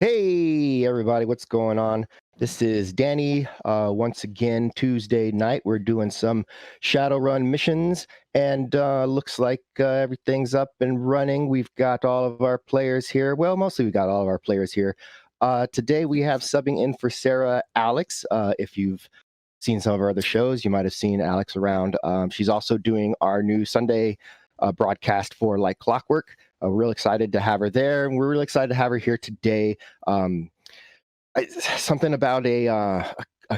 Hey everybody, what's going on? This is Danny. Once again, Tuesday night, we're doing some Shadowrun missions, and looks like everything's up and running. We've got all of our players here. Well, mostly we got all of our players here. Today we have subbing in for Sarah Alex. If you've seen some of our other shows, you might have seen Alex around. She's also doing our new Sunday broadcast for LIke Clockwork. We're real excited to have her there, and we're really excited to have her here today. Um, Something about a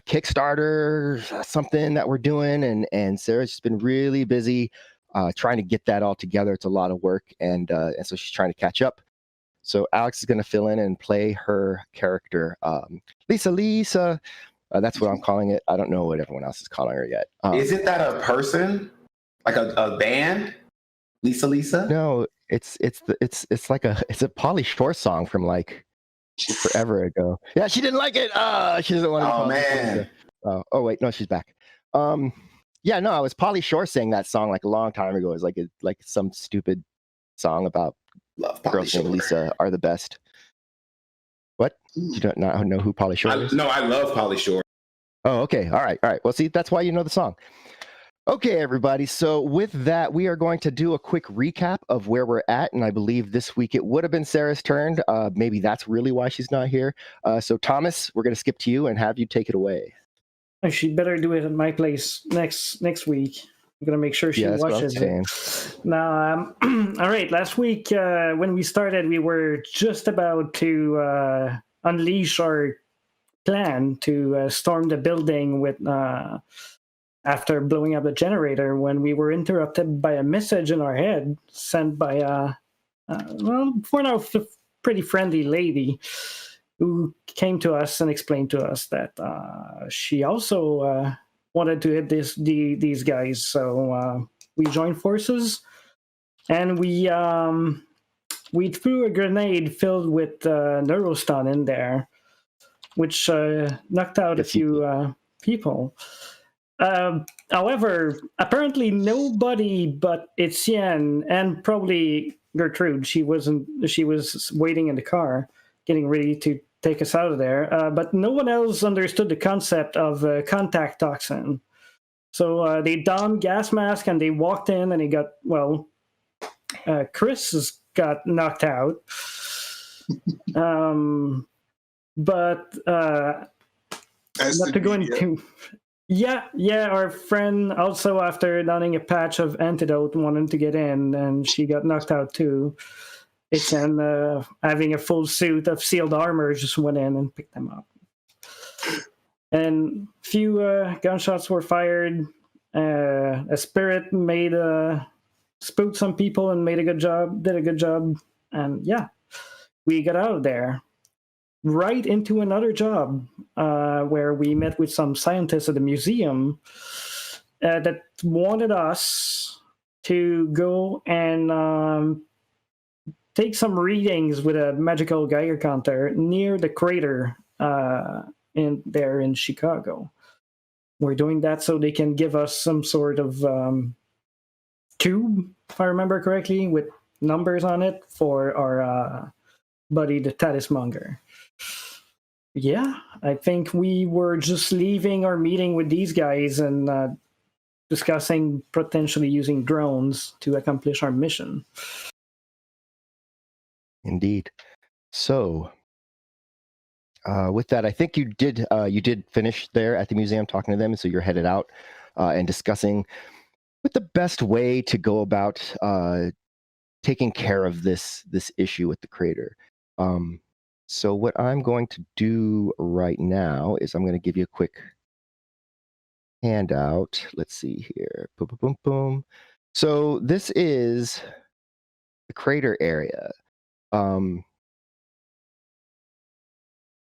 Kickstarter, something that we're doing, and Sarah's just been really busy trying to get that all together. It's a lot of work, and so she's trying to catch up. So Alex is going to fill in and play her character, Lisa. That's what I'm calling it. I don't know what everyone else is calling her yet. Isn't that a person, like a band? Lisa? No, it's like it's a Pauly Shore song from like forever ago. Yeah, she didn't like it. She doesn't want to. Oh man. Oh wait, no, she's back. Yeah, no, I was Pauly Shore sang that song like a long time ago. It was like some stupid song about girls named Lisa are the best. What? You don't not know who Pauly Shore is? No, I love Pauly Shore. Oh, okay. All right. Well, see, that's why you know the song. Okay, everybody. So with that, we are going to do a quick recap of where we're at. And I believe this week it would have been Sarah's turn. Maybe that's really why she's not here. So Thomas, we're going to skip to you and have you take it away. She better do it at my place next week. I'm going to make sure she watches it. Now, all right. Last week, when we started, we were just about to unleash our plan to storm the building with... after blowing up the generator, when we were interrupted by a message in our head sent by for now, a pretty friendly lady who came to us and explained to us that she also wanted to hit these guys. So we joined forces, and we threw a grenade filled with neurostun in there, which knocked out a few people. However, apparently nobody but Etienne and probably Gertrude, she was waiting in the car, getting ready to take us out of there. But no one else understood the concept of contact toxin. So they donned gas mask and they walked in, and Chris got knocked out. But not to go into... Yeah, our friend also, after donning a patch of antidote, wanted to get in, and she got knocked out too. Etienne, having a full suit of sealed armor, just went in and picked them up. And a few gunshots were fired. A spirit spooked some people and did a good job. And yeah, we got out of there. Right into another job where we met with some scientists at the museum that wanted us to go and take some readings with a magical Geiger counter near the crater in Chicago. We're doing that so they can give us some sort of tube, if I remember correctly, with numbers on it for our buddy, the Tatismonger. Yeah, I think we were just leaving our meeting with these guys and discussing potentially using drones to accomplish our mission. Indeed. So, with that, I think you did finish there at the museum talking to them, so you're headed out and discussing what the best way to go about taking care of this issue with the crater. So what I'm going to do right now is I'm going to give you a quick handout. Let's see here. Boom, boom, boom, boom. So this is the crater area.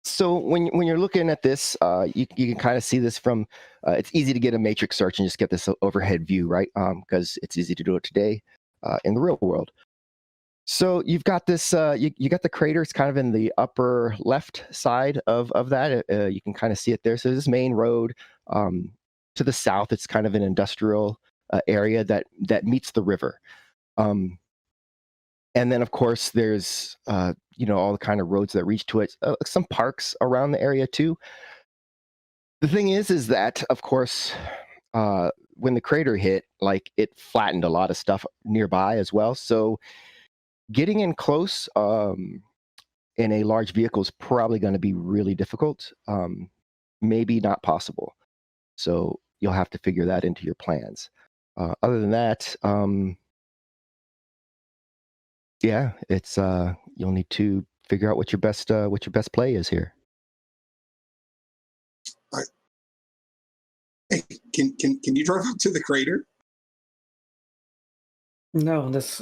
So when you're looking at this, you can kind of see this from, it's easy to get a matrix search and just get this overhead view, right? Because it's easy to do it today in the real world. So you've got this, you got the crater. It's kind of in the upper left side of that. You can kind of see it there. So this main road to the south, it's kind of an industrial area that meets the river. And then, of course, there's all the kind of roads that reach to it. Some parks around the area too. The thing is that, of course, when the crater hit, like, it flattened a lot of stuff nearby as well. So getting in close in a large vehicle is probably going to be really difficult, maybe not possible. So you'll have to figure that into your plans. Other than that, yeah, it's you'll need to figure out what your best play is here. Hey, can you drive up to the crater? No, that's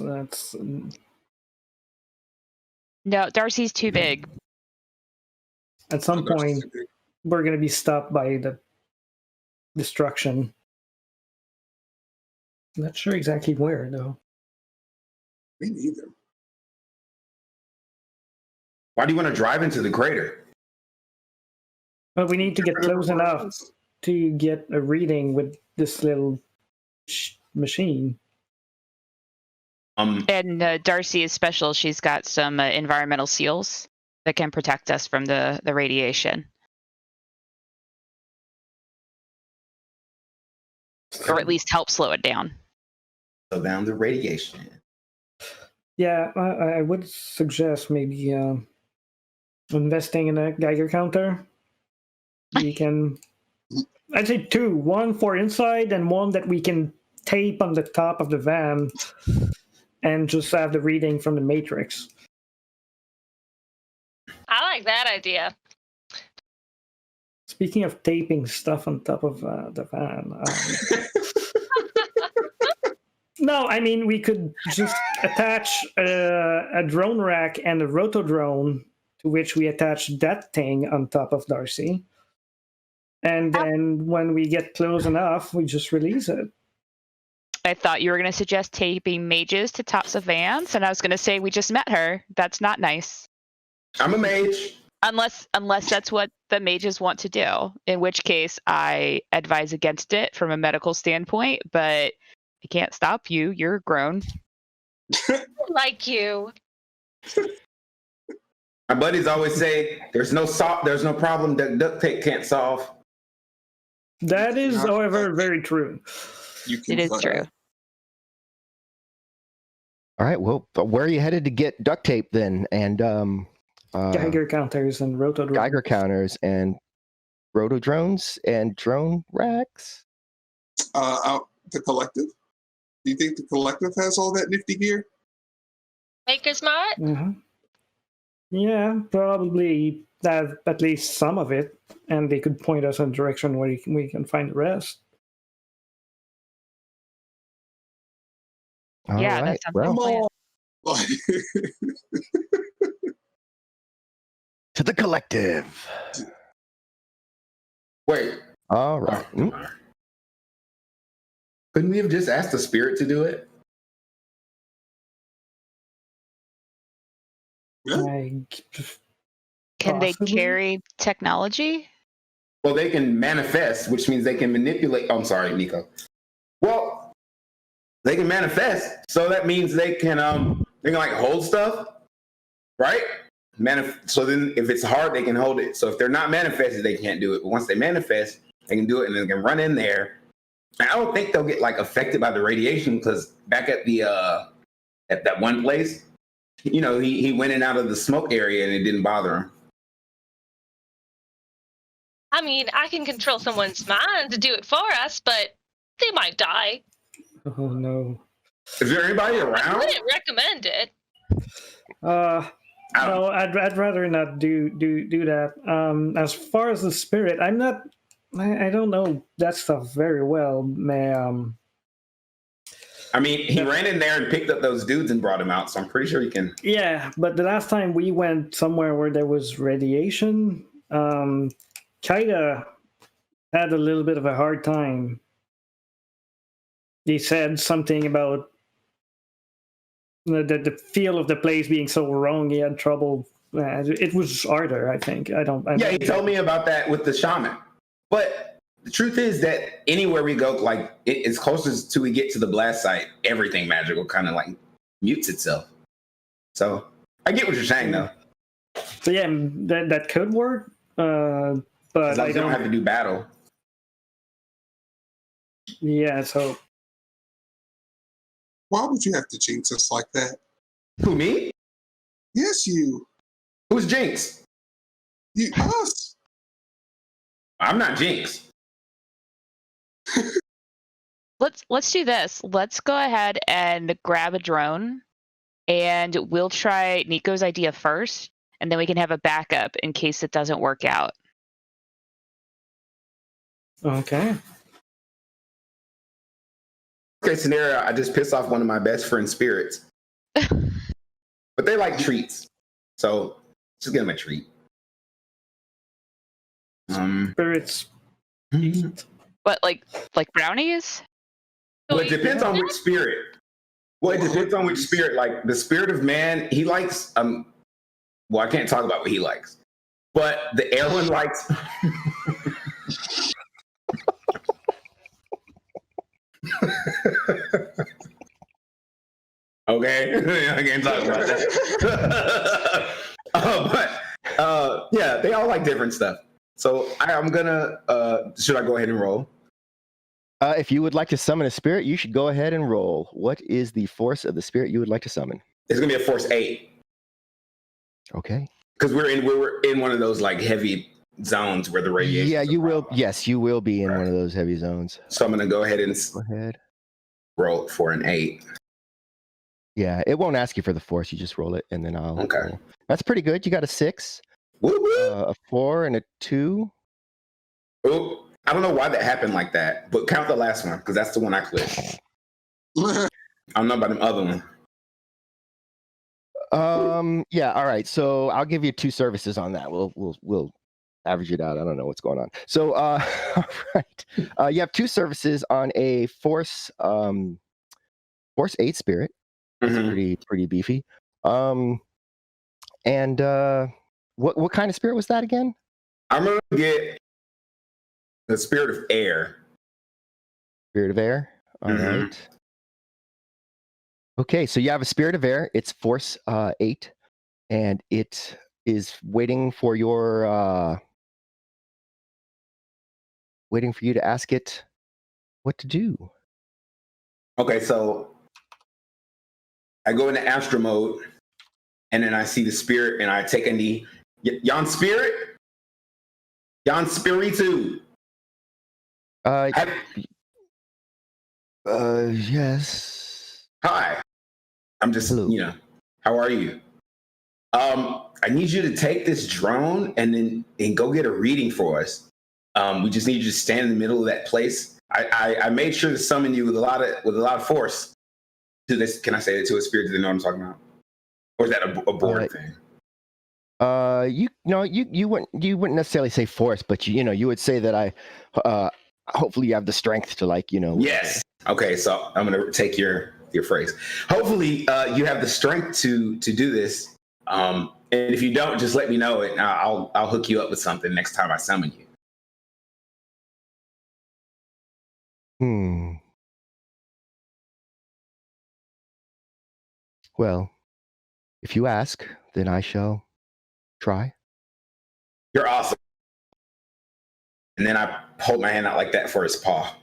no. Darcy's too big. At some point, we're going to be stopped by the destruction. Not sure exactly where, though. Me neither. Why do you want to drive into the crater? But we need to get close enough to get a reading with this little machine. And Darcy is special. She's got some environmental seals that can protect us from the radiation. Or at least help slow it down. Slow down the radiation. Yeah, I would suggest maybe investing in a Geiger counter. We can... I'd say two. One for inside and one that we can tape on the top of the van and just have the reading from the matrix. I like that idea. Speaking of taping stuff on top of the van. No, I mean, we could just attach a drone rack and a rotodrone to which we attach that thing on top of Darcy. And then when we get close enough, we just release it. I thought you were going to suggest taping mages to tops of vans, and I was going to say we just met her. That's not nice. I'm a mage. Unless that's what the mages want to do, in which case I advise against it from a medical standpoint, but I can't stop you. You're grown. Like you. My buddies always say there's no problem that duct tape can't solve. That is, however, very true. It is true. All right. Well, where are you headed to get duct tape then? And Geiger counters and rotodrones. Geiger counters and rotodrones and drone racks. The collective. Do you think the collective has all that nifty gear? Maker's Mart? Uh-huh. Yeah, probably have at least some of it, and they could point us in a direction where we can find the rest. All yeah, right. that sounds like a plan. To the collective. Wait. All right. Couldn't we have just asked the spirit to do it? Can they carry technology? Well, they can manifest, which means they can manipulate. Oh, I'm sorry, Nico. Well, they can manifest, so that means they can like hold stuff, right? So then, if it's hard, they can hold it. So if they're not manifested, they can't do it. But once they manifest, they can do it, and they can run in there. And I don't think they'll get like affected by the radiation, because back at the at that one place, you know, he went in out of the smoke area and it didn't bother him. I mean, I can control someone's mind to do it for us, but they might die. Oh no! Is there anybody I around? wouldn't recommend it. No, I'd rather not do that. As far as the spirit, I don't know that stuff very well. I mean, he ran in there and picked up those dudes and brought them out, so I'm pretty sure he can. Yeah, but the last time we went somewhere where there was radiation, Kaida had a little bit of a hard time. He said something about the feel of the place being so wrong. He had trouble. It was harder, I think. He told me about that with the shaman. But the truth is that anywhere we go, like as close as to we get to the blast site, everything magical kind of like mutes itself. So I get what you're saying, though. So yeah, that could work, but I don't have to do battle. Yeah, so Why would you have to jinx us like that? Who, me? Yes, you. Who's Jinx? You us. I'm not Jinx. Let's do this. Let's go ahead and grab a drone, and we'll try Nico's idea first, and then we can have a backup in case it doesn't work out. okay. Case scenario, I just pissed off one of my best friend's spirits. But they like treats. So just give them a treat. Spirits. But like brownies? Well, it depends on which spirit. Well, it depends on which spirit. Like the spirit of man, he likes well, I can't talk about what he likes. But the air one likes okay, I can't talk about that. Yeah, they all like different stuff. So I'm gonna. Should I go ahead and roll? If you would like to summon a spirit, you should go ahead and roll. What is the force of the spirit you would like to summon? It's gonna be a force 8. Okay. Because we're in one of those like heavy zones where the radiation. Yeah, you will. Yes, you will be in one of those heavy zones. So I'm gonna go ahead and roll for an 8. Yeah, it won't ask you for the force. You just roll it, and then I'll. Okay. Roll. That's pretty good. You got a 6, a 4, and a 2. Oh, I don't know why that happened like that, but count the last one because that's the one I clicked. I don't know about the other one. Yeah. All right. So I'll give you 2 services on that. We'll average it out. I don't know what's going on. So, all right. You have 2 services on a force 8 spirit. Mm-hmm. Pretty beefy. And what kind of spirit was that again? I'm gonna get the spirit of air. Spirit of air. All right. Okay, so you have a spirit of air. It's force 8, and it is waiting for you to ask it what to do. Okay, so I go into astro mode, and then I see the spirit, and I take a knee. Yon spirit, yon spiritu. Yes. Hi. I'm just, Hello. how are you? I need you to take this drone and go get a reading for us. We just need you to stand in the middle of that place. I made sure to summon you with a lot of force. To this, can I say that to a spirit? Do they know what I'm talking about? Or is that a board thing? You wouldn't necessarily say force, but you would say that hopefully you have the strength to Yes. Okay, so I'm gonna take your phrase. Hopefully you have the strength to do this. And if you don't, just let me know it. And I'll hook you up with something next time I summon you. Well, if you ask, then I shall try. You're awesome. And then I hold my hand out like that for his paw.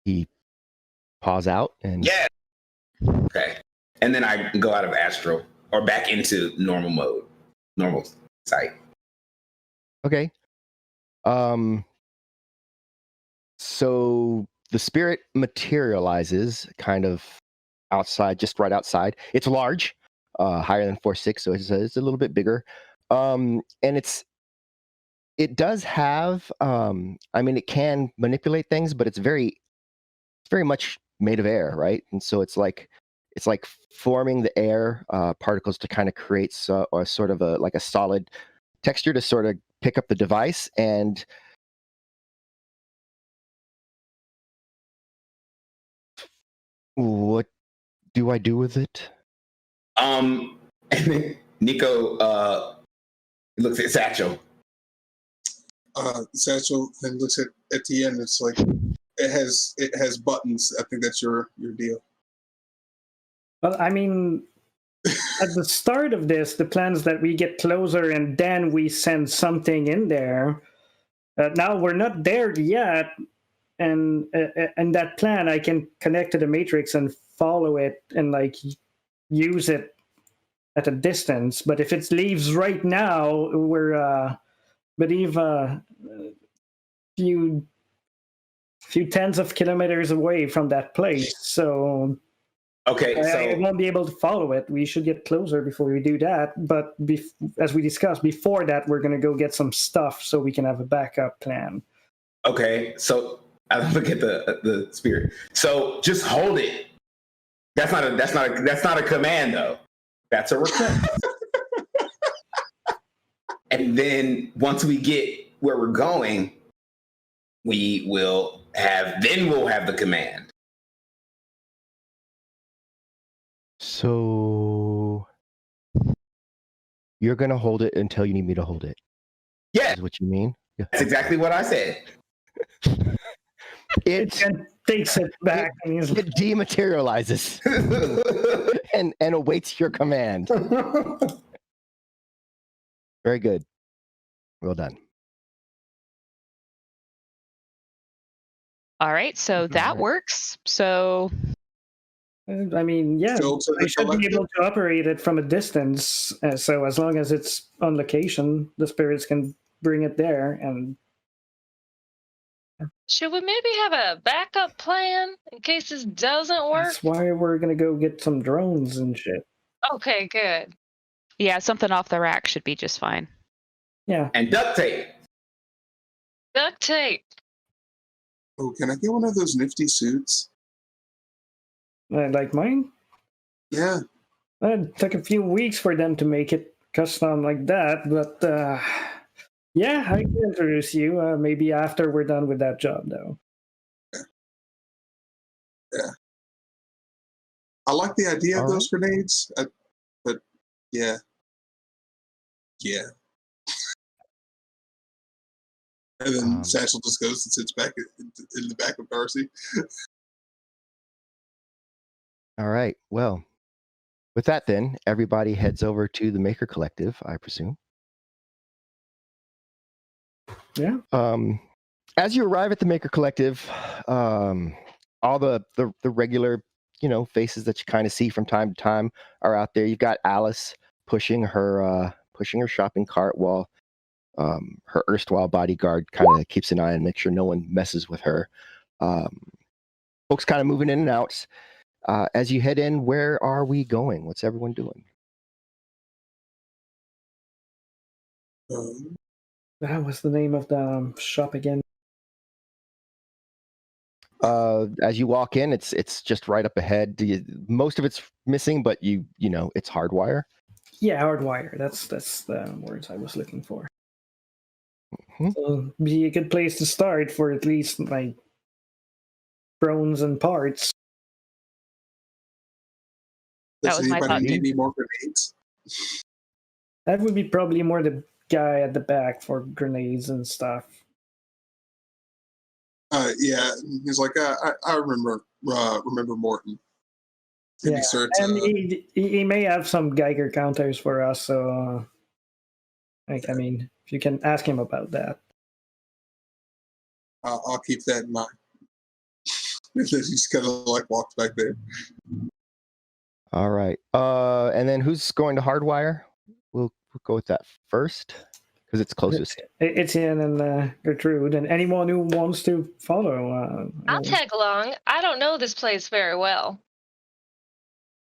He paws out and yeah. Okay. And then I go out of astral or back into normal mode, normal sight. Okay. So the spirit materializes kind of outside, just right outside. It's large, higher than 4'6", so it's a little bit bigger. And it does have, it can manipulate things, but it's very much made of air, right? And so it's like forming the air particles to kind of create a sort of a solid texture to sort of pick up the device. And what do I do with it? And then Nico looks at Satchel. Satchel then looks at the end. It's like it has buttons. I think that's your deal. Well, I mean, at the start of this, the plan is that we get closer and then we send something in there. Now we're not there yet, and that plan I can connect to the matrix and follow it and like use it at a distance. But if it leaves right now, we're believe few tens of kilometers away from that place. So Okay, I won't be able to follow it. We should get closer before we do that. But as we discussed before that, we're going to go get some stuff so we can have a backup plan. Okay, so I look at the spirit. So just hold it. That's not a command though. That's a request. And then once we get where we're going, we'll have the command. So you're gonna hold it until you need me to hold it. Yeah, is what you mean. Yeah. That's exactly what I said. It takes it back and it dematerializes and awaits your command. Very good. Well done. All right, so that works. So I mean, yeah, I should be able to operate it from a distance. So as long as it's on location, the spirits can bring it there. And should we maybe have a backup plan in case this doesn't work? That's why we're gonna go get some drones and shit. Okay, good. Yeah, something off the rack should be just fine. Yeah. And duct tape. Duct tape. Oh, can I get one of those nifty suits? Like mine? Yeah. It took a few weeks for them to make it custom like that, but yeah, I can introduce you. Maybe after we're done with that job, though. Yeah. I like the idea of those grenades, but yeah. Yeah. And then Satchel just goes and sits back in the back of Darcy. All right. Well, with that, then everybody heads over to the Maker Collective, I presume. Yeah. As you arrive at the Maker Collective, all the regular, faces that you kind of see from time to time are out there. You've got Alice pushing her shopping cart while her erstwhile bodyguard kind of keeps an eye and makes sure no one messes with her. Folks kind of moving in and out. As you head in, where are we going? What's everyone doing? That was the name of the shop again. As you walk in, it's just right up ahead. Most of it's missing, but it's hardwire. Yeah, hardwire. That's the words I was looking for. Mm-hmm. So be a good place to start for at least like drones and parts. That was my thought. Need any more grenades? That would be probably more the guy at the back for grenades and stuff. Yeah, he's like, I remember Morton. And yeah, he starts, and he may have some Geiger counters for us. So, I mean, if you can ask him about that, I'll keep that in mind. He just kind of like walks back there. All right. And then who's going to hardwire? We'll go with that first because it's closest. It's Ian and Gertrude, and anyone who wants to follow. I'll tag along. I don't know this place very well.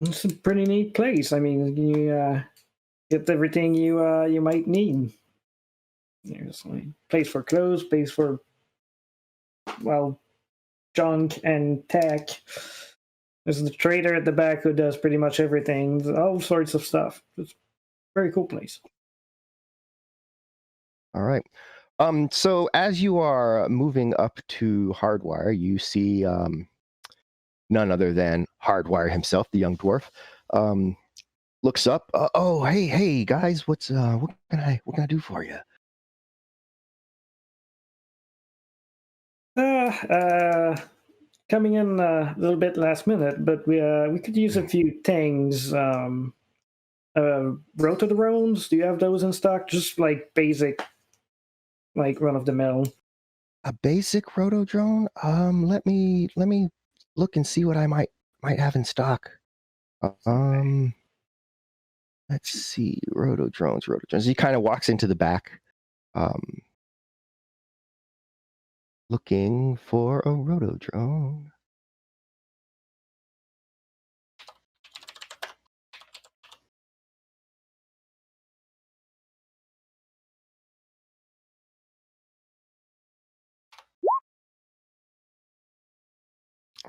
It's a pretty neat place. I mean, you get everything you might need. There's a place for clothes, place for junk and tech. There's the trader at the back who does pretty much everything, all sorts of stuff. It's a very cool place. All right. So as you are moving up to Hardwire, you see none other than Hardwire himself, the young dwarf. Looks up. Oh, hey, guys, what can I do for you? coming in a little bit last minute, but we could use a few things. Rotodrones, do you have those in stock? Just like basic, like run of the mill. A basic rotodrone? Let me look and see what I might have in stock. Let's see, rotodrones. He kind of walks into the back, looking for a rotodrone.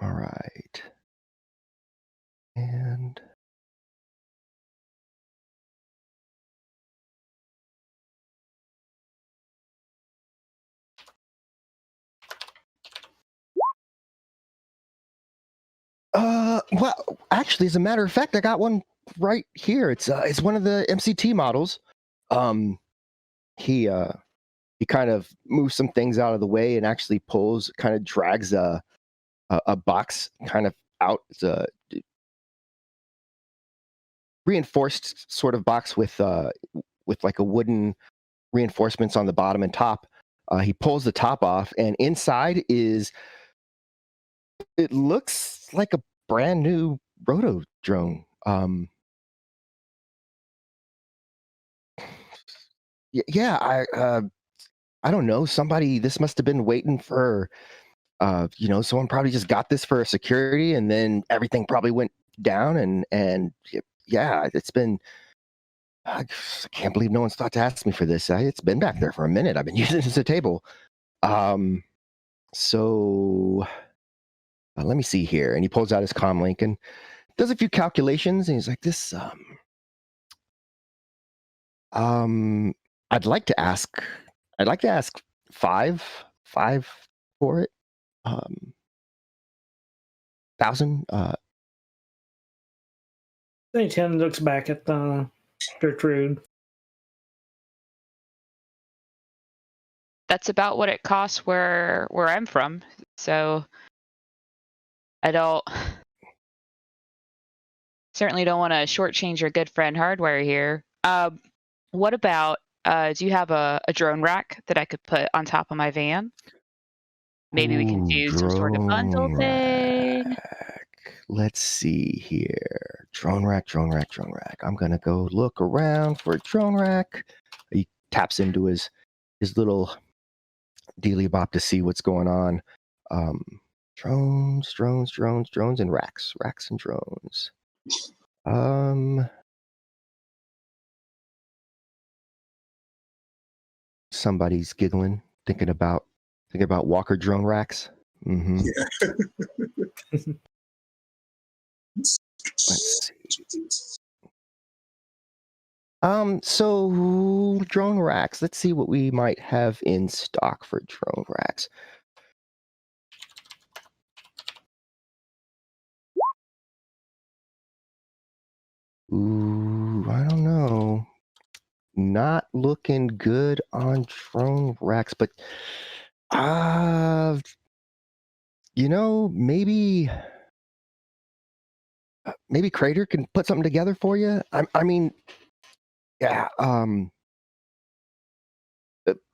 All right. And well, actually, as a matter of fact, I got one right here. It's one of the MCT models. He kind of moves some things out of the way and actually kind of drags a box kind of out. It's a reinforced sort of box with like a wooden reinforcements on the bottom and top. He pulls the top off, and inside it looks like a brand new roto drone. Yeah, I don't know. This must have been waiting for, someone probably just got this for security, and then everything probably went down, and yeah, it's been. I can't believe no one's thought to ask me for this. It's been back there for a minute. I've been using it as a table. So let me see here. And he pulls out his comm link and does a few calculations. And he's like, this, I'd like to ask five for it. 1,000. Etienne looks back at Gertrude. That's about what it costs where I'm from. So I certainly don't want to shortchange your good friend Hardware here. What about, do you have a drone rack that I could put on top of my van? Maybe we can do some sort of bundle thing. Let's see here. Drone rack. I'm going to go look around for a drone rack. He taps into his little dealy bop to see what's going on. Drones, and racks. Racks and drones. Somebody's giggling, thinking about Walker drone racks. Mm-hmm. Yeah. Let's see. So drone racks. Let's see what we might have in stock for drone racks. Ooh, I don't know. Not looking good on drone racks, but maybe Crater can put something together for you. I mean, yeah.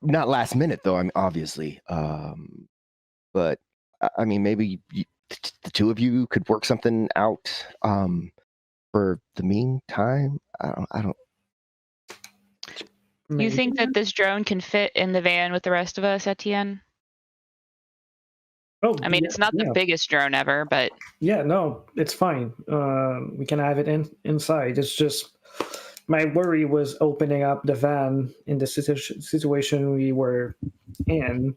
Not last minute though. I mean, obviously. But I mean, maybe the two of you could work something out. For the meantime, I don't. You think that this drone can fit in the van with the rest of us, Etienne? Oh, I mean, it's not the biggest drone ever, but yeah, no, it's fine. We can have it inside. It's just my worry was opening up the van in the situation we were in.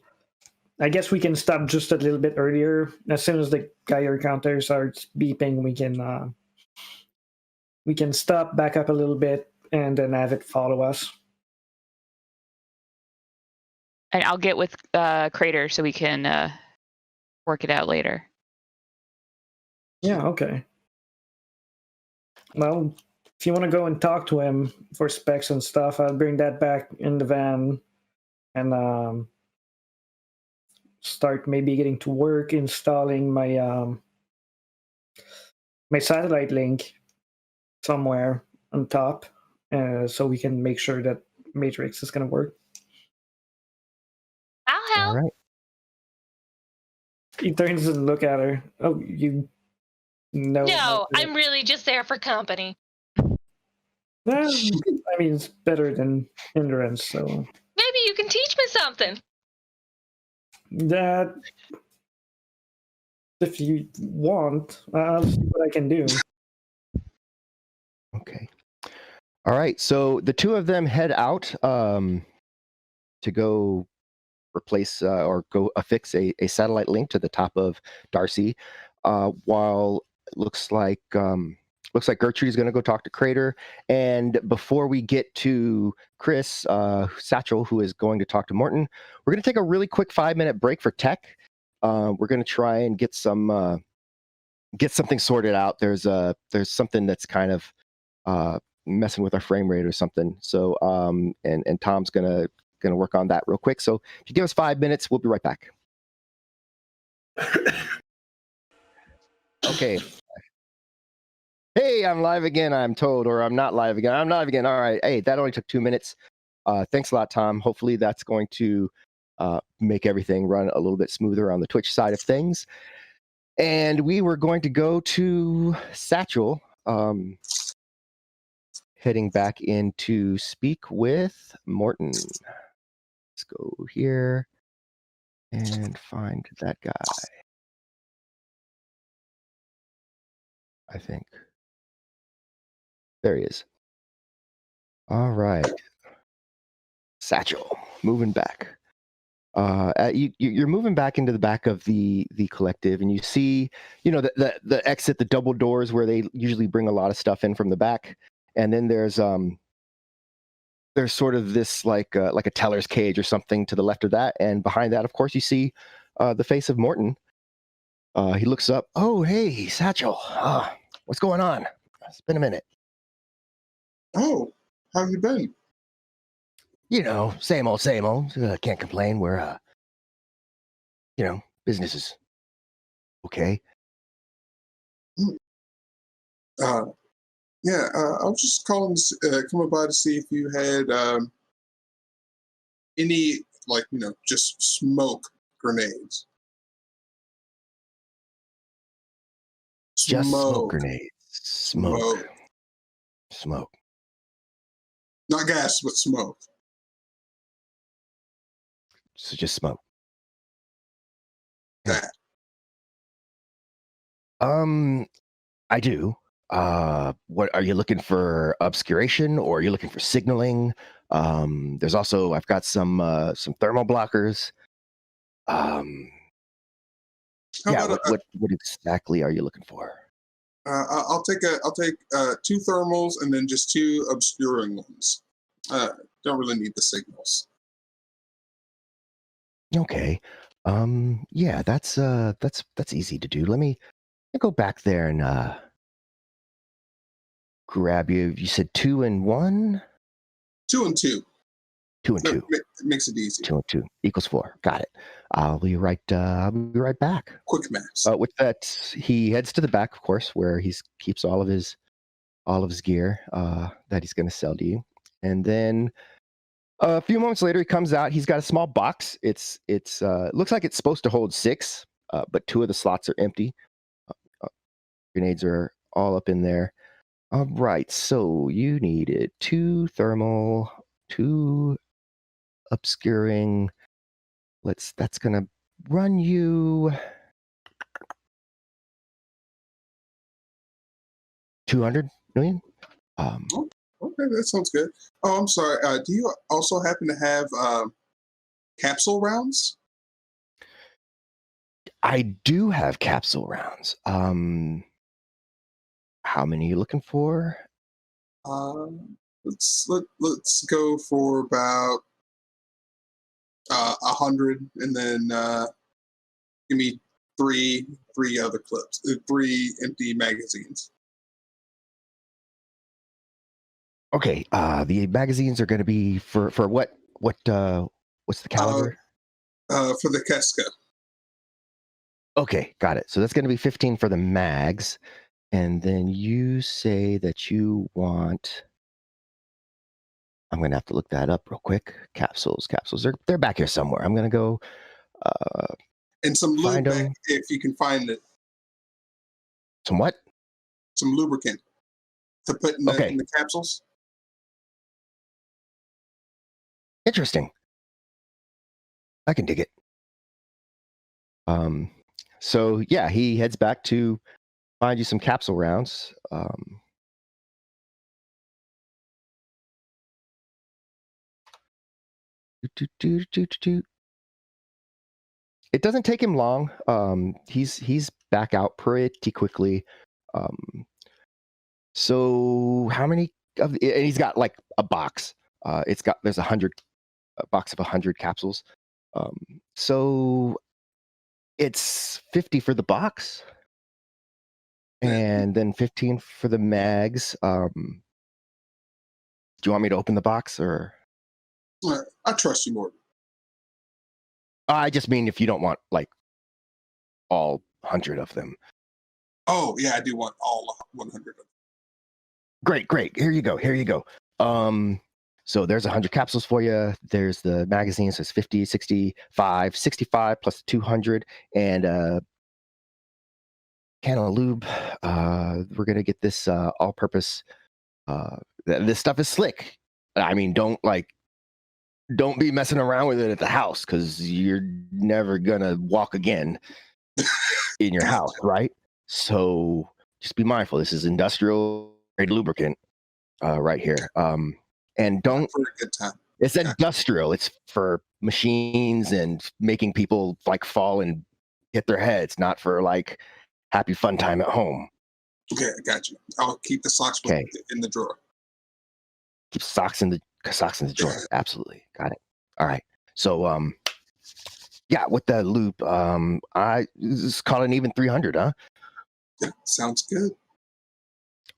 I guess we can stop just a little bit earlier. As soon as the Geiger counter starts beeping, we can stop, back up a little bit, and then have it follow us. And I'll get with Crater so we can work it out later. Yeah, okay. Well, if you want to go and talk to him for specs and stuff, I'll bring that back in the van and start maybe getting to work installing my my satellite link somewhere on top, so we can make sure that Matrix is going to work. I'll help. All right. He turns and look at her. Oh, you know? No, I'm really just there for company. Well, I mean, it's better than hindrance, so. Maybe you can teach me something. That, if you want, I'll see what I can do. Okay. All right. So the two of them head out to go replace or go affix a satellite link to the top of Darcy, while it looks like Gertrude is going to go talk to Crater. And before we get to Chris, Satchel, who is going to talk to Morton, we're going to take a really quick 5-minute break for tech. We're going to try and get something sorted out. There's something that's kind of messing with our frame rate or something. So and Tom's gonna work on that real quick. So if you give us 5 minutes, we'll be right back. Okay. Hey, I'm live again, I'm told, or I'm not live again. I'm not live again. All right. Hey, that only took 2 minutes. Thanks a lot, Tom. Hopefully that's going to make everything run a little bit smoother on the Twitch side of things. And we were going to go to Satchel, heading back in to speak with Morton. Let's go here and find that guy. I think. There he is. All right. Satchel, moving back. You're moving back into the back of the collective, and you see, the exit, the double doors where they usually bring a lot of stuff in from the back, and then there's sort of this like a teller's cage or something to the left of that, and behind that, of course, you see the face of Morton. He looks up. Oh, hey, Satchel. What's going on? It's been a minute. Oh, how have you been? Same old, same old. Can't complain. We're, business is okay. Yeah, I was just calling, coming by to see if you had any, just smoke grenades. Just smoke grenades. Smoke. Not gas, but smoke. So just smoke. That. I do. What are you looking for? Obscuration, or are you looking for signaling? There's also, I've got some thermal blockers. What exactly are you looking for? I'll take 2 thermals and then just 2 obscuring ones. Don't really need the signals. Okay. Yeah, that's easy to do. Let me go back there and grab you. You said 2 and 1? 2 and 2. 2 and 2. It makes it easy. 2 and 2 equals 4. Got it. I'll be right back. Quick maths. With that, he heads to the back, of course, where he keeps all of his gear that he's going to sell to you. And then a few moments later, he comes out. He's got a small box. It looks like it's supposed to hold 6, but 2 of the slots are empty. Grenades are all up in there. All right, so you needed 2 thermal, 2 obscuring. That's gonna run you 200 million. Okay, that sounds good. Oh, I'm sorry. Do you also happen to have capsule rounds? I do have capsule rounds. How many are you looking for? Let's go for about 100, and then give me three other clips, 3 empty magazines. Okay. The magazines are going to be for what? What's the caliber? For the Keska. Okay, got it. So that's going to be 15 for the mags. And then you say that you want... I'm going to have to look that up real quick. Capsules. They're back here somewhere. I'm going to go... and some find lube them. if you can find it. Some what? Some lubricant to put in the capsules. Interesting. I can dig it. So yeah, he heads back to find you some capsule rounds. It doesn't take him long. He's back out pretty quickly. So how many of? And he's got like a box. There's a box of 100 capsules. So it's 50 for the box, and then 15 for the mags. Do you want me to open the box, or? I trust you more. I just mean if you don't want like all 100 of them. Oh yeah, I do want all 100 of them. Great. Here you go. So there's 100 capsules for you. There's the magazine, so it's 50, 65 plus 200, and can of lube. We're gonna get this all-purpose. This stuff is slick. I mean, don't be messing around with it at the house, because you're never gonna walk again in your house, right? So just be mindful. This is industrial grade lubricant right here. And don't. For a good time. It's industrial. It's for machines and making people like fall and hit their heads, not for like happy fun time at home. Okay, I got you. I'll keep the socks in the drawer. Keep socks in the drawer. Absolutely, got it. All right. So yeah, with that loop, I just call it an even 300, huh? Yeah, sounds good.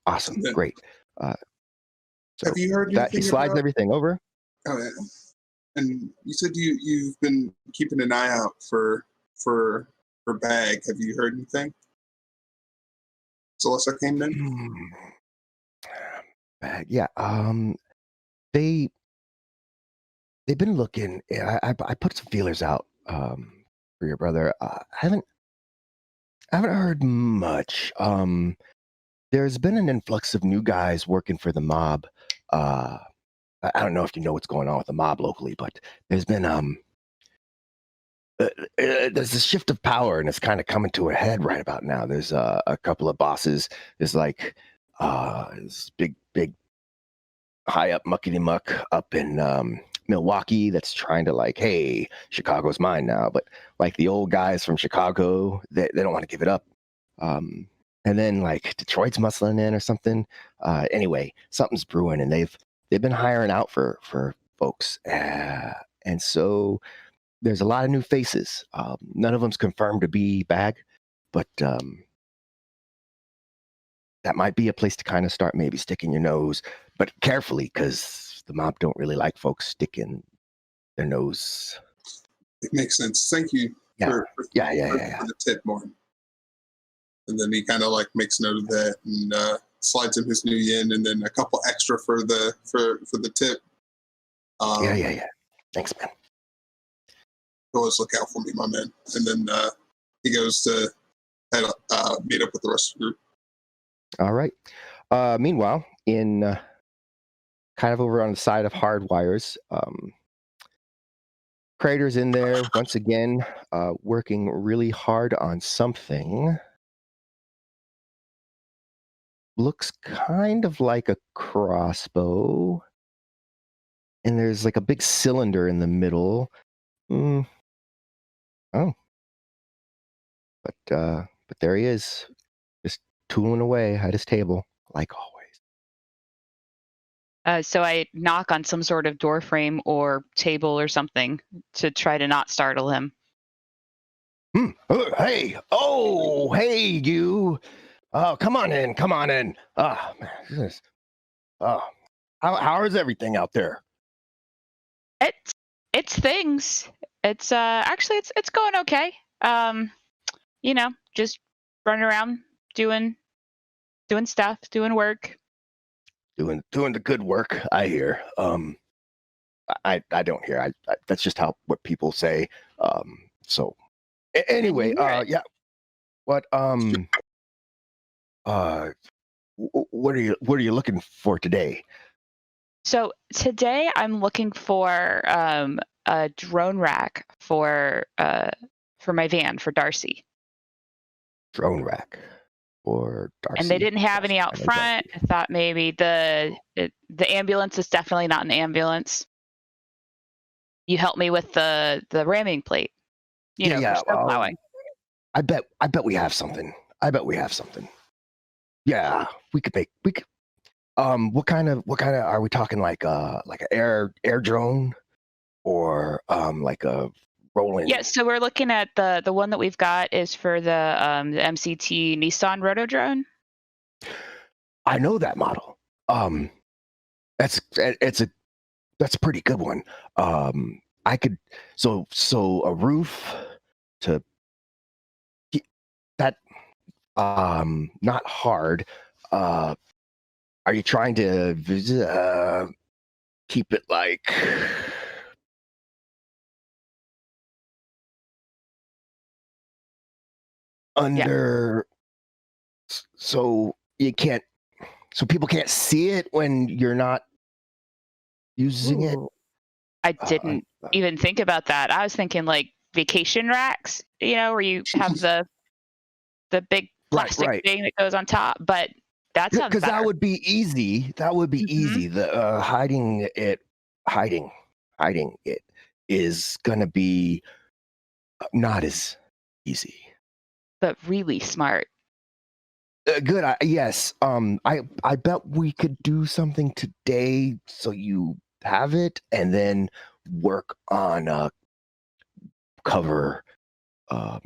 Awesome, great. So have you heard anything that he slides everything over? Oh yeah. And you said you've been keeping an eye out for Bag. Have you heard anything? Celesta came in. Bag, yeah. They've been looking. I put some feelers out for your brother. I haven't heard much. There's been an influx of new guys working for the mob. I don't know if you know what's going on with the mob locally, but there's been there's a shift of power, and it's kind of coming to a head right about now. There's a couple of bosses. There's like this big high up muckety muck up in Milwaukee that's trying to like, hey, Chicago's mine now. But like the old guys from Chicago, they don't want to give it up. And then like Detroit's muscling in or something. Anyway, something's brewing, and they've been hiring out for folks. And so there's a lot of new faces. None of them's confirmed to be Bag, but that might be a place to kind of start maybe sticking your nose, but carefully, because the mob don't really like folks sticking their nose. It makes sense. Thank you for the tip, Martin. And then he kind of like makes note of that and slides him his new yen, and then a couple extra for the tip. Yeah. Thanks, man. Always look out for me, my man. And then he goes to meet up with the rest of the group. All right. Meanwhile, in kind of over on the side of Hardwires, Crater's in there once again, working really hard on something. Looks kind of like a crossbow, and there's like a big cylinder in the middle. Oh, but there he is, just tooling away at his table like always. So I knock on some sort of door frame or table or something to try to not startle him. Hey, you. Oh, come on in. Oh, man. How is everything out there? It's things. It's actually it's going okay. just running around doing stuff, doing work. Doing the good work, I hear. I don't hear. That's just what people say. So anyway, yeah. What what are you looking for today? So today I'm looking for a drone rack for my van for Darcy. Drone rack for Darcy. And they didn't have any out front. I thought maybe the ambulance is definitely not an ambulance. You help me with the ramming plate. For snow plowing. I bet we have something. Yeah, we could. What kind of are we talking, like an air drone, or like a rolling? Yeah, so we're looking at the one that we've got is for the MCT Nissan roto drone. I know that model. That's a pretty good one. I could so a roof to that not hard. Are you trying to keep it like under, so people can't see it when you're not using it? I didn't even think about that. I was thinking like vacation racks, where you have the big plastic thing that goes on top. But that sounds better. That would be easy. The hiding it is gonna be not as easy. But really smart. Good. Yes. I bet we could do something today so you have it, and then work on a cover. I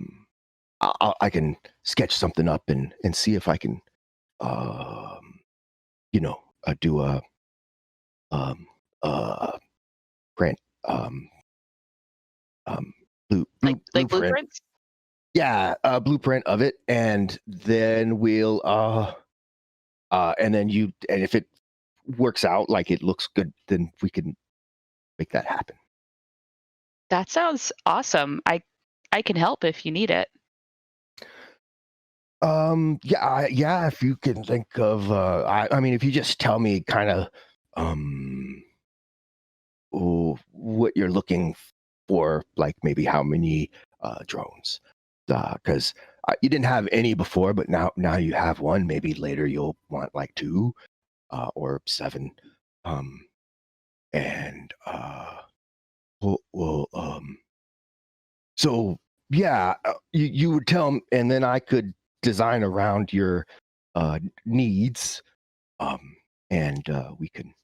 can sketch something up and see if I can, do a print, like blueprint. Blueprints? Yeah, a blueprint of it, and then we'll and if it works out like it looks good, then we can make that happen. That sounds awesome. I can help if you need it. Yeah, if you can think of I mean, if you just tell me kind of what you're looking for, like maybe how many drones, because you didn't have any before, but now you have one. Maybe later you'll want like 2 or 7, and so yeah, you would tell them, and then I could design around your needs, and we can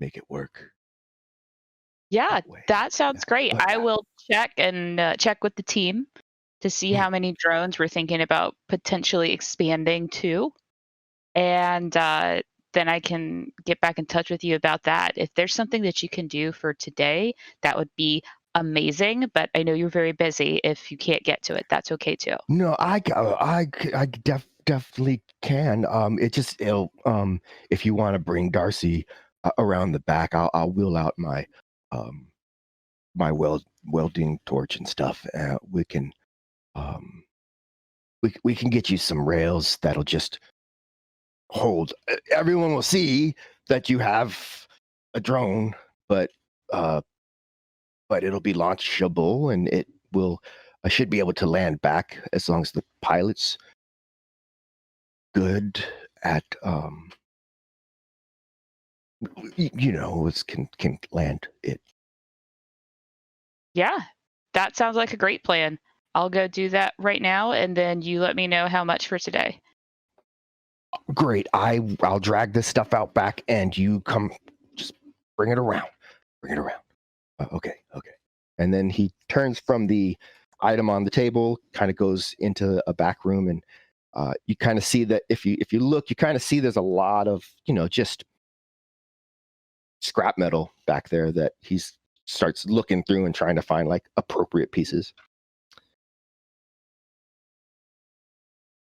make it work. Yeah, that sounds great. I will check with the team to see how many drones we're thinking about potentially expanding to, and then I can get back in touch with you about that. If there's something that you can do for today, that would be amazing. But I know you're very busy. If you can't get to it, that's okay too. No, I definitely can. It'll if you want to bring Darcy around the back, I'll wheel out my my welding torch and stuff. We can we can get you some rails that'll just hold. Everyone will see that you have a drone, but it'll be launchable, and it will. I should be able to land back as long as the pilot's good at can land it. Yeah, that sounds like a great plan. I'll go do that right now, and then you let me know how much for today. Great. I'll drag this stuff out back, and you come, just bring it around. Okay. And then he turns from the item on the table, kind of goes into a back room, and you kind of see that if you look, you kind of see there's a lot of just scrap metal back there that he starts looking through and trying to find like appropriate pieces.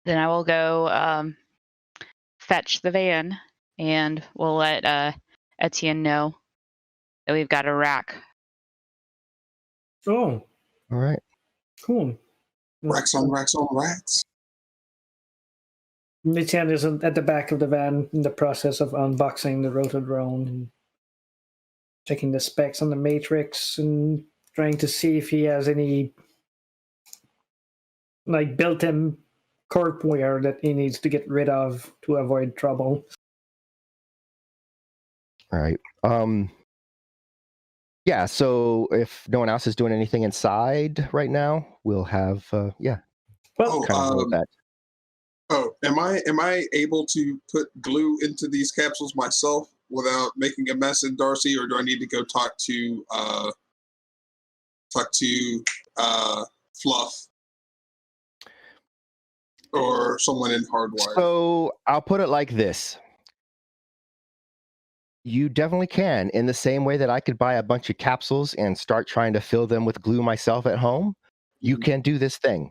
then I will go fetch the van, and we'll let Etienne know that we've got a rack. Oh, all right. Cool. Racks on racks on racks. Etienne is at the back of the van in the process of unboxing the rotodrone and checking the specs on the Matrix and trying to see if he has any like built-in corpware that he needs to get rid of to avoid trouble. All right. Yeah, so if no one else is doing anything inside right now, we'll have Well, that. Oh, am I able to put glue into these capsules myself without making a mess in Darcy, or do I need to go talk to Fluff or someone in Hardwire? So I'll put it like this. You definitely can, in the same way that I could buy a bunch of capsules and start trying to fill them with glue myself at home. You can do this thing.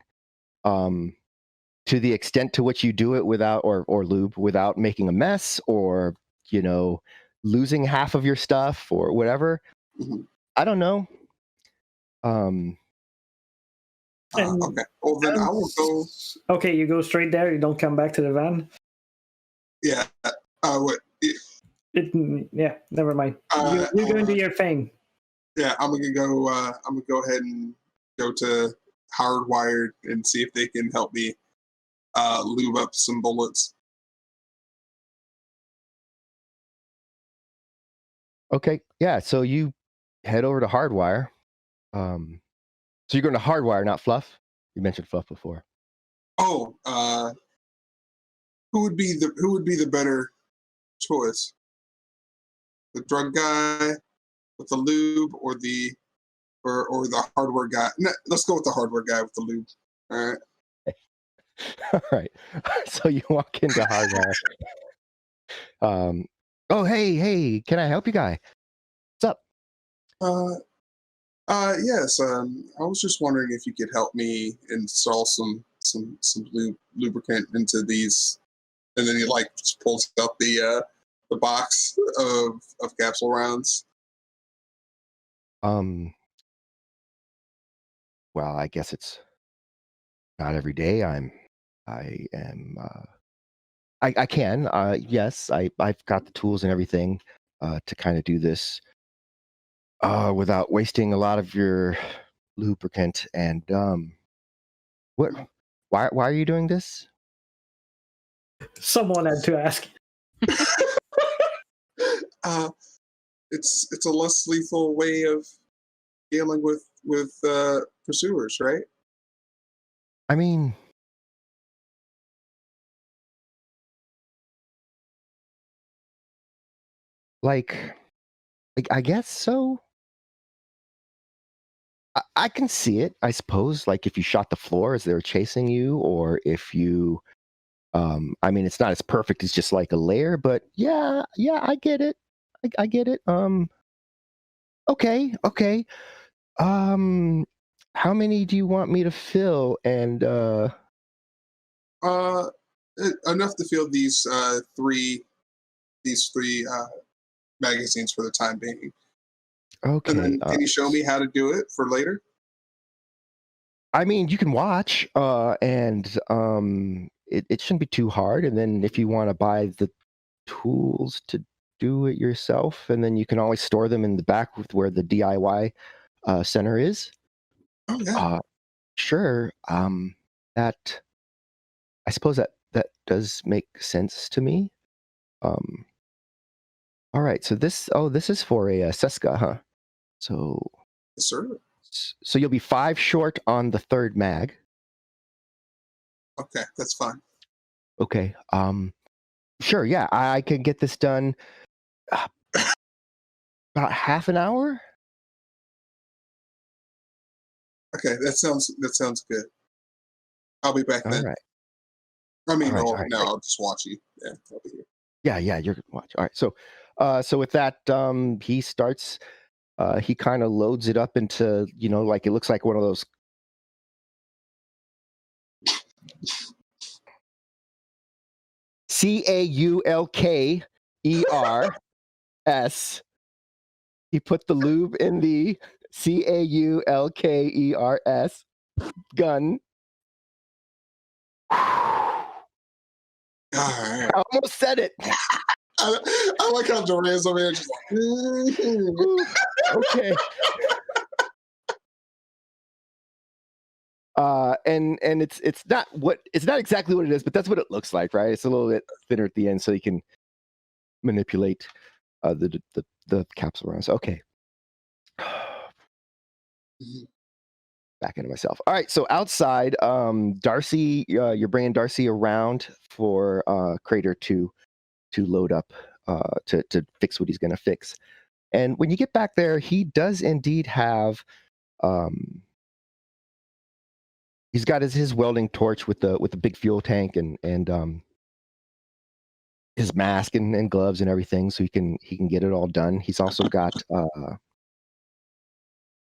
To the extent to which you do it without or lube without making a mess or, losing half of your stuff or whatever. I don't know. Okay. Well, then I will go. Okay, you go straight there. You don't come back to the van. Yeah. What? Yeah. Never mind. You're going to do your thing. Yeah, I'm gonna go. I'm gonna go ahead and go to Hardwired and see if they can help me lube up some bullets. Okay. Yeah. So you head over to Hardwire. So you're going to Hardwire, not Fluff. You mentioned Fluff before. Oh, who would be the better choice? The drug guy with the lube, or the hardware guy? No, let's go with the hardware guy with the lube. All right. All right. So you walk into Hardwire. Oh, hey, can I help you, guy? What's up? Yes. I was just wondering if you could help me install some lubricant into these, and then he just pulls out the box of capsule rounds. Well, I guess it's not every day. I can. Yes, I've got the tools and everything to kind of do this without wasting a lot of your lubricant. And why are you doing this? Someone had to ask. It's a less lethal way of dealing with pursuers, right? I mean, like I guess so. I can see it, I suppose, like if you shot the floor as they were chasing you, or if you I mean, it's not as perfect as just like a layer, but yeah, I get it. I get it. Okay. How many do you want me to fill? And enough to fill these three magazines for the time being. Okay. And then can you show me how to do it for later? I mean, you can watch, and it shouldn't be too hard. And then if you want to buy the tools to do it yourself, and then you can always store them in the back with where the DIY center is. Oh yeah. Sure. That I suppose that does make sense to me. All right. So this is for a Seska, huh? So. Yes, sir. So you'll be 5 short on the third mag. Okay, that's fine. Okay. Sure. Yeah, I can get this done. About half an hour. Okay, that sounds good. I'll be back then. All right. I mean, all right. I'll just watch you. Yeah, I'll be here. Yeah, you're gonna watch. All right. So with that, he starts. He kind of loads it up into, like it looks like one of those Caulkers. He put the lube in the Caulkers gun. I almost said it. I like how Duran's over here just like, okay. And it's not exactly what it is, but that's what it looks like, right? It's a little bit thinner at the end, so you can manipulate the capsule rounds. Okay. Back into myself. All right, so outside, Darcy, you're bringing Darcy around for Crater to load up, to fix what he's going to fix. And when you get back there, he does indeed have, he's got his welding torch with the big fuel tank and his mask and gloves and everything, so he can get it all done. He's also got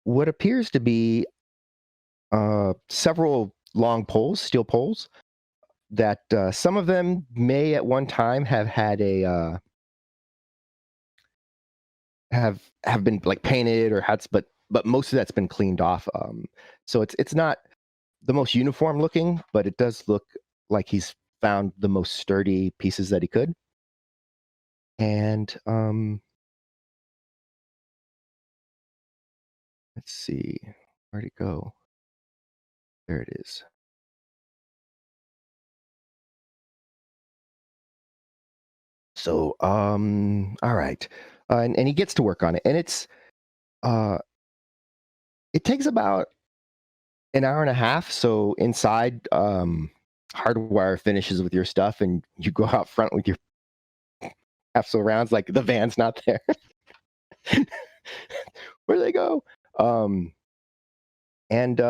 what appears to be several long poles, steel poles, that some of them may at one time have had a have been like painted or had, but most of that's been cleaned off. So it's not the most uniform looking, but it does look like he's found the most sturdy pieces that he could. And let's see, where'd it go? There it is. So, all right. And he gets to work on it. And it takes about an hour and a half. So inside, Hardwire finishes with your stuff and you go out front with your capsule rounds, like the van's not there. Where'd they go? And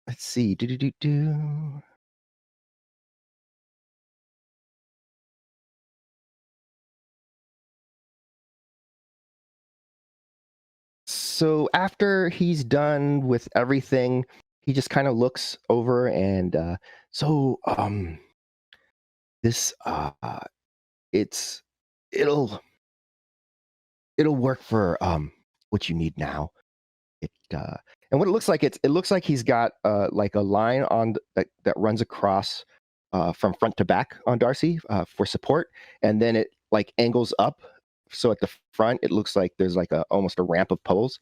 let's see. So after he's done with everything, he just kind of looks over and this it'll work for what you need now. And what it looks like, it looks like he's got like a line on that runs across from front to back on Darcy for support, and then it like angles up. So at the front, it looks like there's like almost a ramp of poles,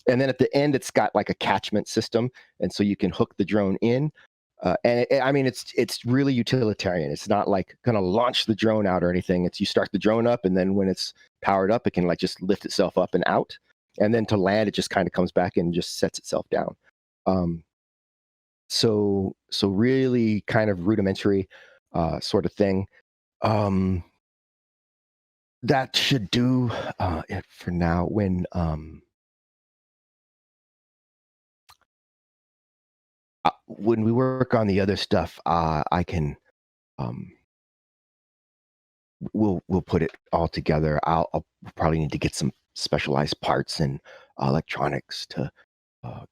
and then at the end, it's got like a catchment system, and so you can hook the drone in. And I mean, it's really utilitarian. It's not like going to launch the drone out or anything. It's you start the drone up, and then when it's powered up, it can like just lift itself up and out. And then to land, it just kind of comes back and just sets itself down. So really kind of rudimentary sort of thing. That should do it for now. When we work on the other stuff, I can we'll put it all together. I'll probably need to get some specialized parts and electronics to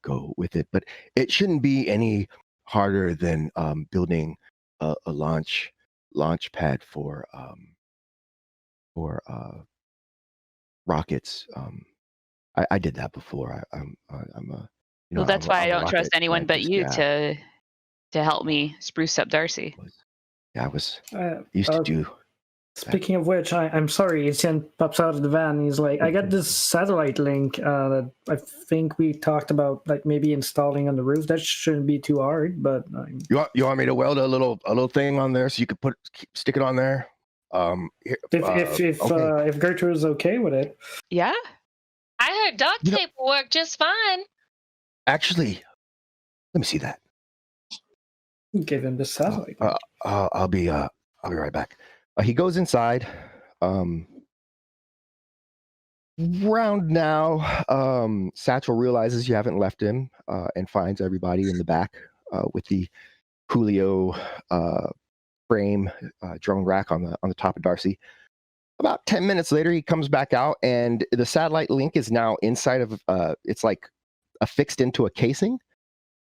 go with it, but it shouldn't be any harder than building a launch pad for rockets. I did that before. I'm a well, that's why I don't trust anyone but you to help me spruce up Darcy. Yeah, I was used to do. Speaking of which, I'm sorry, Etienne pops out of the van. He's like, I got this satellite link that I think we talked about, like maybe installing on the roof. That shouldn't be too hard, but you want me to weld a little thing on there so you could stick it on there? Here, if Gertrude is okay with it. Yeah, I heard duct tape will work just fine. Actually, let me see that. Give him the satellite. I'll be right back. He goes inside. Round now, Satchel realizes you haven't left him and finds everybody in the back with the Coolio frame drone rack on the top of Darcy. About 10 minutes later, he comes back out, and the satellite link is now inside of it's like affixed into a casing,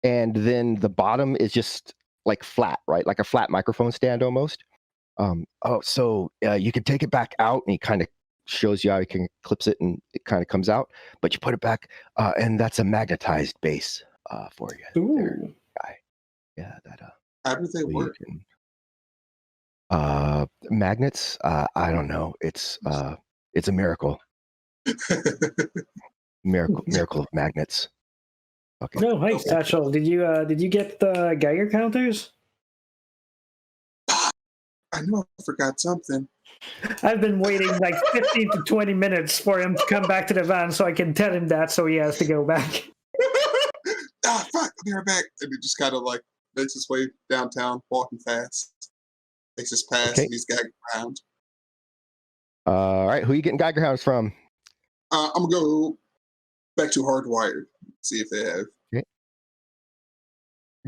and then the bottom is just like flat, right? Like a flat microphone stand almost. So you can take it back out, and he kind of shows you how you can clips it, and it kind of comes out. But you put it back, and that's a magnetized base for you. Ooh. There, guy. Yeah, that. How do they work? Magnets. I don't know. It's a miracle. Miracle of magnets. Okay. No, hey, Satchel, did you get the Geiger counters? I know I forgot something. I've been waiting like 15 to 20 minutes for him to come back to the van so I can tell him that, so he has to go back. Ah, fuck, I'll be right back. And he just kind of like makes his way downtown, walking fast. Takes his pass, and he's gagging around. All right, who are you getting Geiger hounds from? I'm going to go back to Hardwired, see if they have. Okay.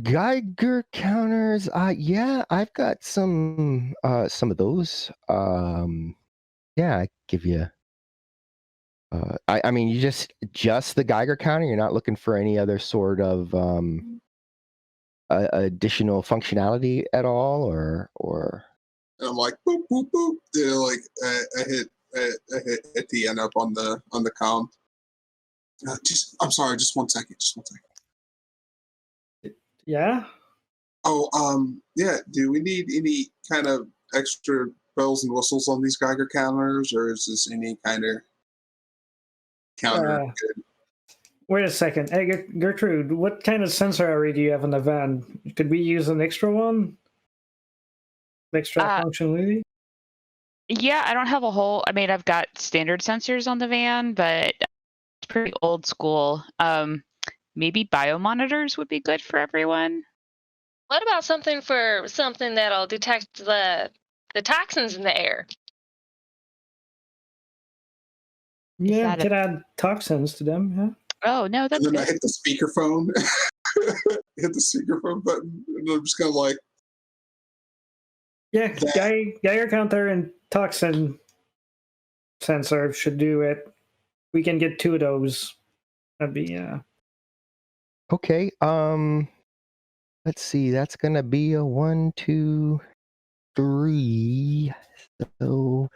Geiger counters, yeah, I've got some of those. Yeah, I give you. I mean, you just the Geiger counter. You're not looking for any other sort of additional functionality at all, or. And I'm like boop boop boop. They're like I hit the end up on the comm. I'm sorry, just one second. Yeah. Oh, yeah. Do we need any kind of extra bells and whistles on these Geiger counters, or is this any kind of counter? Wait a second. Hey, Gertrude, what kind of sensor array do you have in the van? Could we use an extra one? Extra functionality? Yeah, I don't have a whole. I mean, I've got standard sensors on the van, but it's pretty old school. Maybe biomonitors would be good for everyone. What about something that'll detect the toxins in the air? Yeah, could add toxins to them. Yeah. Oh no, that's. And then good. I hit the speakerphone, hit the speakerphone button, and I'm just kind of like. Yeah, Geiger counter and toxin sensor should do it. We can get 2 of those. That'd be Okay. Let's see. That's gonna be a 1, 2, 3. So,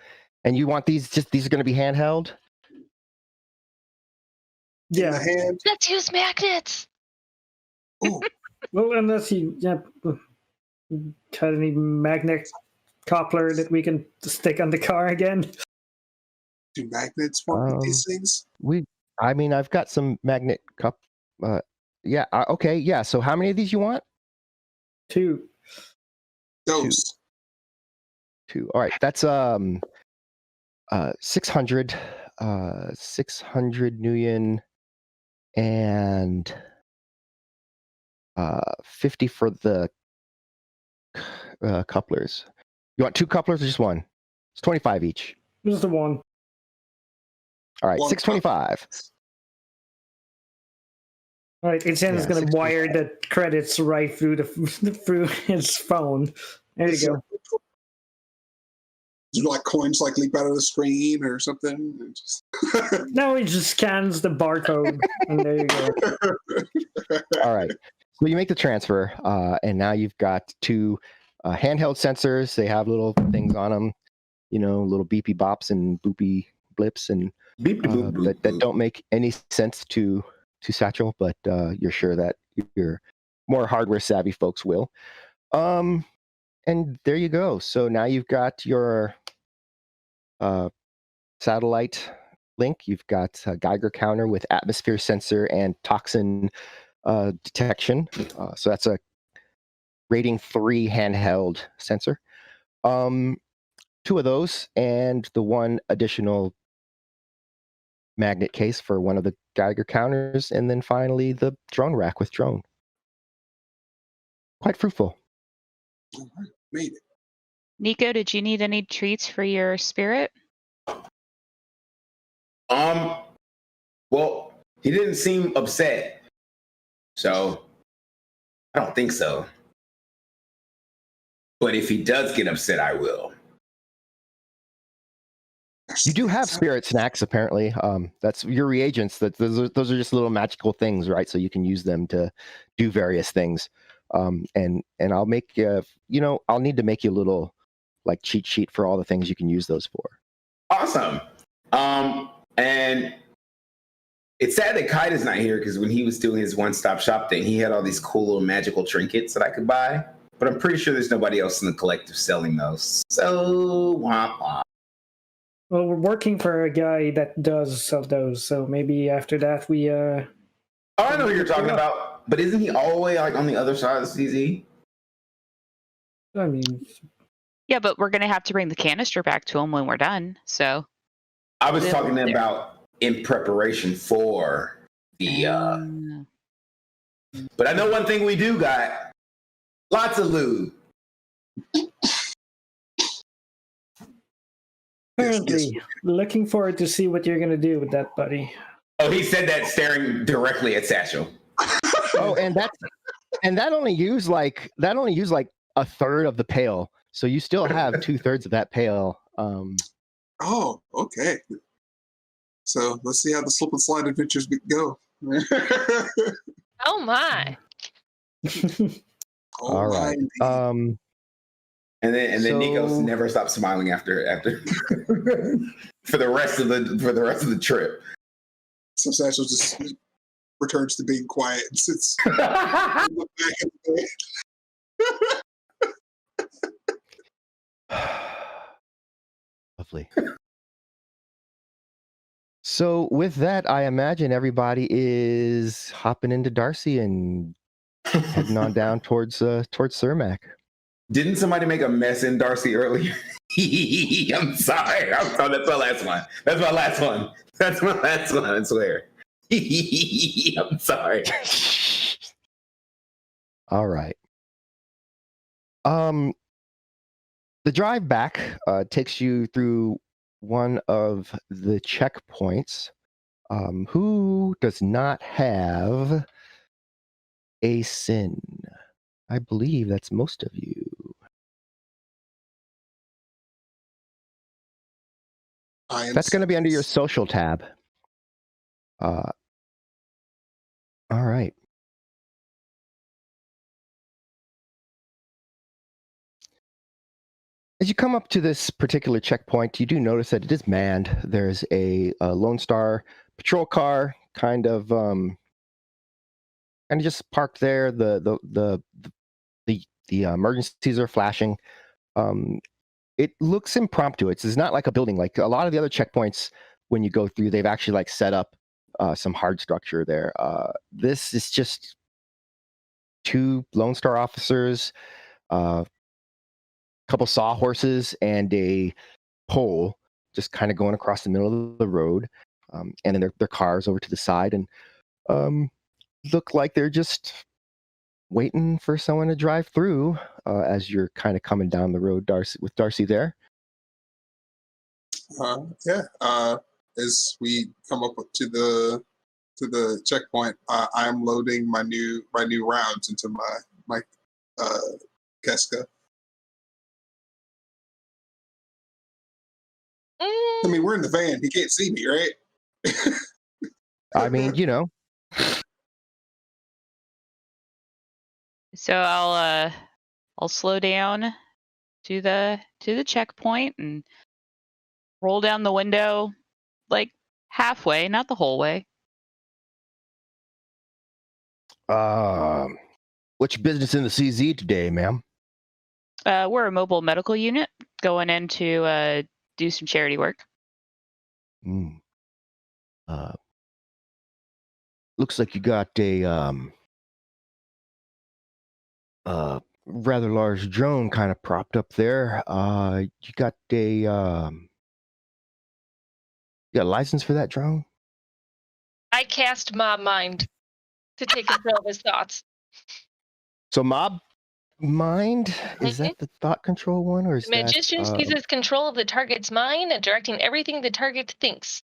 and you want these? These are gonna be handheld. Yeah. Let's use magnets. Oh. Well, unless you got any magnet coupler that we can stick on the car again. Do magnets work with these things? I mean, I've got some magnet cup. Yeah. Okay. Yeah. So, how many of these you want? 2. Those. 2. All right. That's 600 Nuyen and 50 for the couplers. You want 2 couplers or just one? It's 25 each. Just the one. All right, 625. All right, Etienne's going to wire the credits right through through his phone. There you go. Do like coins like leap out of the screen or something? No, he just scans the barcode, and there you go. All right. So you make the transfer, and now you've got 2 handheld sensors. They have little things on them, little beepy bops and boopy blips, and that don't make any sense to Satchel, but you're sure that your more hardware savvy folks will. And there you go. So now you've got your satellite link. You've got a Geiger counter with atmosphere sensor and toxin detection. So that's a rating 3 handheld sensor. 2 of those and the 1 additional magnet case for one of the Geiger counters, and then finally the drone rack with drone. Quite fruitful. All right, made it. Nico, did you need any treats for your spirit? Well, he didn't seem upset, so I don't think so. But if he does get upset, I will. You do have spirit snacks, apparently. That's your reagents. Those are just little magical things, right? So you can use them to do various things. and I'll make I'll need to make you a little like cheat sheet for all the things you can use those for. Awesome. And it's sad that Kite is not here because when he was doing his one-stop shop thing, he had all these cool little magical trinkets that I could buy. But I'm pretty sure there's nobody else in the collective selling those. So, wah, wah. Well, we're working for a guy that does sell those. So maybe after that we. Oh, I know who you're talking about. But isn't he all the way like on the other side of the CZ? I mean. Yeah, but we're gonna have to bring the canister back to him when we're done. So. I was talking about in preparation for the. But I know one thing we do got. Lots of lube. Apparently, looking forward to see what you're gonna do with that, buddy. Oh, he said that staring directly at Satchel. Oh, and that only used like a third of the pail, so you still have 2/3 of that pail. Oh, okay. So let's see how the slip and slide adventures go. Oh my! All right. And then Nico never stopped smiling after for the rest of the trip. So Satchel just returns to being quiet and sits in the back of the bed. Lovely. So with that, I imagine everybody is hopping into Darcy and heading on down towards Cermak. Didn't somebody make a mess in Darcy earlier? I'm sorry. That's my last one. That's my last one. I swear. I'm sorry. All right. The drive back takes you through one of the checkpoints. Who does not have a sin? I believe that's most of you. That's going to be under your social tab. All right. As you come up to this particular checkpoint, you do notice that it is manned. There's a Lone Star patrol car kind of just parked there. The emergencies are flashing. It looks impromptu. It's not like a building. Like a lot of the other checkpoints, when you go through, they've actually like set up some hard structure there. This is just 2 Lone Star officers, couple sawhorses, and a pole just kind of going across the middle of the road, and then their cars over to the side, and look like they're just waiting for someone to drive through as you're kind of coming down the road, Darcy there. As we come up to the checkpoint, I'm loading my new rounds into my Keska. I mean, we're in the van. He can't see me, right? I mean, you know. So I'll slow down to the checkpoint and roll down the window like halfway, not the whole way. What's your business in the CZ today, ma'am? We're a mobile medical unit going in to do some charity work. Looks like you got a rather large drone kind of propped up there. You got a license for that drone? I cast Mob Mind to take control of his thoughts. So Mob Mind, is that the thought control one, or is the magician seizes control of the target's mind and directing everything the target thinks.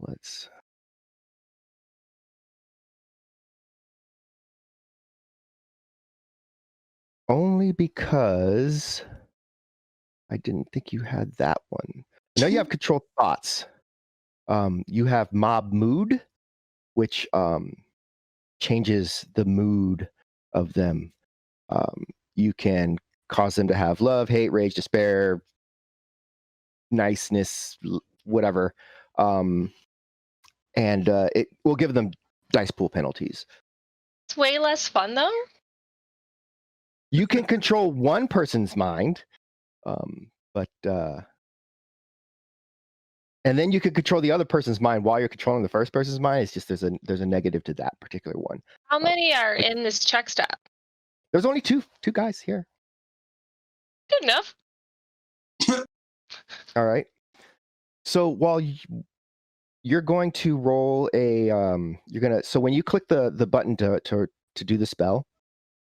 Let's. Only because I didn't think you had that one. I know you have control thoughts. You have Mob Mood, which changes the mood of them. You can cause them to have love, hate, rage, despair, niceness, whatever. And it will give them dice pool penalties. It's way less fun, though. You can control one person's mind, but and then you can control the other person's mind while you're controlling the first person's mind. It's just there's a negative to that particular one. How many are in this check stop? There's only two guys here. Good enough. All right. So while you're going to roll a, so when you click the button to do the spell,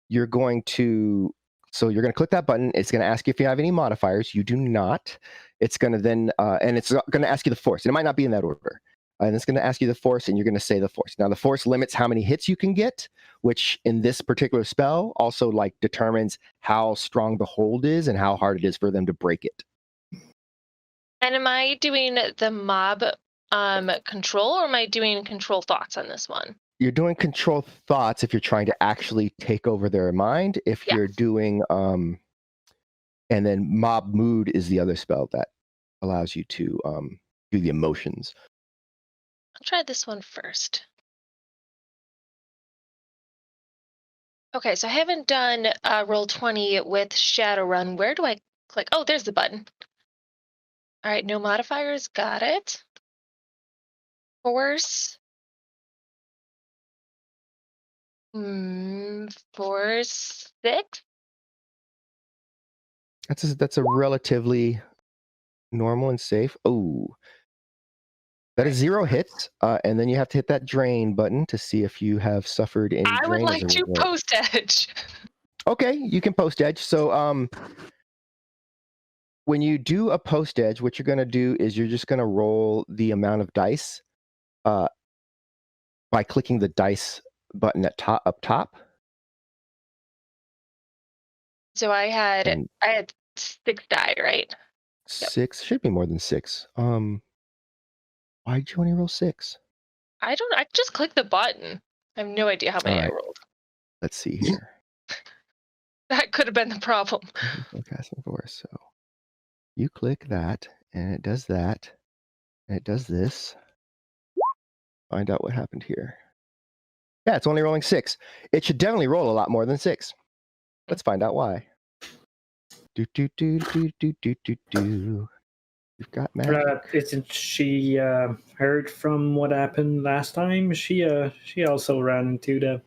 you're going to click that button. It's going to ask you if you have any modifiers. You do not. It's going to then, and it's going to ask you the force. And it might not be in that order. And it's going to ask you the force, and you're going to say the force. Now, the force limits how many hits you can get, which in this particular spell also like determines how strong the hold is and how hard it is for them to break it. And am I doing the mob control, or am I doing control thoughts on this one? You're doing control thoughts if you're trying to actually take over their mind. If you're doing, and then mob mood is the other spell that allows you to do the emotions. I'll try this one first. Okay, so I haven't done Roll20 with Shadowrun. Where do I click? Oh, there's the button. All right, no modifiers. Got it. Force. Force 6. That's a relatively normal and safe. Oh, that is 0 hits, and then you have to hit that drain button to see if you have suffered any drain. I would like to post edge. Okay, you can post edge. So when you do a post edge, what you're going to do is you're just going to roll the amount of dice by clicking the dice button up top. So I had 6 die, right? 6 should be more than 6. Why'd you only roll 6? I just clicked the button. I have no idea how many I rolled. Let's see here. That could have been the problem. Casting force. So you click that, and it does that, and it does this. Find out what happened here. Yeah, it's only rolling 6. It should definitely roll a lot more than 6. Let's find out why. Do. You've got magic. Isn't she heard from what happened last time? She also ran into the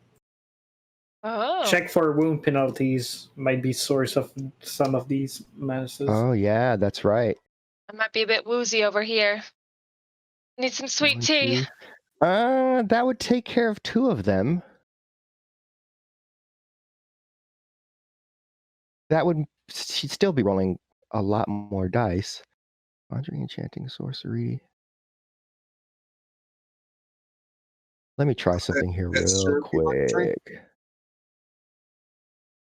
check for wound penalties. Might be source of some of these menaces. Oh yeah, that's right. I might be a bit woozy over here. Need some sweet tea. That would take care of 2 of them. She'd still be rolling a lot more dice. Conjuring, enchanting, sorcery. Let me try something here real quick.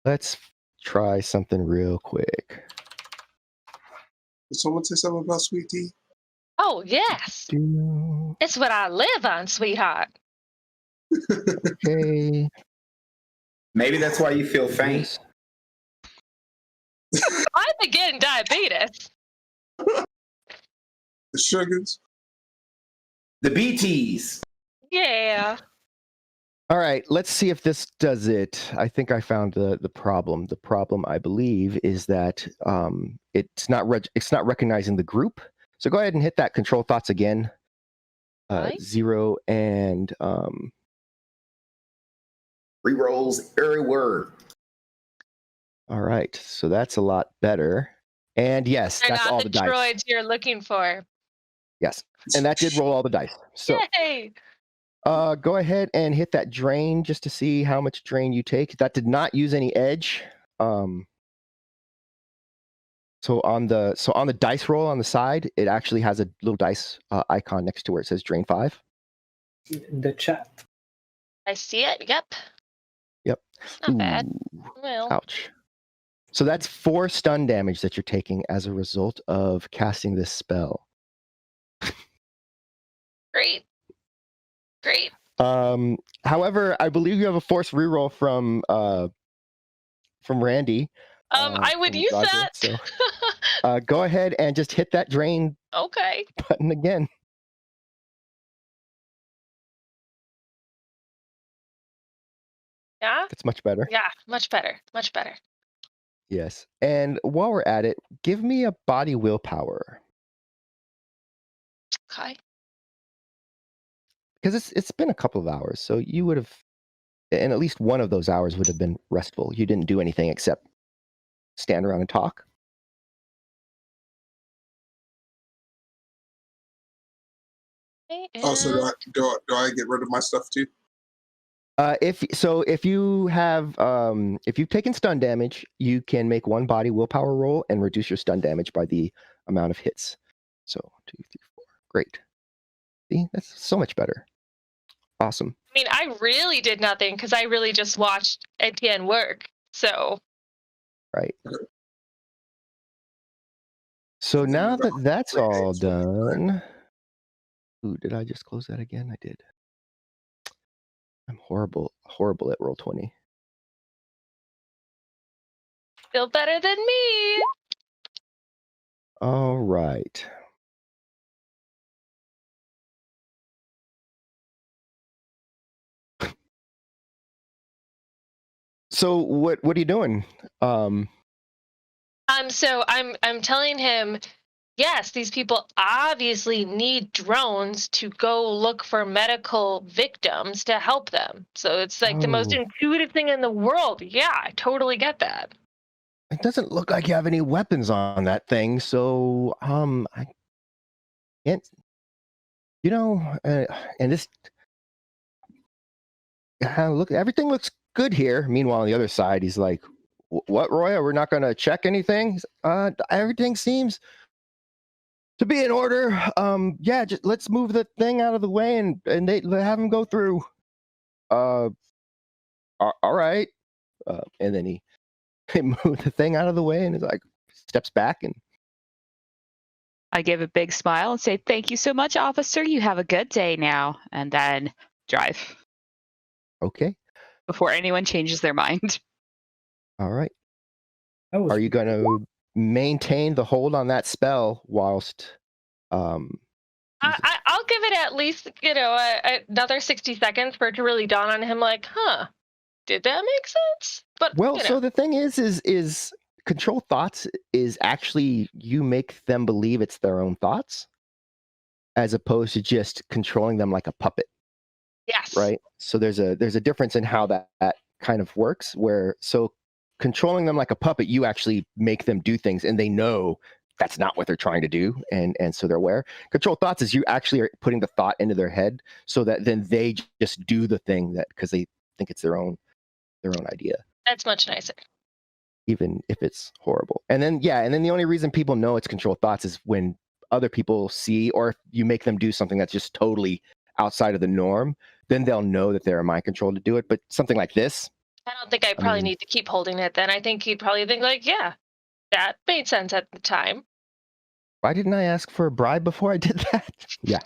Let's try something real quick. Did someone say something about sweet tea? Oh, yes. It's what I live on, sweetheart. Okay. Maybe that's why you feel faint. I've been getting diabetes. The sugars. The BTs. Yeah. All right, let's see if this does it. I think I found the problem. The problem, I believe, is that it's not recognizing the group. So go ahead and hit that control thoughts again. 0 and Rerolls every word. All right, so that's a lot better. And yes, that's all the dice. They're not the droids you're looking for. Yes, and that did roll all the dice. So, yay! Go ahead and hit that drain just to see how much drain you take. That did not use any edge. So on the dice roll on the side, it actually has a little dice icon next to where it says drain 5. In the chat. I see it. Yep. Not bad. Well. Ouch. So that's 4 stun damage that you're taking as a result of casting this spell. Great. However, I believe you have a force reroll from Randy. I would use Roger, that. So, go ahead and just hit that drain Okay. button again. Yeah? That's much better. Yeah, much better. Much better. Yes. And while we're at it, give me a body willpower. Okay. Because it's been a couple of hours, so you would have, and at least one of those hours would have been restful. You didn't do anything except stand around and talk. Oh, so do I get rid of my stuff too? If you've taken stun damage, you can make one body willpower roll and reduce your stun damage by the amount of hits. So 2, 3, 4. Great. See, that's so much better. Awesome. I mean, I really did nothing because I really just watched Etienne work. So. Right. So now that that's all done. Ooh, did I just close that again? I did. I'm horrible at Roll20. Still better than me. All right. So what are you doing? So I'm telling him, yes, these people obviously need drones to go look for medical victims to help them. So it's like the most intuitive thing in the world. Yeah, I totally get that. It doesn't look like you have any weapons on that thing, so I can't. And this look, everything looks good here. Meanwhile, on the other side, he's like, "What, Roya? We're not going to check anything. Everything seems to be in order. Yeah, just let's move the thing out of the way and they have him go through. All right." And then he moved the thing out of the way and is like steps back and. I give a big smile and say, "Thank you so much, officer. You have a good day now," and then drive. Okay. Before anyone changes their mind. All right. Are you going to maintain the hold on that spell whilst? I'll give it at least another 60 seconds for it to really dawn on him. Like, did that make sense? But so the thing is control thoughts is actually you make them believe it's their own thoughts, as opposed to just controlling them like a puppet. Yes. Right. So there's a difference in how that kind of works. So controlling them like a puppet, you actually make them do things, and they know that's not what they're trying to do, and so they're aware. Control thoughts is you actually are putting the thought into their head, so that then they just do the thing that because they think it's their own idea. That's much nicer. Even if it's horrible. And then the only reason people know it's control thoughts is when other people see, or if you make them do something that's just totally outside of the norm, then they'll know that they're in mind control to do it. But something like this, I don't think I probably need to keep holding it then. I think he'd probably think like, yeah, that made sense at the time. Why didn't I ask for a bribe before I did that? Yeah.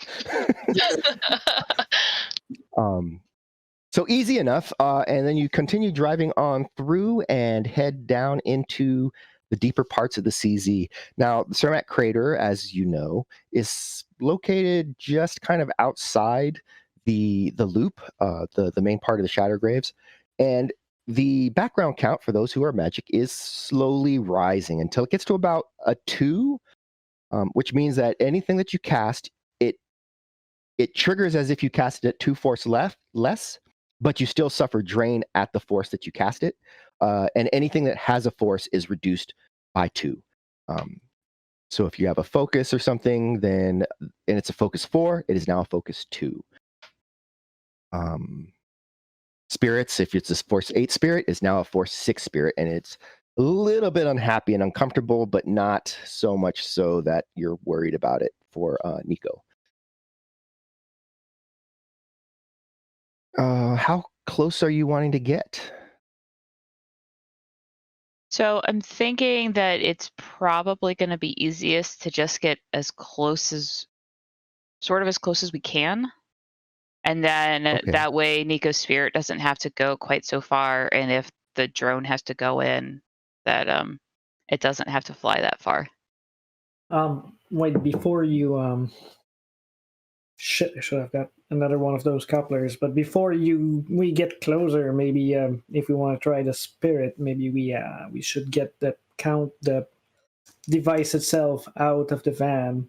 So easy enough. And then you continue driving on through and head down into the deeper parts of the CZ. Now, the Cermak crater, as you know, is located just kind of outside the loop, the main part of the Shadow Graves. And the background count for those who are magic is slowly rising until it gets to about a 2, which means that anything that you cast, it triggers as if you cast it at 2 force less, but you still suffer drain at the force that you cast it. And anything that has a force is reduced by 2. So if you have a focus or something, and it's a focus 4, it is now a focus 2. Spirits, if it's a force 8 spirit, is now a force 6 spirit, and it's a little bit unhappy and uncomfortable, but not so much so that you're worried about it for Nico. How close are you wanting to get? So I'm thinking that it's probably going to be easiest to just get as close as we can. And then that way Nico's spirit doesn't have to go quite so far, and if the drone has to go in, that it doesn't have to fly that far. Wait, before you shit, I should have got another one of those couplers, but before we get closer, maybe if we want to try the spirit, maybe we should get the device itself out of the van.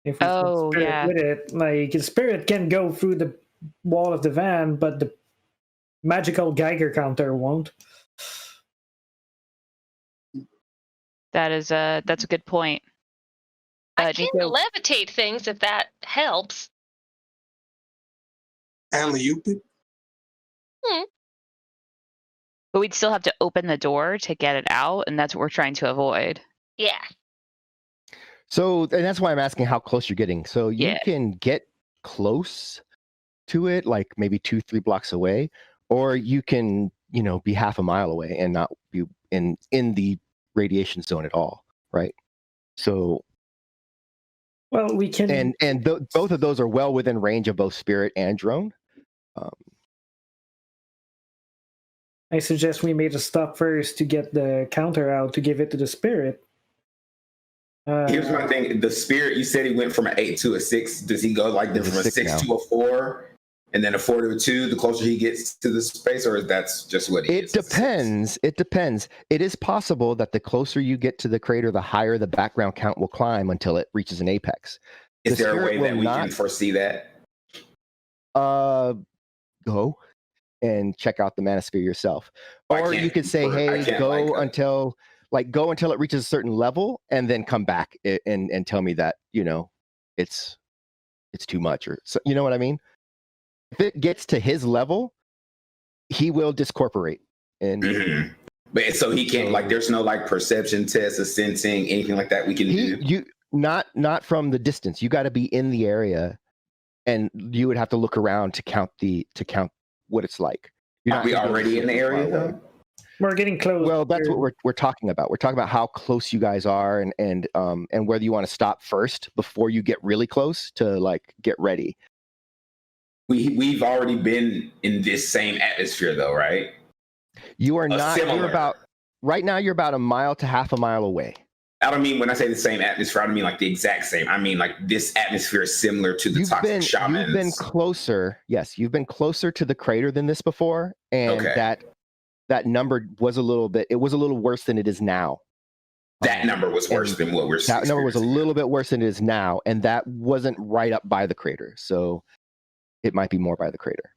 If we put spirit with it, like the spirit can go through the wall of the van, but the magical Geiger counter won't. That's a good point. I can levitate things if that helps. Alley-oop it? But we'd still have to open the door to get it out, and that's what we're trying to avoid. Yeah. So, and that's why I'm asking how close you're getting. So you can get close to it, like maybe 2-3 blocks away, or you can, be half a mile away and not be in the radiation zone at all, right? So, well, we can, and both of those are well within range of both spirit and drone. I suggest we made a stop first to get the counter out to give it to the spirit. Here's my thing: the spirit. You said he went from an 8 to a 6. Does he go like from a 6 to a 4, and then a 4 to a 2? The closer he gets to the space, or that's just what he is? It depends. It depends. It is possible that the closer you get to the crater, the higher the background count will climb until it reaches an apex. Is there a way that we can foresee that? Go and check out the manosphere yourself, or you could say, "Hey, go until it reaches a certain level, and then come back and tell me that it's too much," or so, you know what I mean? If it gets to his level, he will discorporate, and but so he can't there's no perception test or sensing anything like that we can do. You not from the distance. You got to be in the area, and you would have to look around to count what it's like. Are we already in the area though? We're getting close. Well, that's what we're talking about. We're talking about how close you guys are, and whether you want to stop first before you get really close to get ready. We've already been in this same atmosphere though, right? You are not. You're right now. You're about a mile to half a mile away. I don't mean when I say the same atmosphere, I don't mean the exact same. I mean this atmosphere is similar to the toxic shamans. You've been closer. Yes, you've been closer to the crater than this before, and that number was a little worse than it is now. That number was worse than what we're seeing. That number was a little bit worse than it is now, and that wasn't right up by the crater, so it might be more by the crater.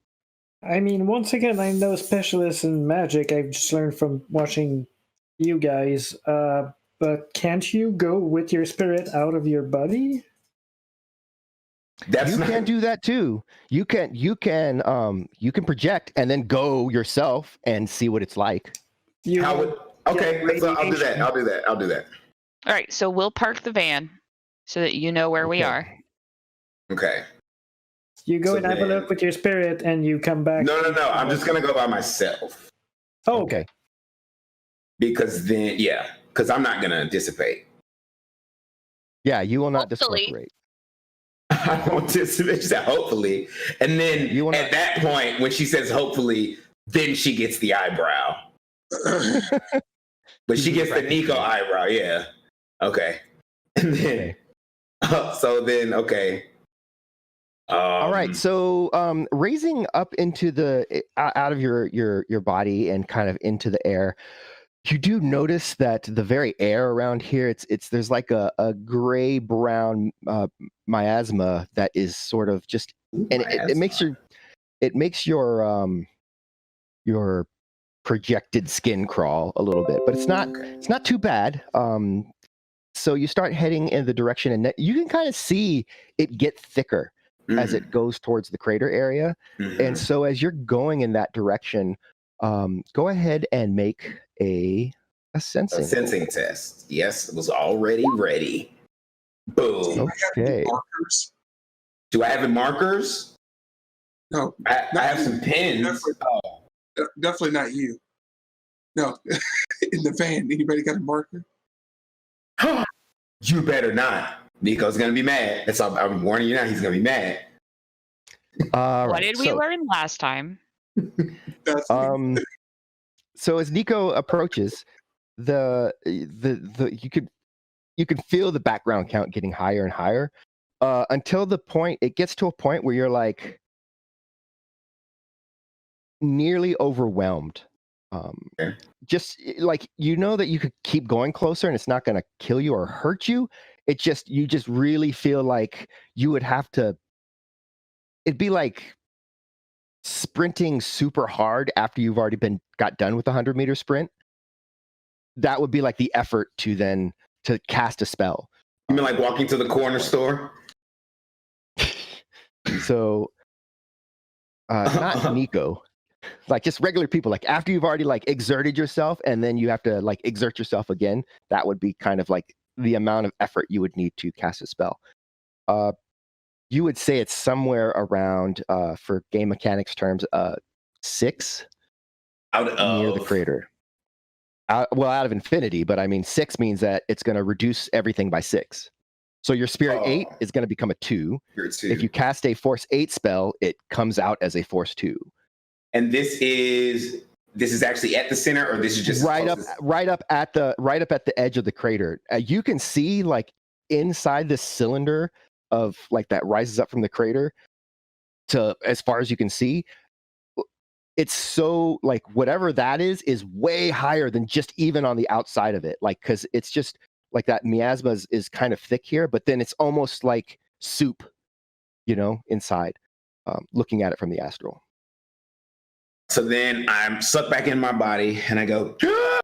I mean, once again, I'm no specialist in magic. I've just learned from watching you guys. But can't you go with your spirit out of your body? You can do that too. You can project and then go yourself and see what it's like. So I'll do that. All right, so we'll park the van so that you know where we are. Okay. You go and have a look with your spirit, and you come back. No. I'm just gonna go by myself. Oh, okay. Because then, because I'm not gonna dissipate. Yeah, you will not discorporate. I won't dissipate. She said hopefully, and then at that point, when she says hopefully, then she gets the eyebrow. But she gets the Nico eyebrow. Yeah. Okay. And then, okay. All right, so raising up into out of your body and kind of into the air, you do notice that the very air around here, there's like a gray brown miasma that is sort of just, and it makes your projected skin crawl a little bit, but it's not too bad. So you start heading in the direction, and you can kind of see it get thicker as it goes towards the crater area. And so as you're going in that direction, go ahead and make a sensing test. Yes, it was already ready. Boom. Okay. Do I have markers? No. I have some pens. Definitely not you. No. In the van, anybody got a marker? You better not. Nico's gonna be mad. That's all. I'm warning you now. He's gonna be mad. What did we learn last time? So as Nico approaches, you can feel the background count getting higher and higher until it gets to a point where you're like nearly overwhelmed. Just like that you could keep going closer and it's not going to kill you or hurt you. You just really feel like you would have to. It'd be like sprinting super hard after you've already got done with the 100-meter sprint. That would be like the effort to cast a spell. You mean like walking to the corner store? So, not Nico. Like just regular people. Like after you've already like exerted yourself, and then you have to like exert yourself again. That would be kind of like the amount of effort you would need to cast a spell. You would say it's somewhere around, for game mechanics terms, 6 near the crater. Out of infinity, but I mean 6 means that it's going to reduce everything by 6. So your Spirit 8 is going to become a 2. If you cast a Force 8 spell, it comes out as a Force 2. And this is actually at the center, or this is just right up at the edge of the crater. You can see like inside this cylinder of like that rises up from the crater to as far as you can see. It's so like whatever that is way higher than just even on the outside of it. Like, cause it's just like that miasma is kind of thick here, but then it's almost like soup, inside, looking at it from the astral. So then I'm sucked back in my body and I go, you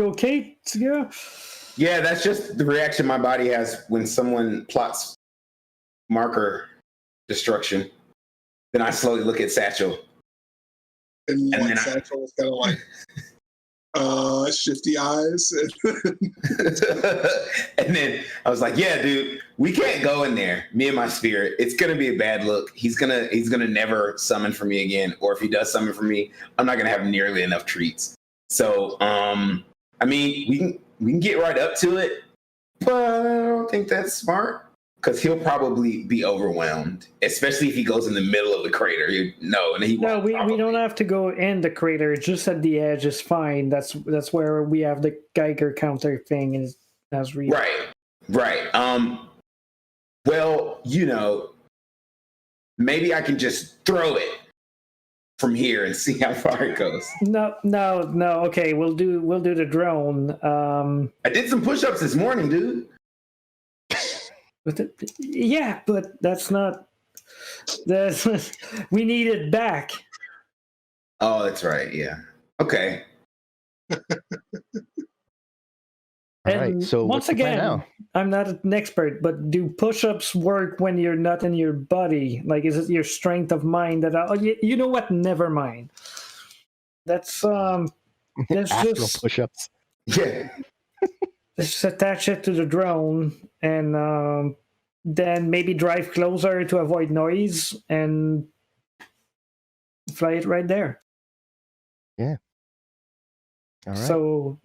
okay? Yeah, that's just the reaction my body has when someone plots marker destruction. Then I slowly look at Satchel. And then Satchel is kind of like, shifty eyes. And then I was like, yeah, dude, we can't go in there. Me and my spirit. It's going to be a bad look. He's going to never summon for me again. Or if he does summon for me, I'm not going to have nearly enough treats. So, I mean, we can get right up to it, but I don't think that's smart. Because he'll probably be overwhelmed, especially if he goes in the middle of the crater. We don't have to go in the crater. Just at the edge is fine. That's where we have the Geiger counter thing. That's real. Right. Well, maybe I can just throw it from here and see how far it goes. No. Okay, we'll do the drone. I did some push-ups this morning, dude. But that's not. We need it back. Oh, that's right. Yeah. Okay. All right. So once again, I'm not an expert, but do push-ups work when you're not in your body? Like, is it your strength of mind that? You know what? Never mind. That's just push-ups. Yeah. Let's just attach it to the drone and then maybe drive closer to avoid noise and fly it right there. Yeah. All right. So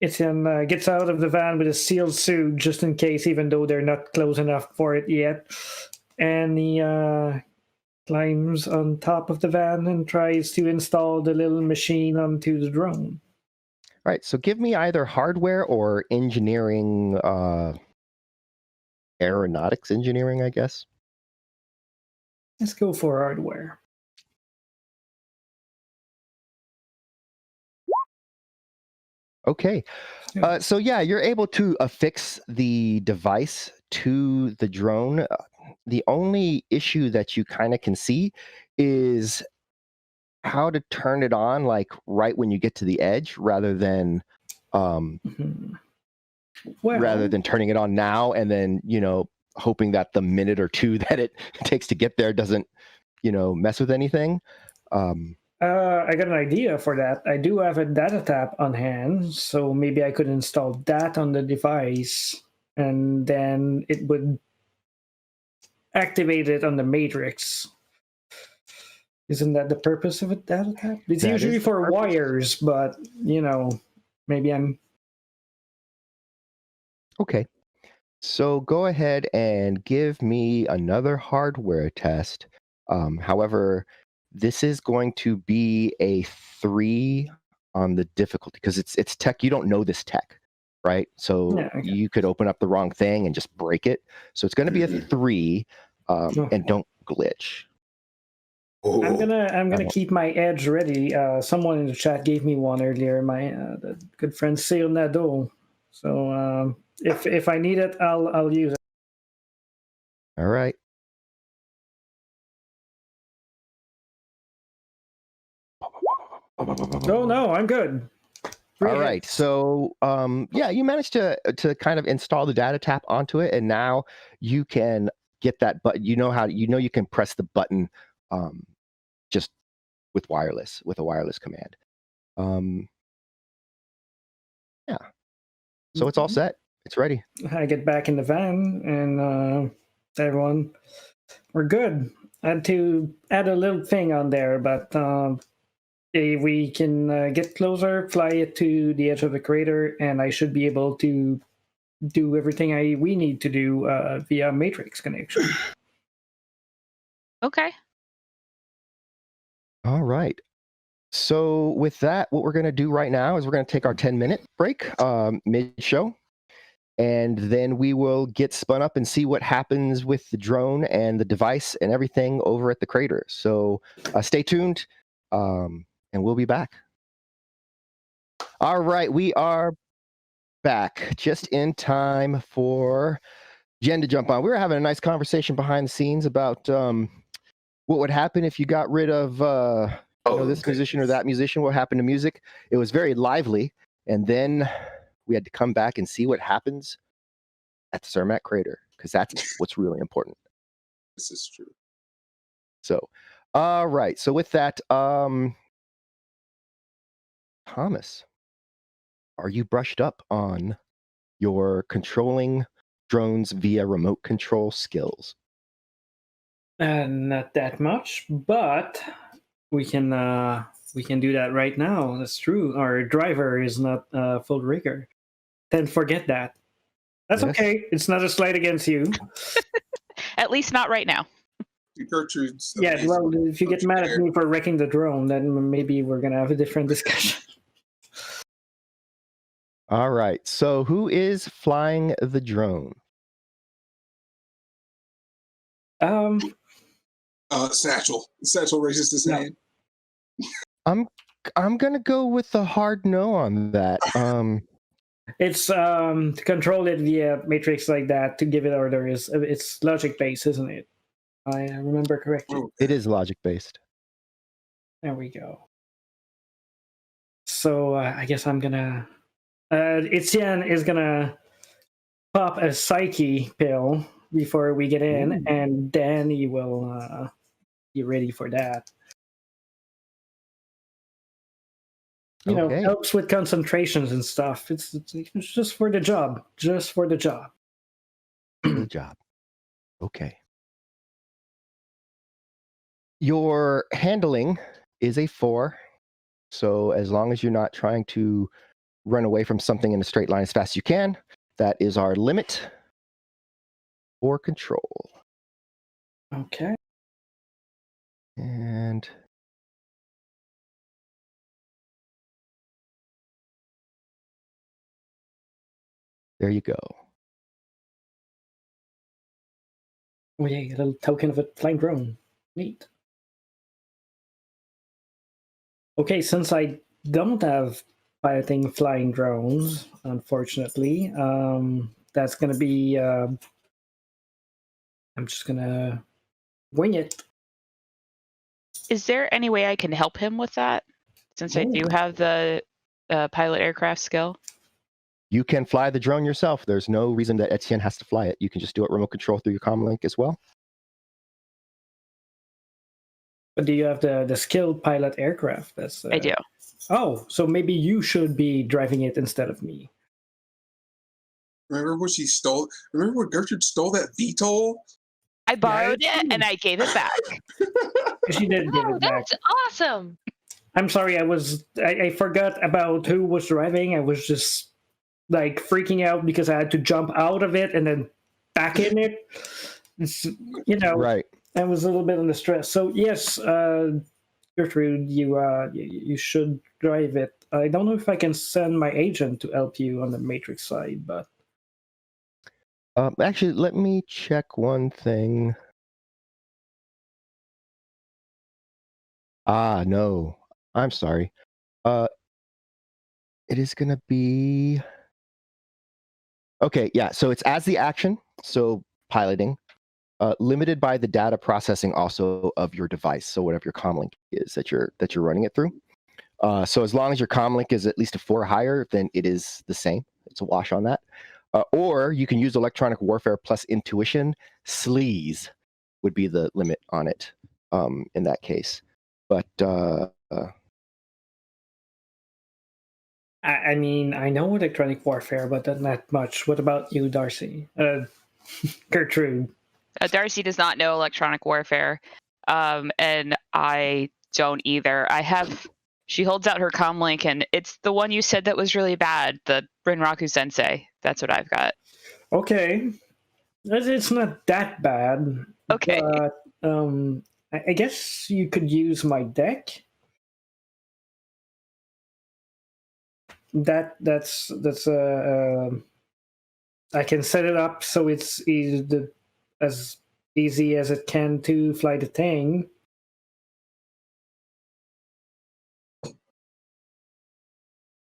it's gets out of the van with a sealed suit just in case, even though they're not close enough for it yet. And he climbs on top of the van and tries to install the little machine onto the drone. All right, so give me either hardware or engineering, aeronautics engineering, I guess. Let's go for hardware. Okay, so yeah, you're able to affix the device to the drone. The only issue that you kind of can see is how to turn it on, like right when you get to the edge, rather than rather than turning it on now and then hoping that the minute or two that it takes to get there doesn't mess with anything. I got an idea for that. I do have a data tap on hand, so maybe I could install that on the device and then it would activate it on the matrix. Isn't that the purpose of a data tap? It's usually for wires, but maybe I'm Okay. So go ahead and give me another hardware test. However, this is going to be a 3 on the difficulty because it's tech. You don't know this tech, right? So you could open up the wrong thing and just break it. So it's going to be a 3, and don't glitch. I'm gonna keep my edge ready. Someone in the chat gave me one earlier. My the good friend Seal Nado. So if I need it, I'll use it. All right. Oh no, I'm good. All right. So you managed to kind of install the data tap onto it, and now you can get that button. You can press the button just with a wireless command. So it's all set. It's ready. I get back in the van, and everyone, we're good. I had to add a little thing on there, but we can get closer, fly it to the edge of the crater, and I should be able to do everything we need to do via matrix connection. Okay. All right. So with that, what we're going to do right now is we're going to take our 10-minute break mid-show, and then we will get spun up and see what happens with the drone and the device and everything over at the crater. So stay tuned, and we'll be back. All right, we are back just in time for Jen to jump on. We were having a nice conversation behind the scenes about what would happen if you got rid of this musician or that musician, what happened to music. It was very lively, and then we had to come back and see what happens at the Cermak crater, because that's what's really important. This is true. So, all right. So with that, Thomas, are you brushed up on your controlling drones via remote control skills? Not that much, but we can do that right now. That's true. Our driver is not full rigor. Then forget that. That's okay. It's not a slight against you. At least not right now. Gertrude's well, if you get mad at me for wrecking the drone, then maybe we're gonna have a different discussion. All right. So who is flying the drone? Satchel. Satchel raises his hand. I'm gonna go with the hard no on that. It's to control it via matrix like that, to give it orders. It's logic based, isn't it? I remember correctly. It is logic based. There we go. So I guess I'm gonna. Etienne is gonna pop a psyche pill before we get in, and then he will be ready for that. Helps with concentrations and stuff. It's just for the job. Just for the job. The job. Okay. Your handling is a 4. So as long as you're not trying to run away from something in a straight line as fast as you can, that is our limit for control. Okay. And there you go. Oh yeah, a little token of a flying drone. Neat. Okay, since I don't have piloting flying drones, unfortunately, that's going to be... I'm just going to wing it. Is there any way I can help him with that, since I do have the pilot aircraft skill? You can fly the drone yourself. There's no reason that Etienne has to fly it. You can just do it remote control through your comm link as well. But do you have the skilled pilot aircraft? I do. Oh, so maybe you should be driving it instead of me. Remember when she stole? Remember when Gertrude stole that VTOL? I borrowed it and I gave it back. She did give it back. That's awesome. I'm sorry, I forgot about who was driving. I was just like freaking out because I had to jump out of it and then back in it. It's, right. I was a little bit under stress. So yes, Gertrude, you should drive it. I don't know if I can send my agent to help you on the Matrix side, but actually, let me check one thing. No, I'm sorry. It is going to be... Okay, yeah, so it's as the action, so piloting, limited by the data processing also of your device, so whatever your comlink is that you're running it through. So as long as your comlink is at least a 4 higher, then it is the same. It's a wash on that. Or you can use electronic warfare plus intuition. Sleaze would be the limit on it in that case. But I mean, I know electronic warfare, but not much. What about you, Darcy? Gertrude? Darcy does not know electronic warfare, and I don't either. She holds out her comlink, and it's the one you said that was really bad, the Rinraku Sensei. That's what I've got. Okay. It's not that bad. Okay. But, I guess you could use my deck. That's I can set it up so it's as easy as it can to fly the thing.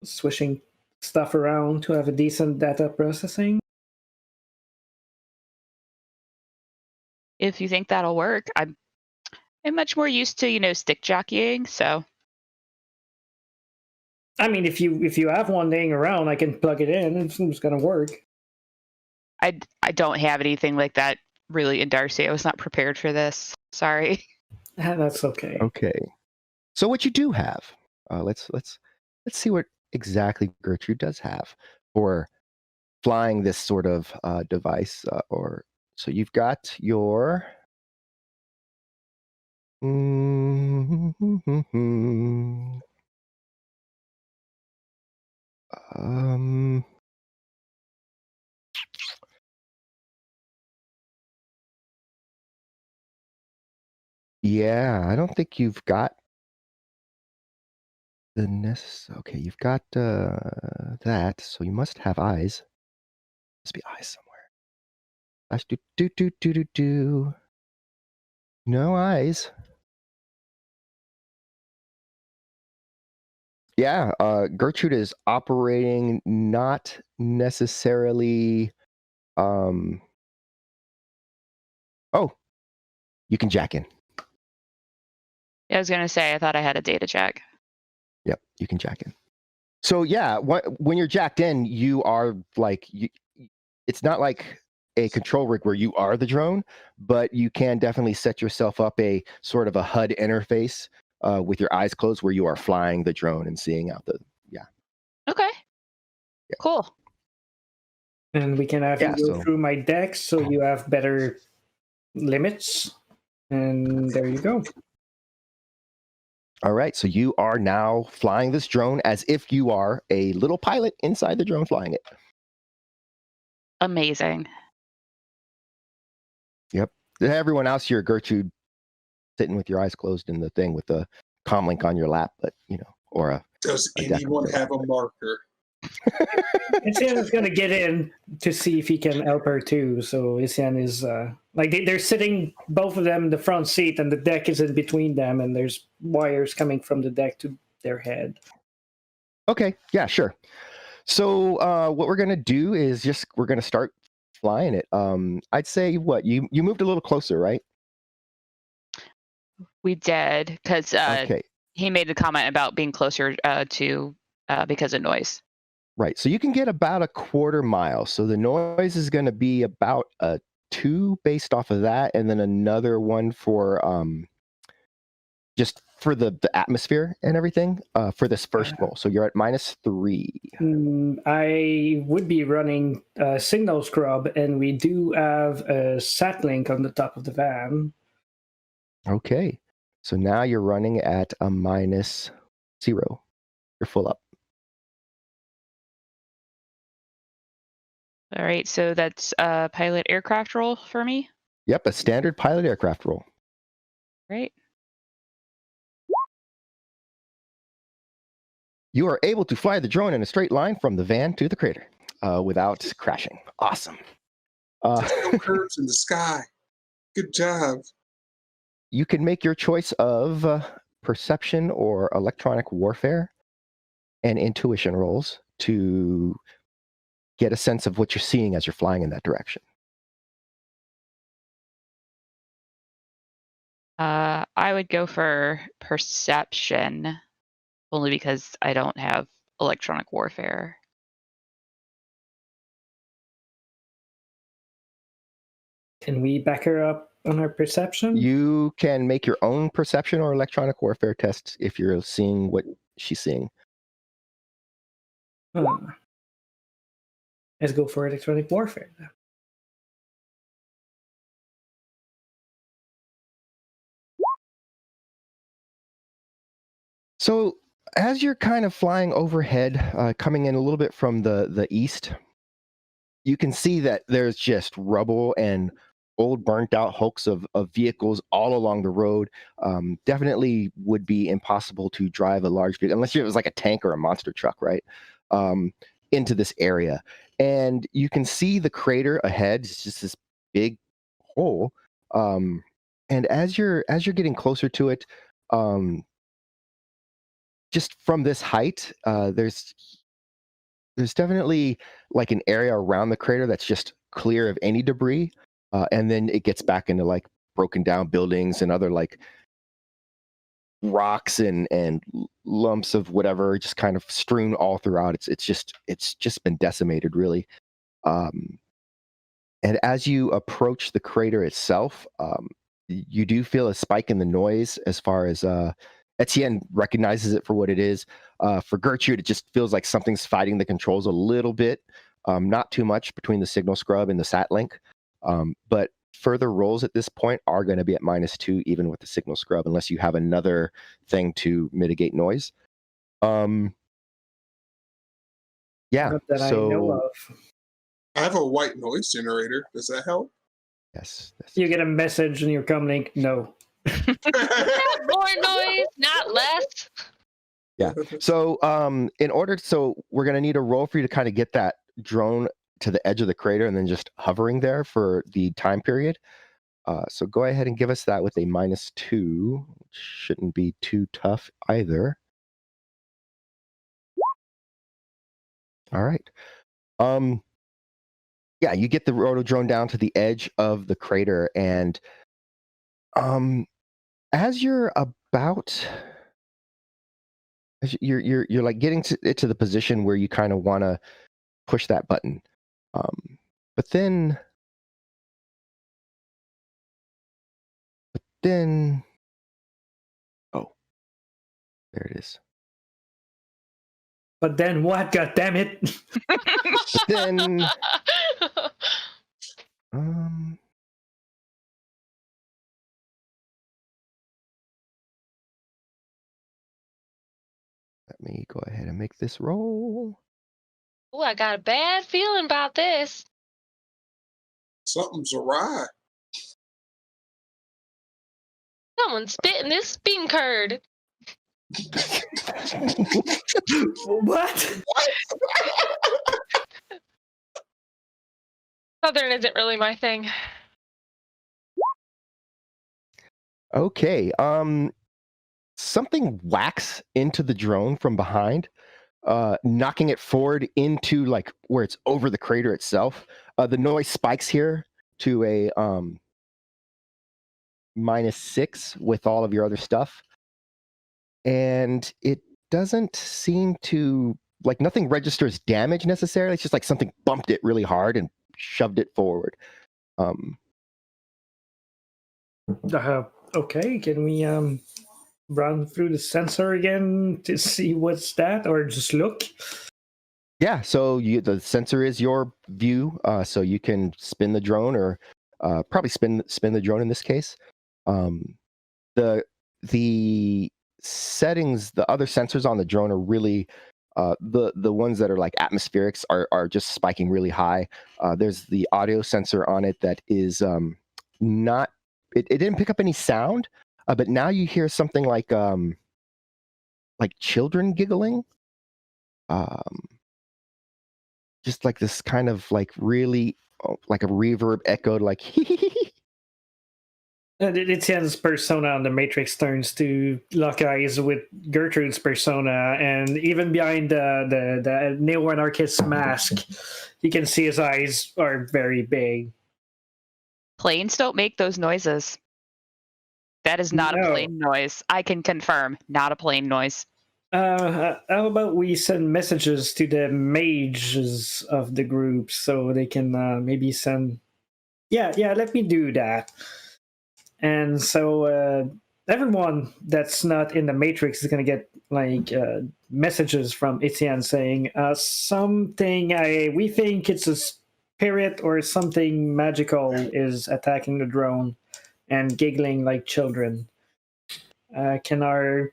Switching stuff around to have a decent data processing. If you think that'll work, I'm much more used to stick jockeying, so. I mean, if you have one laying around, I can plug it in. It's going to work. I don't have anything like that really in Darcy. I was not prepared for this. Sorry. That's okay. Okay. So what you do have? Let's see what exactly Gertrude does have for flying this sort of device. So you've got your. Yeah, I don't think you've got the okay, you've got that, so you must have eyes. Must be eyes somewhere. Do. No eyes. Yeah, Gertrude is operating not necessarily. Oh, you can jack in. Yeah, I was gonna say I thought I had a data jack. Yep, you can jack in. So yeah, when you're jacked in, you are like it's not like a control rig where you are the drone, but you can definitely set yourself up a sort of a HUD interface with your eyes closed where you are flying the drone and seeing out the, yeah. Okay. Yeah. Cool. And we can have you go through my deck so you have better limits. And there you go. All right, so you are now flying this drone as if you are a little pilot inside the drone flying it. Amazing. Yep. Everyone else here, Gertrude, sitting with your eyes closed in the thing with the comlink on your lap, but or a. Does anyone have a marker? Isian is going to get in to see if he can help her too. So Isian is like they're sitting, both of them in the front seat, and the deck is in between them, and there's wires coming from the deck to their head. Okay, yeah, sure. So what we're going to do is we're going to start flying it. I'd say what you moved a little closer, right? We did because he made a comment about being closer to because of noise. Right. So you can get about a 1/4 mile. So the noise is going to be about a 2 based off of that, and then another one for just for the atmosphere and everything for this first roll. So you're at -3. I would be running signal scrub, and we do have a sat link on the top of the van. Okay. So now you're running at a -0. You're full up. All right, so that's a pilot aircraft roll for me? Yep, a standard pilot aircraft roll. Right. You are able to fly the drone in a straight line from the van to the crater without crashing. Awesome. There's no curves in the sky. Good job. You can make your choice of perception or electronic warfare and intuition rolls to get a sense of what you're seeing as you're flying in that direction. I would go for perception, only because I don't have electronic warfare. Can we back her up on her perception? You can make your own perception or electronic warfare tests if you're seeing what she's seeing. Let's go for electronic warfare then. So as you're kind of flying overhead, coming in a little bit from the east, you can see that there's just rubble and old burnt out hulks of vehicles all along the road. Definitely would be impossible to drive a large vehicle, unless it was like a tank or a monster truck, right? Into this area. And you can see the crater ahead. It's just this big hole. And as you're getting closer to it, just from this height, there's definitely like an area around the crater that's just clear of any debris. And then it gets back into like broken down buildings and other like rocks and lumps of whatever just kind of strewn all throughout. It's just been decimated, really. And as you approach the crater itself, you do feel a spike in the noise as far as Etienne recognizes it for what it is. For Gertrude, it just feels like something's fighting the controls a little bit. Not too much between the signal scrub and the sat link. But further rolls at this point are going to be at -2, even with the signal scrub, unless you have another thing to mitigate noise. Yeah. That I know of. I have a white noise generator. Does that help? Yes. You get a message in your comlink. No. More noise, not less. Yeah. So we're going to need a roll for you to kind of get that drone to the edge of the crater and then just hovering there for the time period. So go ahead and give us that with a -2, which shouldn't be too tough either. All right. Yeah, you get the roto drone down to the edge of the crater, and as you're like getting to the position where you kind of want to push that button. But then, oh, there it is. But then what? God damn it! But then, let me go ahead and make this roll. Oh, I got a bad feeling about this. Something's awry. Someone's spitting this bean curd. What? Southern isn't really my thing. Okay. Something whacks into the drone from behind, knocking it forward into like where it's over the crater itself. The noise spikes here to a -6 with all of your other stuff. And it doesn't seem to, like, nothing registers damage necessarily. It's just like something bumped it really hard and shoved it forward. Okay, can we run through the sensor again to see what's that, or just look? Yeah, so the sensor is your view, so you can spin the drone, or probably spin the drone in this case. The settings, the other sensors on the drone are really The ones that are like atmospherics are just spiking really high. There's the audio sensor on it that is not. It didn't pick up any sound, but now you hear something like children giggling. Just like this kind of like really like a reverb echoed like Etienne's persona on the Matrix turns to lock eyes with Gertrude's persona, and even behind the neo-anarchist mask, you can see his eyes are very big. Planes don't make those noises. That is not a plane noise. I can confirm, not a plane noise. How about we send messages to the mages of the group so they can maybe send... Yeah, let me do that. And so everyone that's not in the Matrix is going to get like messages from Etienne saying something, we think it's a spirit or something magical is attacking the drone and giggling like children. Can our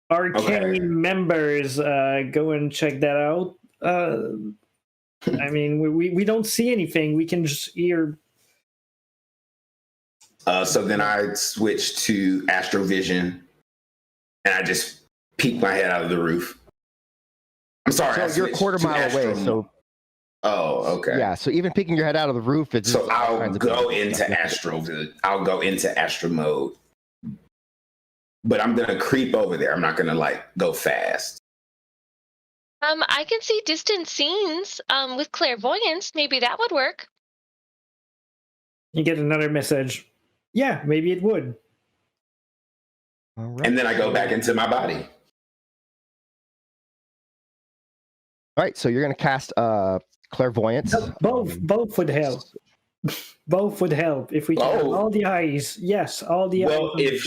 arcane members go and check that out? I mean, we don't see anything. We can just hear... So then I switch to astrovision, and I just peek my head out of the roof. I'm sorry. So you're a quarter mile away. So. Oh, okay. Yeah. So even peeking your head out of the roof, it's. So I'll go into astro. I'll go into astro mode, but I'm gonna creep over there. I'm not gonna like go fast. I can see distant scenes with clairvoyance. Maybe that would work. You get another message. Yeah, maybe it would. All right. And then I go back into my body. All right, so you're going to cast clairvoyance. Both would help. Both would help if we can have all the eyes. Yes, all the eyes. Well, if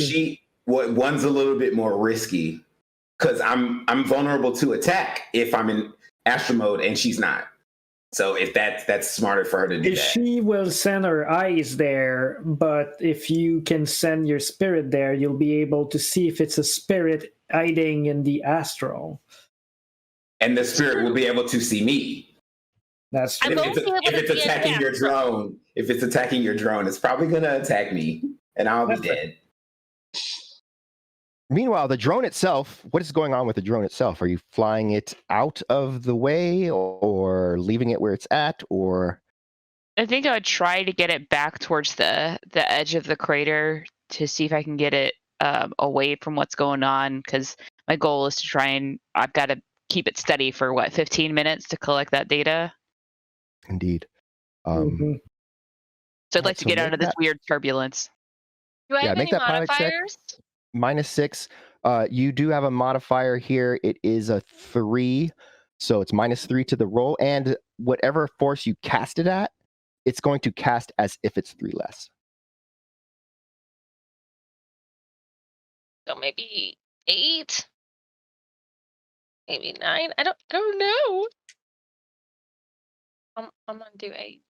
one's a little bit more risky because I'm vulnerable to attack if I'm in astro mode and she's not. So if that's smarter for her to do that. She will send her eyes there, but if you can send your spirit there, you'll be able to see if it's a spirit hiding in the astral. And the spirit will be able to see me. That's true. If it's attacking your drone, it's probably gonna attack me, and I'll be dead. Meanwhile, the drone itself, what is going on with the drone itself? Are you flying it out of the way or leaving it where it's at, or? I think I would try to get it back towards the edge of the crater to see if I can get it away from what's going on, because my goal is to try and I've got to keep it steady for 15 minutes to collect that data. Indeed. So I'd like to get out of this weird turbulence. Do I have any modifiers? -6. You do have a modifier here. It is a 3, so it's -3 to the roll, and whatever force you cast it at, it's going to cast as if it's 3 less. So maybe 8, maybe 9. I don't know. I'm gonna do 8.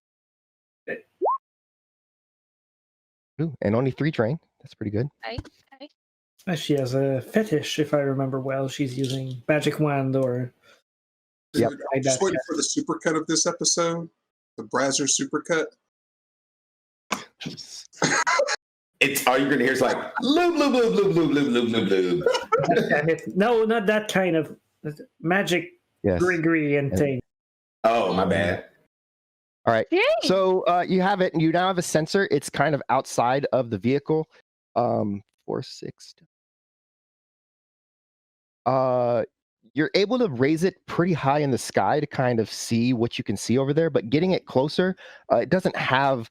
Ooh, and only 3 drain. That's pretty good. Okay. She has a fetish, if I remember well. She's using magic wand or... Yep. I'm just waiting for the supercut of this episode. The Brazzer supercut. It's all you're gonna hear is like lube, lube, lube, lube, lube, lube, lube, lube. No, not that kind of magic griggery and thing. Oh, my bad. All right. Yay. So you have it, and you now have a sensor. It's kind of outside of the vehicle. 4, 6. You're able to raise it pretty high in the sky to kind of see what you can see over there, but getting it closer, it doesn't have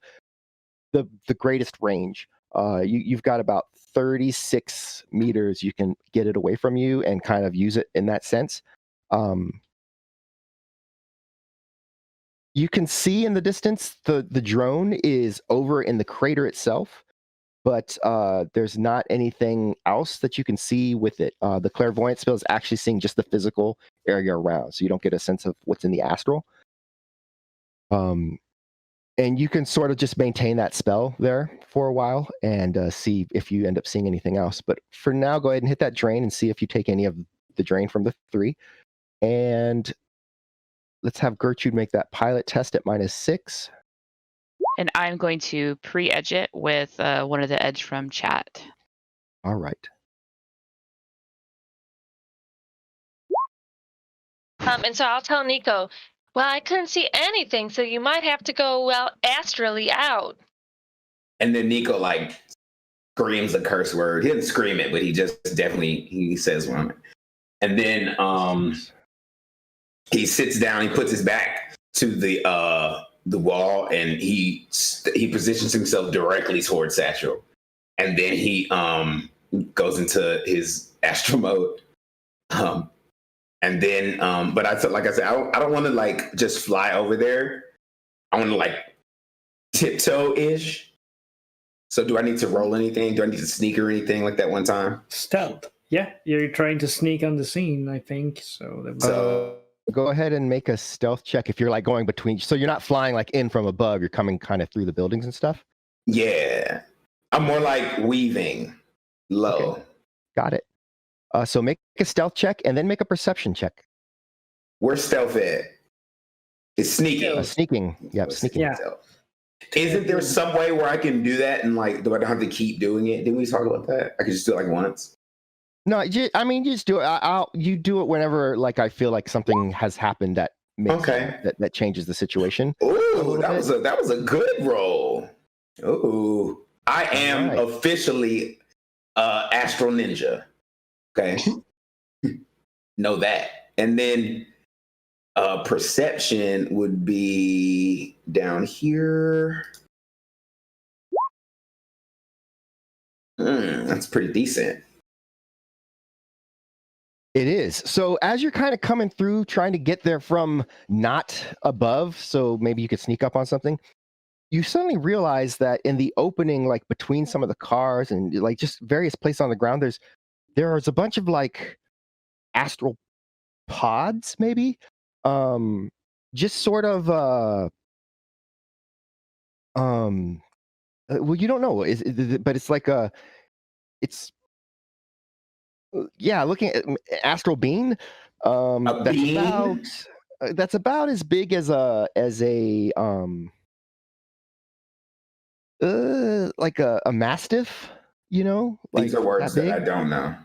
the greatest range. You've got about 36 meters you can get it away from you and kind of use it in that sense. You can see in the distance the drone is over in the crater itself, but there's not anything else that you can see with it. The clairvoyant spell is actually seeing just the physical area around, so you don't get a sense of what's in the astral. And you can sort of just maintain that spell there for a while and see if you end up seeing anything else. But for now, go ahead and hit that drain and see if you take any of the drain from the 3. And let's have Gertrude make that pilot test at -6. And I'm going to pre-edge it with one of the edge from chat. All right. And so I'll tell Nico, well, I couldn't see anything, so you might have to go astrally out. And then Nico like screams a curse word. He didn't scream it, but he says one. And then he sits down. He puts his back to the wall, and he positions himself directly towards Satchel. And then he goes into his astral mode. And then, but I felt like I said, I don't want to like just fly over there. I want to like tiptoe-ish. So do I need to roll anything? Do I need to sneak or anything like that one time? Stealth. Yeah, you're trying to sneak on the scene, I think. So go ahead and make a stealth check if you're like going between. So you're not flying like in from above. You're coming kind of through the buildings and stuff. Yeah, I'm more like weaving low. Okay. Got it. So make a stealth check and then make a perception check. Where's stealth at? It's sneaking. Sneaking. Yep, sneaking. Yeah. Isn't there some way where I can do that and like, do I don't have to keep doing it? Didn't we talk about that? I could just do it like once. No, you just do it. You do it whenever like I feel like something has happened that makes that changes the situation. Ooh, that was a good roll. Ooh, I am officially Astral Ninja. Okay, know that. And then perception would be down here. That's pretty decent. It is. So as you're kind of coming through, trying to get there from not above, so maybe you could sneak up on something, you suddenly realize that in the opening, like between some of the cars and like just various places on the ground, there's a bunch of like astral pods, maybe, just sort of well, you don't know, but it's like looking at astral bean. That's about as big as a like a mastiff. You know, like these are words that I don't know.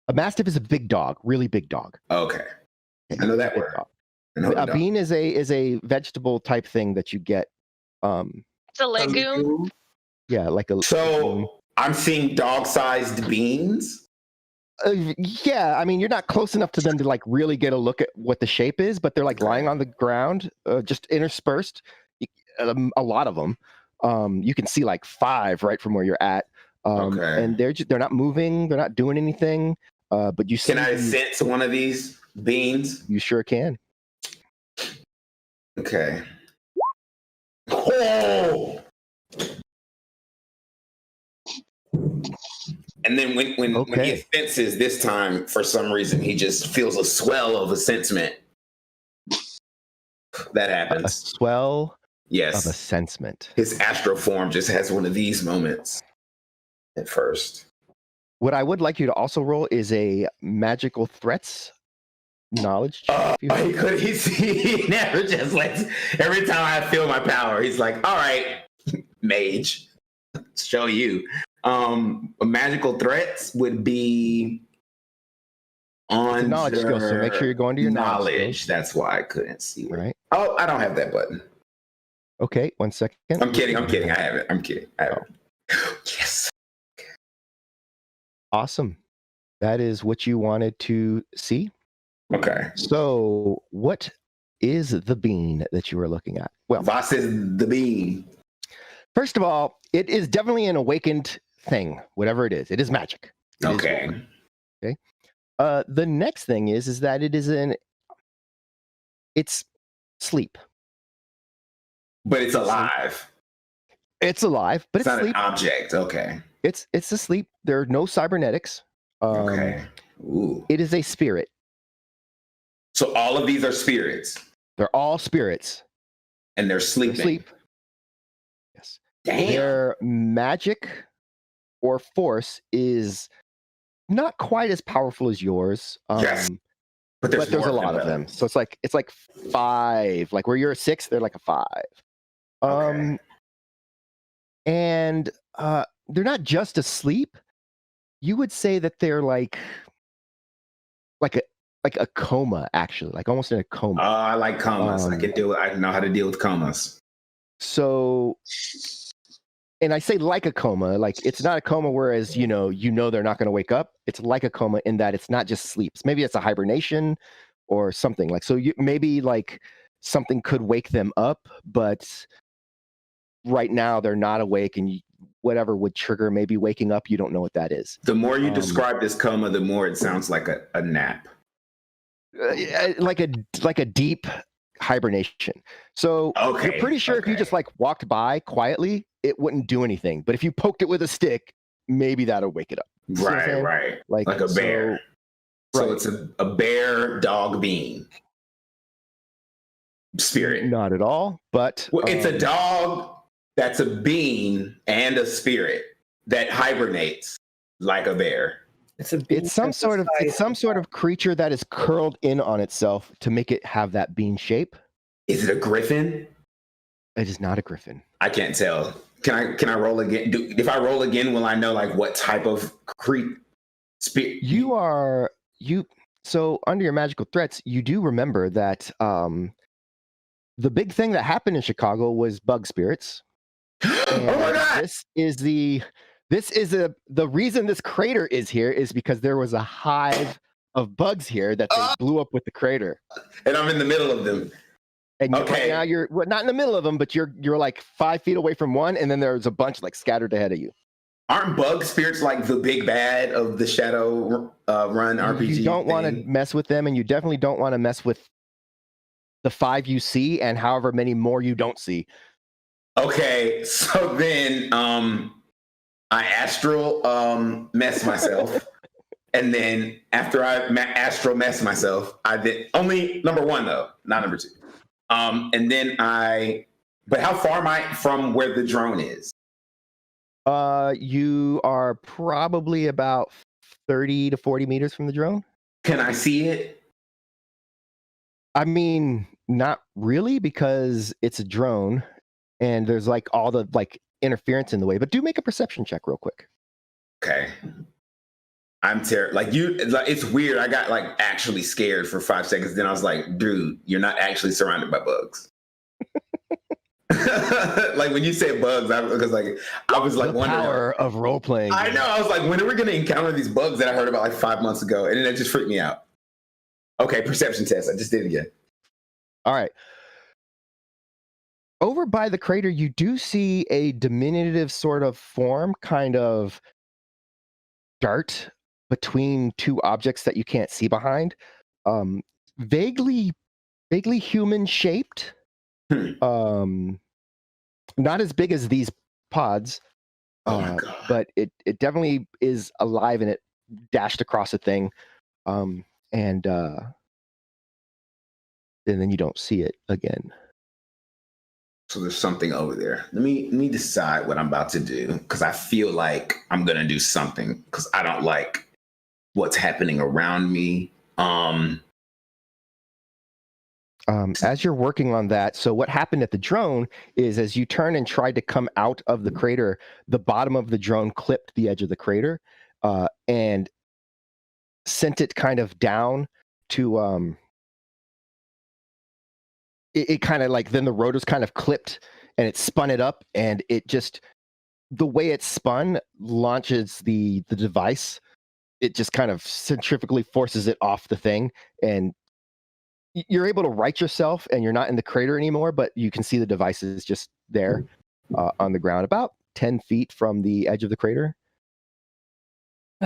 A mastiff is a big dog, really big dog. Okay, I know that word. A bean is a vegetable type thing that you get. It's a legume. Yeah, like a. So I'm seeing dog-sized beans. Yeah, I mean, you're not close enough to them to like really get a look at what the shape is, but they're like lying on the ground, just interspersed. A lot of them. You can see like 5 right from where you're at. And they're not moving, they're not doing anything. But you can I sense one of these beans? You sure can. Okay. Oh! And then when he senses this time, for some reason, he just feels a swell of a sentiment. That happens. A swell of a sentiment. His astral form just has one of these moments at first. What I would like you to also roll is a magical threats knowledge. He never just lets, every time I feel my power, he's like, all right, mage, show you. Magical threats would be on knowledge skill, so make sure you're going to your knowledge. That's why I couldn't see. Right. Oh, I don't have that button. Okay, 1 second. I'm kidding. I have it. I'm kidding. I have it. Yes. Okay. Awesome. That is what you wanted to see. Okay. So what is the bean that you were looking at? Well, Voss is the bean. First of all, it is definitely an awakened thing, whatever it is. It is magic. Okay. The next thing is that it's sleep. But it's alive. It's alive, but it's not sleep. An object. Okay. It's asleep. There are no cybernetics. Okay. Ooh. It is a spirit. So all of these are spirits. They're all spirits. And they're sleeping. They sleep. Yes. Damn. Their magic or force is not quite as powerful as yours. Yes. But there's a lot of them. So it's like 5. Like where you're a 6, they're like a 5. Okay. And they're not just asleep. You would say that they're like a coma, actually, like almost in a coma. I like comas. I know how to deal with comas. So, and I say like a coma, like it's not a coma whereas you know they're not going to wake up. It's like a coma in that it's not just sleep. Maybe it's a hibernation or something like. So maybe like something could wake them up, but right now they're not awake, and whatever would trigger maybe waking up, you don't know what that is. The more you describe this coma, the more it sounds like a nap. Like a deep hibernation. So you're pretty sure if you just like walked by quietly, it wouldn't do anything. But if you poked it with a stick, maybe that'll wake it up. Right. Like a bear. So it's a bear dog bean spirit. Not at all, but it's a dog that's a bean and a spirit that hibernates like a bear. It's some sort of creature that is curled in on itself to make it have that bean shape. Is it a griffin? It is not a griffin. I can't tell. Can I roll again? If I roll again, will I know like what type of spirit? So under your magical threats, you do remember that the big thing that happened in Chicago was bug spirits. Oh my God! This is the reason this crater is here is because there was a hive of bugs here that they blew up with the crater. And I'm in the middle of them. And right now you're not in the middle of them, but you're like 5 feet away from one, and then there's a bunch like scattered ahead of you. Aren't bug spirits like the big bad of the Shadowrun RPG? You don't want to mess with them, and you definitely don't want to mess with the 5 you see and however many more you don't see. Okay, so then I astral mess myself. And then after I astral mess myself, I did only number 1 though, not number 2. And then but how far am I from where the drone is? You are probably about 30 to 40 meters from the drone. Can I see it? I mean, not really, because it's a drone and there's like all the like interference in the way, but do make a perception check real quick. Okay. I'm terrified. Like it's weird. I got like actually scared for 5 seconds. Then I was like, dude, you're not actually surrounded by bugs. Like when you say bugs, I was like the wondering. Power of role playing. I know. I was like, when are we going to encounter these bugs that I heard about like 5 months ago? And then that just freaked me out. Okay, perception test. I just did it again. All right. Over by the crater, you do see a diminutive sort of form kind of dart between 2 objects that you can't see behind. Vaguely human shaped. Not as big as these pods, but it definitely is alive, and it dashed across a thing. And then you don't see it again. So there's something over there. Let me decide what I'm about to do, because I feel like I'm gonna do something because I don't like what's happening around me. As you're working on that, so what happened at the drone is as you turn and tried to come out of the crater, the bottom of the drone clipped the edge of the crater and sent it kind of down to it kind of like, then the rotors kind of clipped and it spun it up, and it just, the way it spun launches the device. It just kind of centrifugally forces it off the thing, and you're able to right yourself, and you're not in the crater anymore, but you can see the device is just there on the ground about 10 feet from the edge of the crater.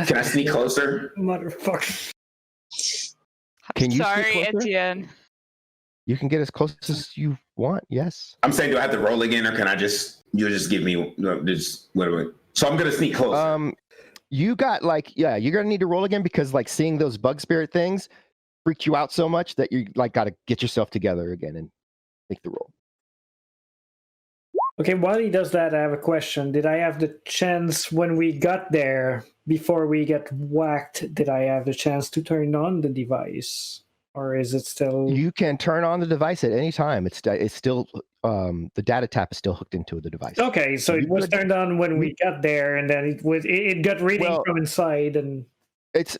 Can I sneak closer? Motherfucker. Can you Sorry, Etienne. You can get as close as you want, yes. I'm saying, do I have to roll again, or can you'll just give me just whatever? So I'm gonna sneak closer. You got like, you're gonna need to roll again, because like seeing those bug spirit things freaked you out so much that you like got to get yourself together again and make the roll. Okay, while he does that, I have a question. Did I have the chance when we got there, before we get whacked, did I have the chance to turn on the device? or is it still? You can turn on the device at any time. It's still the data tap is still hooked into the device. Okay, so it was turned on when we got there, and then it got reading from inside, and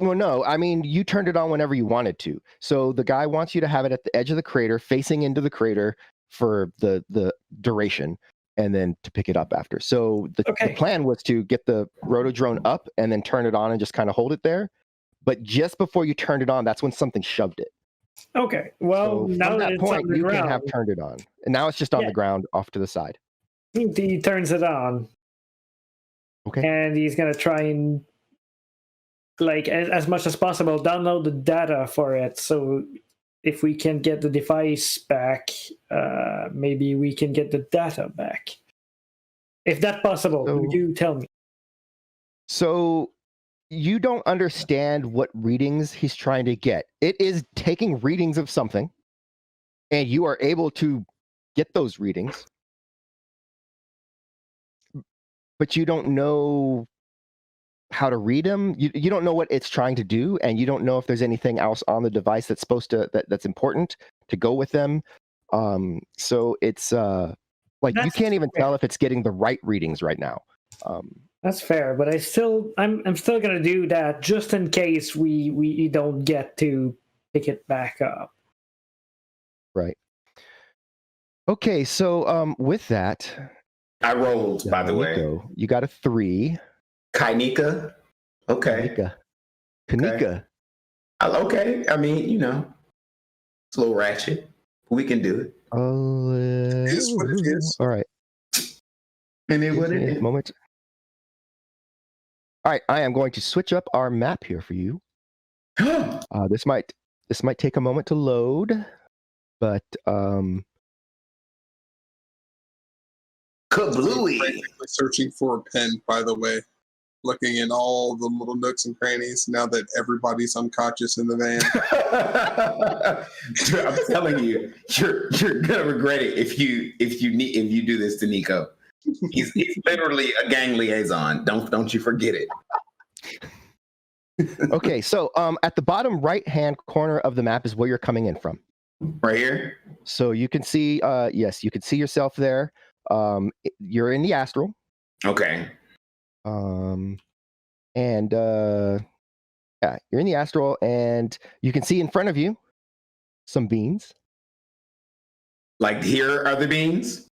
no. I mean, you turned it on whenever you wanted to. So the guy wants you to have it at the edge of the crater, facing into the crater for the duration, and then to pick it up after. So the plan was to get the rotodrone up and then turn it on and just kind of hold it there. But just before you turned it on, that's when something shoved it. Okay, well, so now from that it's point, on the you ground. can have turned it on, and now it's just on the ground off to the side. He turns it on. Okay. And he's gonna try and, like, as much as possible, download the data for it. So if we can get the device back, maybe we can get the data back. If that's possible, you tell me. So you don't understand what readings he's trying to get. It is taking readings of something, and you are able to get those readings, but you don't know how to read them. You don't know what it's trying to do, and you don't know if there's anything else on the device that's supposed to that's important to go with them. So it's like you can't even tell if it's getting the right readings right now. That's fair, but I'm still gonna do that just in case we don't get to pick it back up. Right. Okay, so with that, I rolled, by the way. You got a 3. Kanika. Okay. Kanika. Okay. I mean, you know, it's a little ratchet. We can do it. Oh, it is what it is. All right. And it what it is. Moment. All right, I am going to switch up our map here for you. This might take a moment to load, but Kablooey. Searching for a pen, by the way. Looking in all the little nooks and crannies now that everybody's unconscious in the van. I'm telling you, you're gonna regret it if you do this to Nico. He's literally a gang liaison. Don't you forget it. Okay, so at the bottom right-hand corner of the map is where you're coming in from. Right here. So you can see, yes, you can see yourself there. You're in the astral. Okay. And yeah, you're in the astral, and you can see in front of you some beans. Like here are the beans?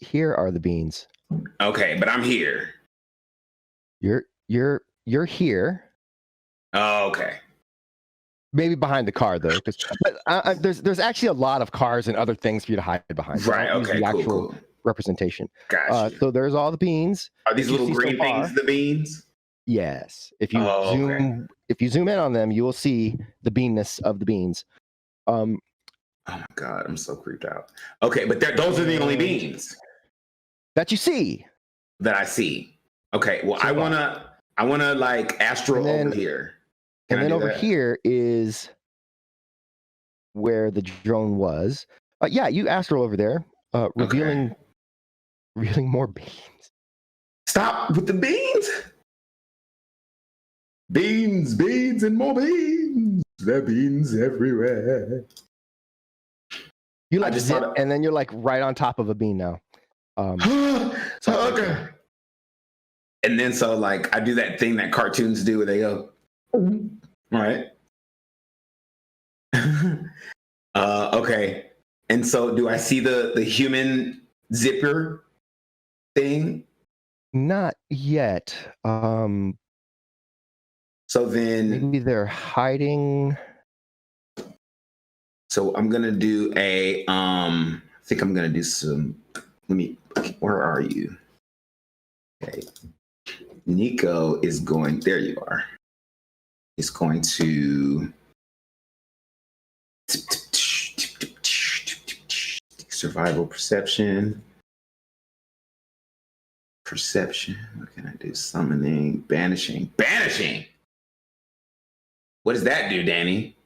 Here are the beans. Okay, but I'm here. You're here. Oh, okay. Maybe behind the car though, but there's actually a lot of cars and other things for you to hide behind. Right. Okay. The actual cool. representation. Gotcha. So there's all the beans. Are these little green things the beans? Yes. If you zoom in on them, you will see the beanness of the beans. Oh my god, I'm so creeped out. Okay, but those are the only beans that you see. That I see. Okay. Well, I wanna like astral over here. And then over here is where the drone was. Yeah, you astral over there, revealing more beans. Stop with the beans. Beans, and more beans. There are beans everywhere. You like zip, and then you're like right on top of a bean now. Okay. And then so like I do that thing that cartoons do where they go, right? Okay. And so do I see the human zipper thing? Not yet. So then maybe they're hiding. So I'm gonna do I think I'm gonna do some. Where are you? Okay. Nico is going. There you are. He's going to survival perception. What can I do? Summoning, banishing. What does that do, Danny?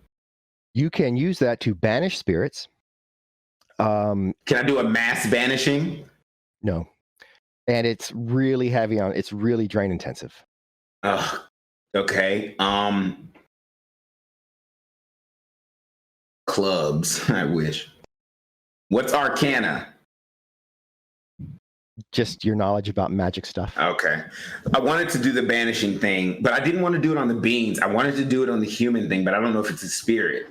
You can use that to banish spirits. Can I do a mass banishing? No. And it's really heavy on, it's really drain intensive. Okay. clubs. I wish. What's Arcana? Just your knowledge about magic stuff. Okay. I wanted to do the banishing thing, but I didn't want to do it on the beings. I wanted to do it on the human thing, but I don't know if it's a spirit.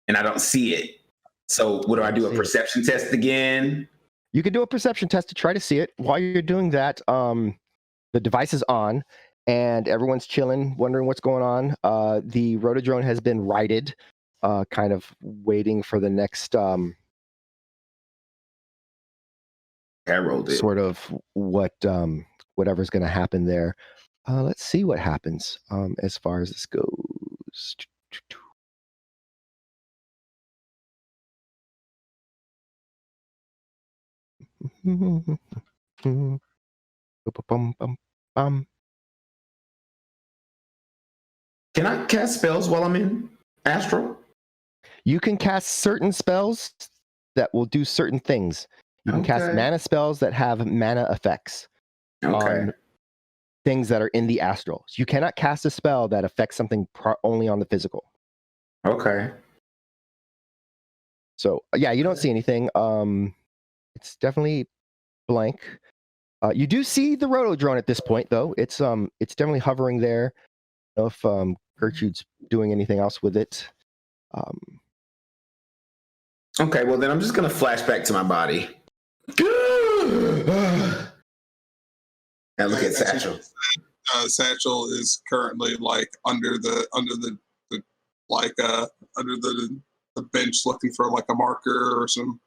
And I don't see it. So what do I do? A perception test again? You could do a perception test to try to see it. While you're doing that, the device is on and everyone's chilling, wondering what's going on. The rotodrone has been righted, kind of waiting for the next I rolled it. sort of whatever's going to happen there. Let's see what happens as far as this goes. Can I cast spells while I'm in astral? You can cast certain spells that will do certain things. You can cast mana spells that have mana effects on things that are in the astral. So you cannot cast a spell that affects something only on the physical. Okay. So yeah, you don't see anything. It's definitely blank. You do see the rotodrone at this point, though. It's definitely hovering there. I don't know if Gertrude's doing anything else with it. Okay, well then I'm just gonna flash back to my body. And look at Satchel. Satchel is currently like under the bench looking for like a marker or some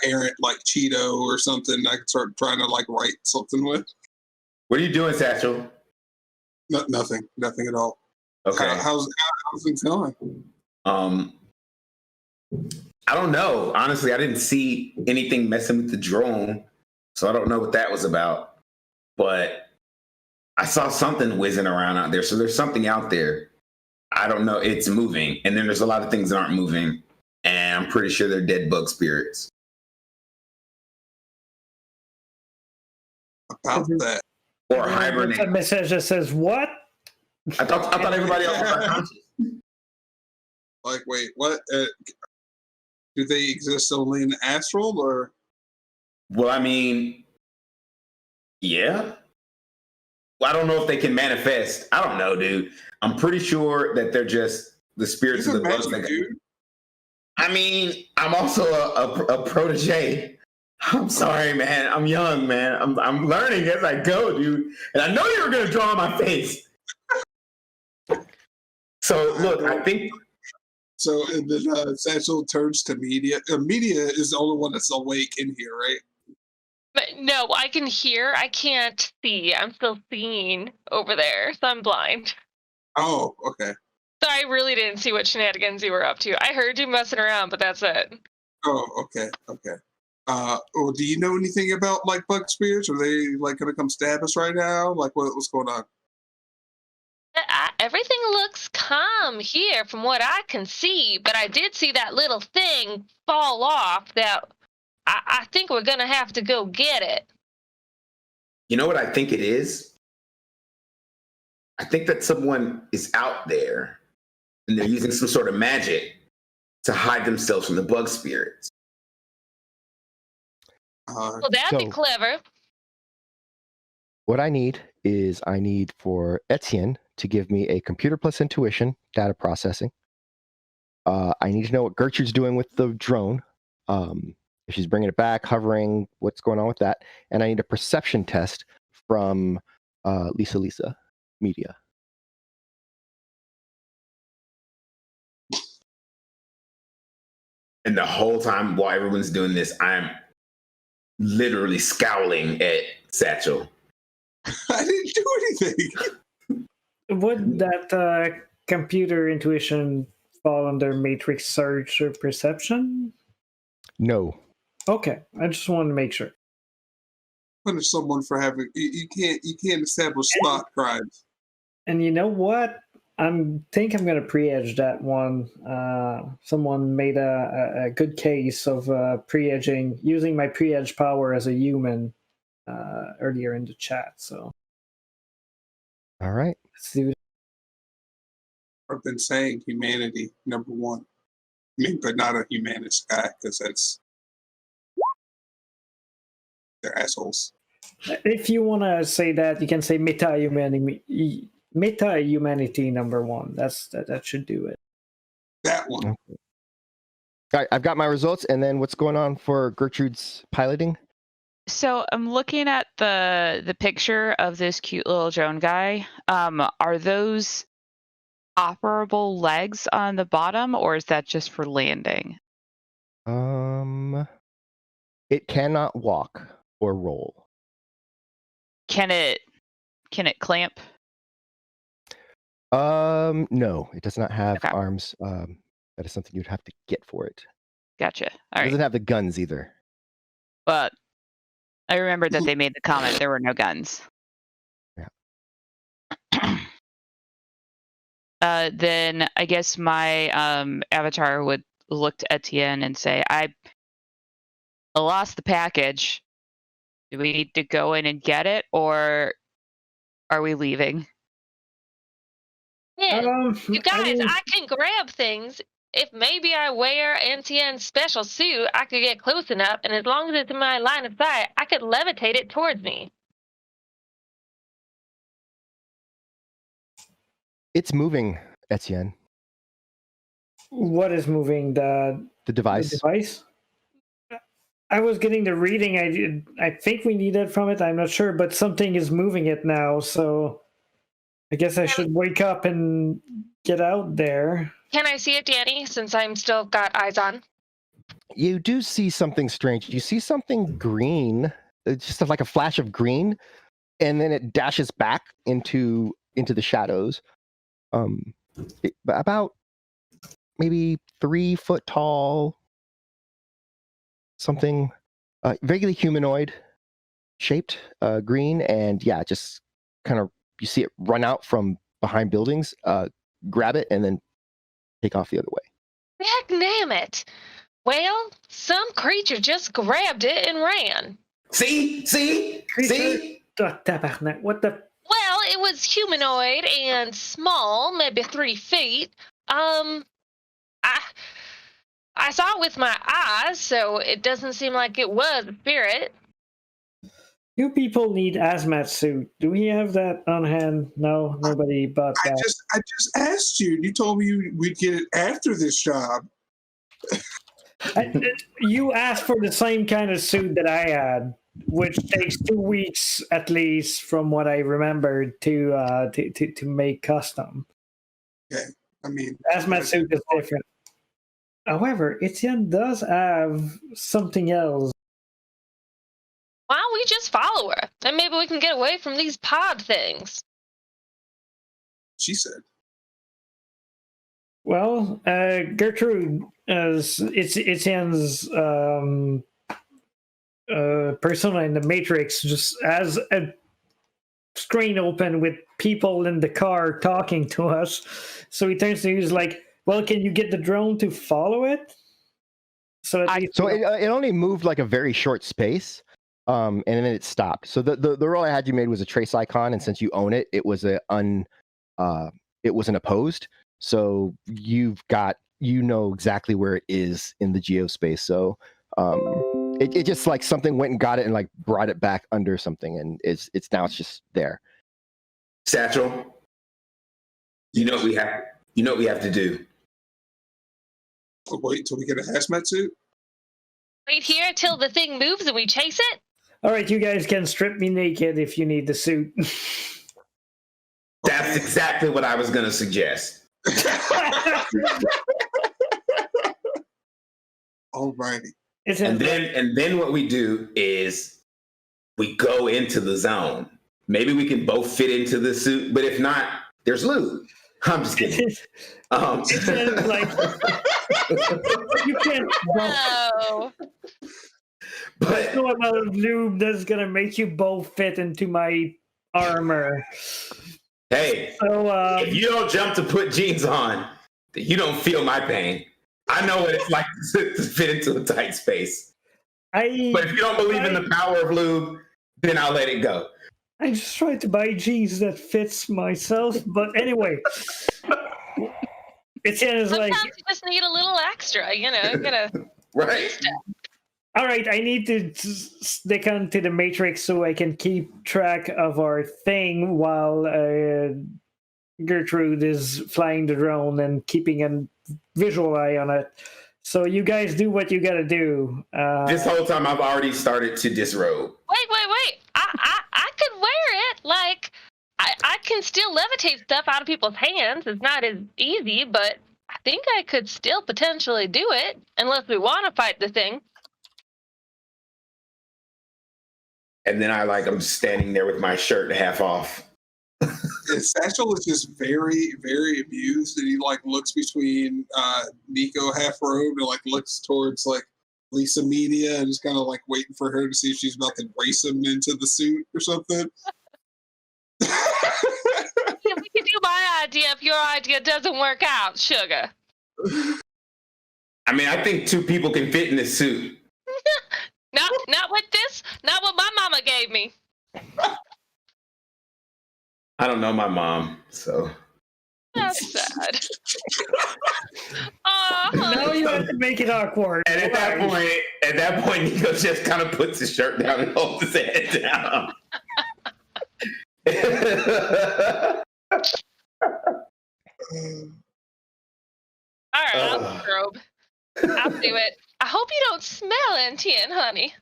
errant like Cheeto or something I could start trying to like write something with. What are you doing, Satchel? Nothing at all. Okay. How's things going? I don't know. Honestly, I didn't see anything messing with the drone, so I don't know what that was about. But I saw something whizzing around out there, so there's something out there. I don't know. It's moving, and then there's a lot of things that aren't moving, and I'm pretty sure they're dead bug spirits. About that. Or hibernate. A message that says what? I thought everybody else was unconscious. Like, wait, what? Do they exist only in the astral, or? Well, I mean, yeah. Well, I don't know if they can manifest. I don't know, dude. I'm pretty sure that they're just the spirits of the bugs. I mean, I'm also a protege. I'm sorry, man. I'm young, man. I'm learning as I go, dude. And I know you were gonna draw on my face. So look, I think. So and then Satchel turns to Media. Media is the only one that's awake in here, right? But no, I can hear. I can't see. I'm still seeing over there, so I'm blind. Oh, okay. So I really didn't see what shenanigans you were up to. I heard you messing around, but that's it. Oh, okay. Well, do you know anything about like bug spirits? Are they like gonna come stab us right now? Like what's going on? Everything looks calm here from what I can see, but I did see that little thing fall off that I think we're going to have to go get it. You know what I think it is? I think that someone is out there and they're using some sort of magic to hide themselves from the bug spirits. Well, that'd be clever. What I need for Etienne to give me a computer plus intuition data processing. I need to know what Gertrude's doing with the drone. If she's bringing it back, hovering, what's going on with that. And I need a perception test from Lisa Media. And the whole time while everyone's doing this, I'm literally scowling at Satchel. I didn't do anything. Would that computer intuition fall under matrix search or perception? No. Okay, I just wanted to make sure. Punish someone for having you can't establish thought crimes. And you know what? I think I'm going to pre-edge that one. Someone made a good case of pre-edging, using my pre-edge power as a human earlier in the chat. So, all right, let's do it. I've been saying humanity #1. mean, but not a humanist guy, because they're assholes. If you want to say that, you can say meta-humanity number 1. That should do it. That one. Okay. All right, I've got my results, and then what's going on for Gertrude's piloting? So I'm looking at the picture of this cute little drone guy. Are those operable legs on the bottom, or is that just for landing? It cannot walk or roll. Can it clamp? No, it does not have Okay. arms. That is something you'd have to get for it. Gotcha. All It right. doesn't have the guns either. But I remember that they made the comment there were no guns. Yeah. Then I guess my avatar would look to Etienne and say, I lost the package. Do we need to go in and get it, or are we leaving? Yeah, you guys, I can grab things. If maybe I wear Etienne's special suit, I could get close enough, and as long as it's in my line of sight, I could levitate it towards me. It's moving, Etienne. What is moving? The device. The device? I was getting the reading. I think we need it from it. I'm not sure, but something is moving it now, so I guess I should wake up and get out there. Can I see it, Danny, since I'm still got eyes on? You do see something strange. You see something green. It's just like a flash of green, and then it dashes back into the shadows. About maybe 3 foot tall. Something vaguely humanoid shaped, green, and yeah, just kind of you see it run out from behind buildings, grab it, and then take off the other way. Heck, damn it! Well, some creature just grabbed it and ran. See? What the? Well, it was humanoid and small, maybe 3 feet. I saw it with my eyes, so it doesn't seem like it was a spirit. You people need hazmat suit. Do we have that on hand? No, nobody bought that. I just asked you. You told me we'd get it after this job. You asked for the same kind of suit that I had, which takes 2 weeks at least, from what I remembered, to make custom. Okay, I mean, hazmat suit is different. However, Etienne does have something else. Why don't we just follow her? And maybe we can get away from these pod things. She said. Well, Gertrude, as Etienne's persona in the Matrix, just has a screen open with people in the car talking to us. So he turns to you, he's like, well, can you get the drone to follow it? So it only moved like a very short space, and then it stopped. So the roll I had you made was a trace icon, and since you own it, it was it wasn't opposed. So you've got, exactly where it is in the geospace. So it just like something went and got it and like brought it back under something, and it's just there. Satchel, you know what we have to do. Wait till we get a hazmat suit? Wait here till the thing moves and we chase it? All right, you guys can strip me naked if you need the suit. That's exactly what I was going to suggest. Alrighty. And then what we do is we go into the zone. Maybe we can both fit into the suit, but if not, there's lube. I'm just kidding. It's like you can't. No. But no amount of lube that's gonna make you both fit into my armor. Hey, so if you don't jump to put jeans on, you don't feel my pain. I know what it's like to fit into a tight space. But if you don't believe in the power of lube, then I'll let it go. I just tried to buy jeans that fits myself, but anyway. Sometimes like, you just need a little extra, you gotta right. All right, I need to stick onto the matrix so I can keep track of our thing while Gertrude is flying the drone and keeping a visual eye on it. So you guys do what you gotta do. This whole time I've already started to disrobe. Wait. I could wear it. Like, I can still levitate stuff out of people's hands. It's not as easy, but I think I could still potentially do it, unless we want to fight the thing. And then I'm standing there with my shirt half off. Satchel is just very, very amused, and he looks between Nico half robed and looks towards Lisa Media and just kind of waiting for her to see if she's about to race him into the suit or something. Yeah, we can do my idea if your idea doesn't work out, sugar. I mean, I think 2 people can fit in this suit. Not with this. Not what my mama gave me. I don't know my mom, so. That's sad. Now you have to make it awkward. And at that point, Nico just kind of puts his shirt down and holds his head down. All right, I'll strobe. I'll do it. I hope you don't smell NTN, honey.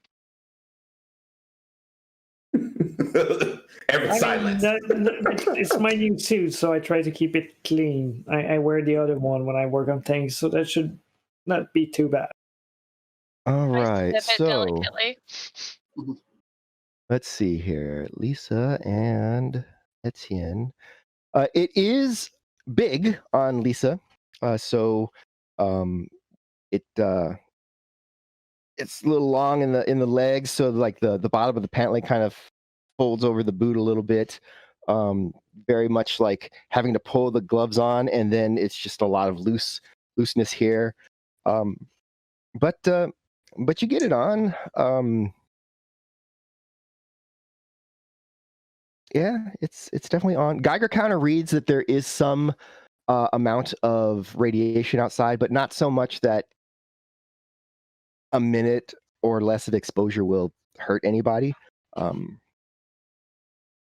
Silence. It's my new suit, so I try to keep it clean. I wear the other one when I work on things, so that should not be too bad. All right, so delicately. Let's see here. Lisa and Etienne. It is big on Lisa, so it's a little long in the legs, so the bottom of the pant leg kind of folds over the boot a little bit. Very much like having to pull the gloves on, and then it's just a lot of looseness here. But you get it on. Yeah, it's definitely on. Geiger counter reads that there is some amount of radiation outside, but not so much that a minute or less of exposure will hurt anybody. And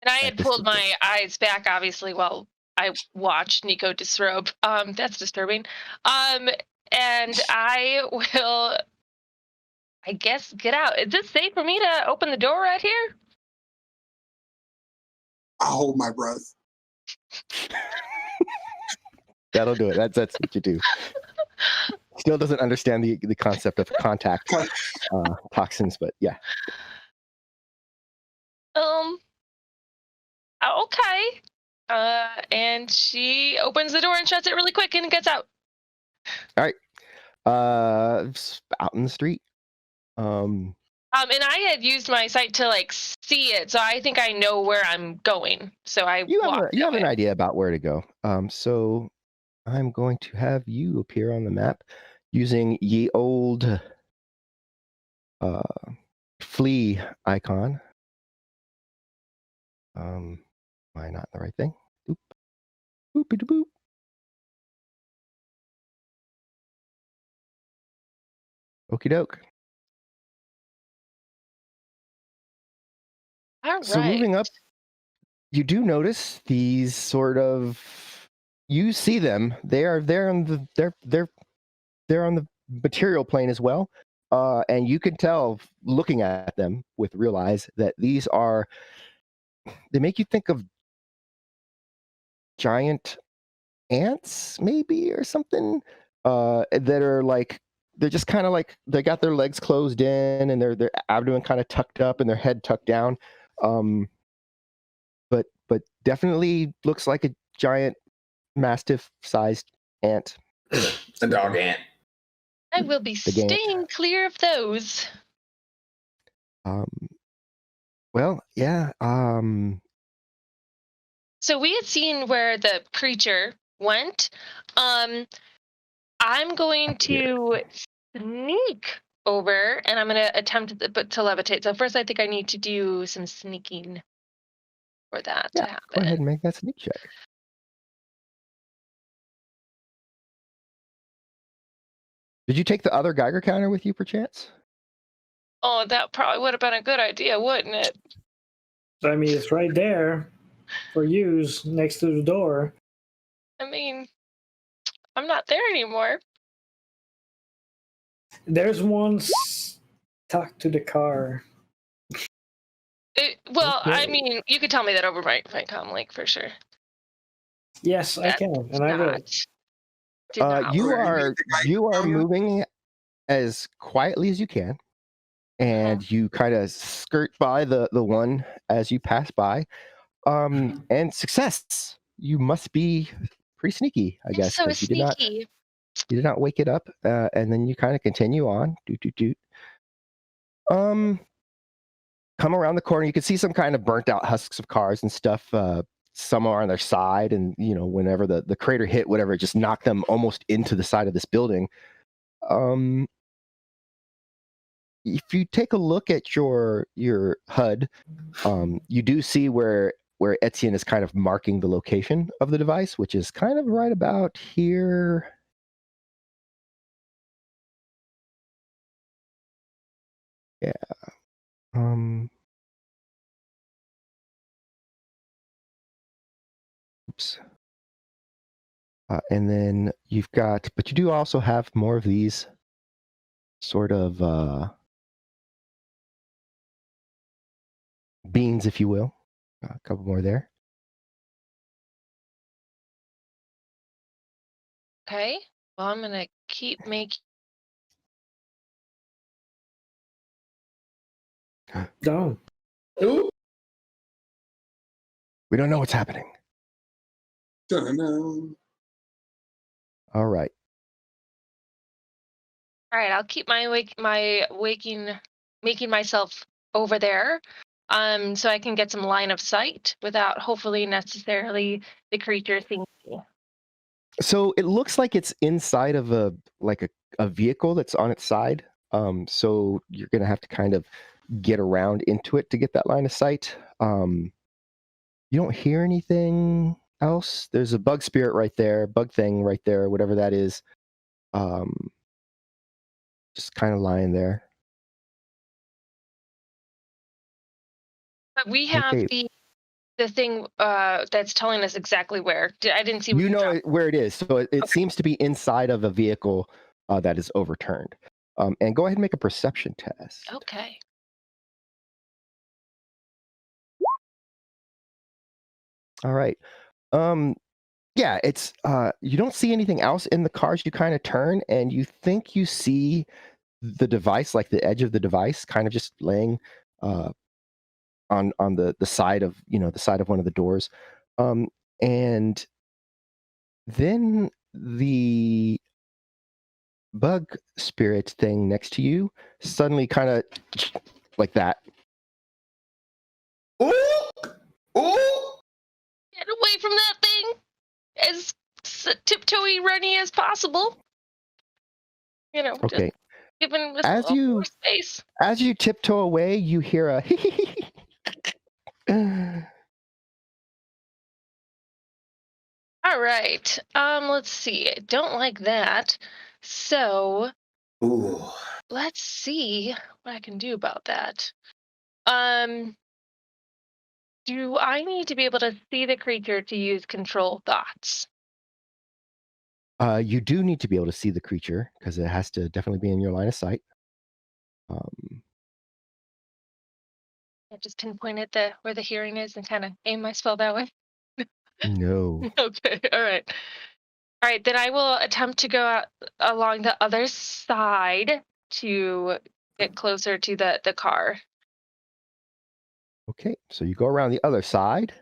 I had pulled my eyes back, obviously, while I watched Nico disrobe. That's disturbing. And I will, I guess, get out. Is it safe for me to open the door right here? I'll hold my breath. That'll do it. That's what you do. Still doesn't understand the concept of contact toxins, but yeah. Okay. And she opens the door and shuts it really quick and gets out. All right. Out in the street. And I had used my sight to see it, so I think I know where I'm going. So you have an idea about where to go. So I'm going to have you appear on the map using ye old flea icon. Am I not the right thing? Boop. Boopity boop. Okie doke. All right. So moving up, you do notice these sort of. You see them. They're on the material plane as well, and you can tell looking at them with real eyes that these are. They make you think of giant ants, maybe, or something. That are they're just kind of they got their legs closed in and their abdomen kind of tucked up and their head tucked down. But definitely looks like a giant mastiff-sized ant. A dog ant. I will be staying clear of those. Well, yeah. So we had seen where the creature went. I'm going to sneak over, and I'm going to attempt to levitate. So first, I think I need to do some sneaking for that to happen. Go ahead and make that sneak check. Did you take the other Geiger counter with you, perchance? Oh, that probably would have been a good idea, wouldn't it? I mean, it's right there for use next to the door. I mean, I'm not there anymore. There's one stuck to the car. Well, Okay. I mean, you could tell me that over my comm link for sure. Yes, I can, and I will. You are moving as quietly as you can, and you kind of skirt by the one as you pass by. And success. You must be pretty sneaky, I guess, because you did not wake it up, and then you kind of continue on. Come around the corner. You can see some kind of burnt out husks of cars and stuff. Some are on their side, and whenever the crater hit, whatever, it just knocked them almost into the side of this building. If you take a look at your HUD, you do see where Etienne is kind of marking the location of the device, which is kind of right about here. Yeah. Oops. And then you've got, but you do also have more of these sort of beans, if you will. A couple more there. Okay. Well, I'm going to keep making. No. Ooh. We don't know what's happening. Dunno. All right. All right, I'll keep making myself over there, so I can get some line of sight without hopefully necessarily the creature thinking. So it looks like it's inside of a vehicle that's on its side. So you're gonna have to kind of get around into it to get that line of sight. You don't hear anything else. There's a bug spirit right there, bug thing right there, whatever that is. Just kind of lying there. But we have the thing that's telling us exactly where. I didn't see. You know where it is, so it seems to be inside of a vehicle that is overturned. And go ahead and make a perception test. Okay. All right. Yeah, it's you don't see anything else in the cars. You kind of turn and you think you see the device, like the edge of the device, kind of just laying on the side of the side of one of the doors, and then the bug spirit thing next to you suddenly kind of like that. Ooh! Get away from that thing as tiptoey runny as possible. Okay. Just giving this as more space. As you tiptoe away, you hear a All right. Let's see. I don't like that. So let's see what I can do about that. Do I need to be able to see the creature to use control thoughts? You do need to be able to see the creature because it has to definitely be in your line of sight. I just pinpoint it where the hearing is and kind of aim my spell that way. No. Okay. All right. All right. Then I will attempt to go out along the other side to get closer to the car. Okay. So you go around the other side.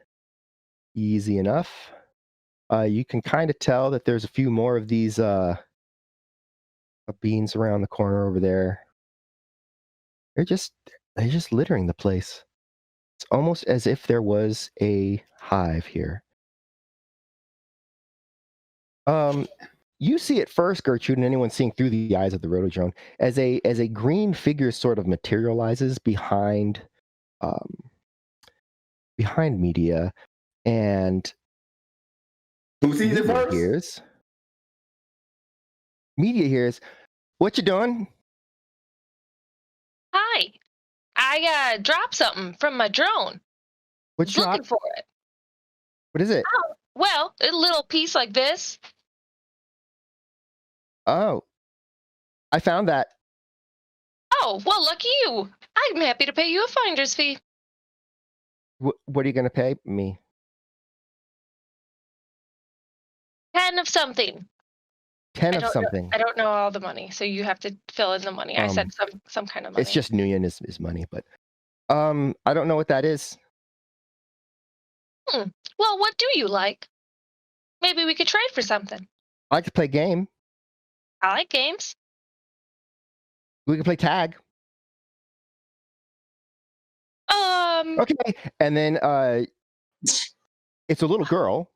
Easy enough. You can kind of tell that there's a few more of these beans around the corner over there. They're just littering the place. It's almost as if there was a hive here. You see it first, Gertrude, and anyone seeing through the eyes of the rotodrone, as a green figure sort of materializes behind Media, and who sees it first? Media hears, What you doing? Hi. I dropped something from my drone. What Was you looking for it. What is it? Oh, well, a little piece like this. Oh, I found that. Oh, well, lucky you. I'm happy to pay you a finder's fee. What are you going to pay me? 10 of something. 10 of something. I don't know all the money, so you have to fill in the money. I said some kind of money. It's just Nguyen is money, but I don't know what that is. Well, what do you like? Maybe we could trade for something. I like to play game. I like games. We can play tag. Okay, and then it's a little girl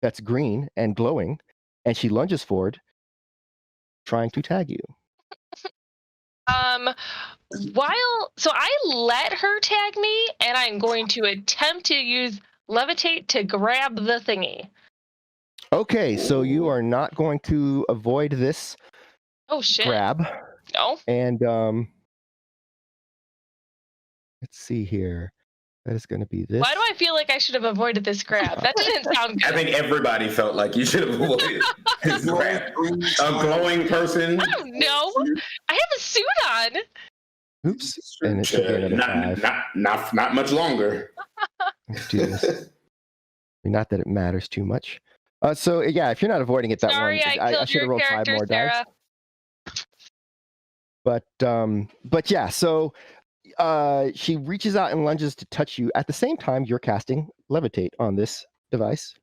that's green and glowing, and she lunges forward, trying to tag you. So I let her tag me, and I'm going to attempt to use levitate to grab the thingy. Okay, so you are not going to avoid this grab. No. And let's see here. That is going to be this. Why do I feel like I should have avoided this grab? That didn't sound good. I think everybody felt like you should have avoided this grab. A glowing person. I don't know. I have a suit on. Oops. And it should be another 5. Not much longer. Let's do this. Not that it matters too much. So yeah, if you're not avoiding it that one, I should have rolled 5 more dice. But yeah, so she reaches out and lunges to touch you. At the same time, you're casting levitate on this device.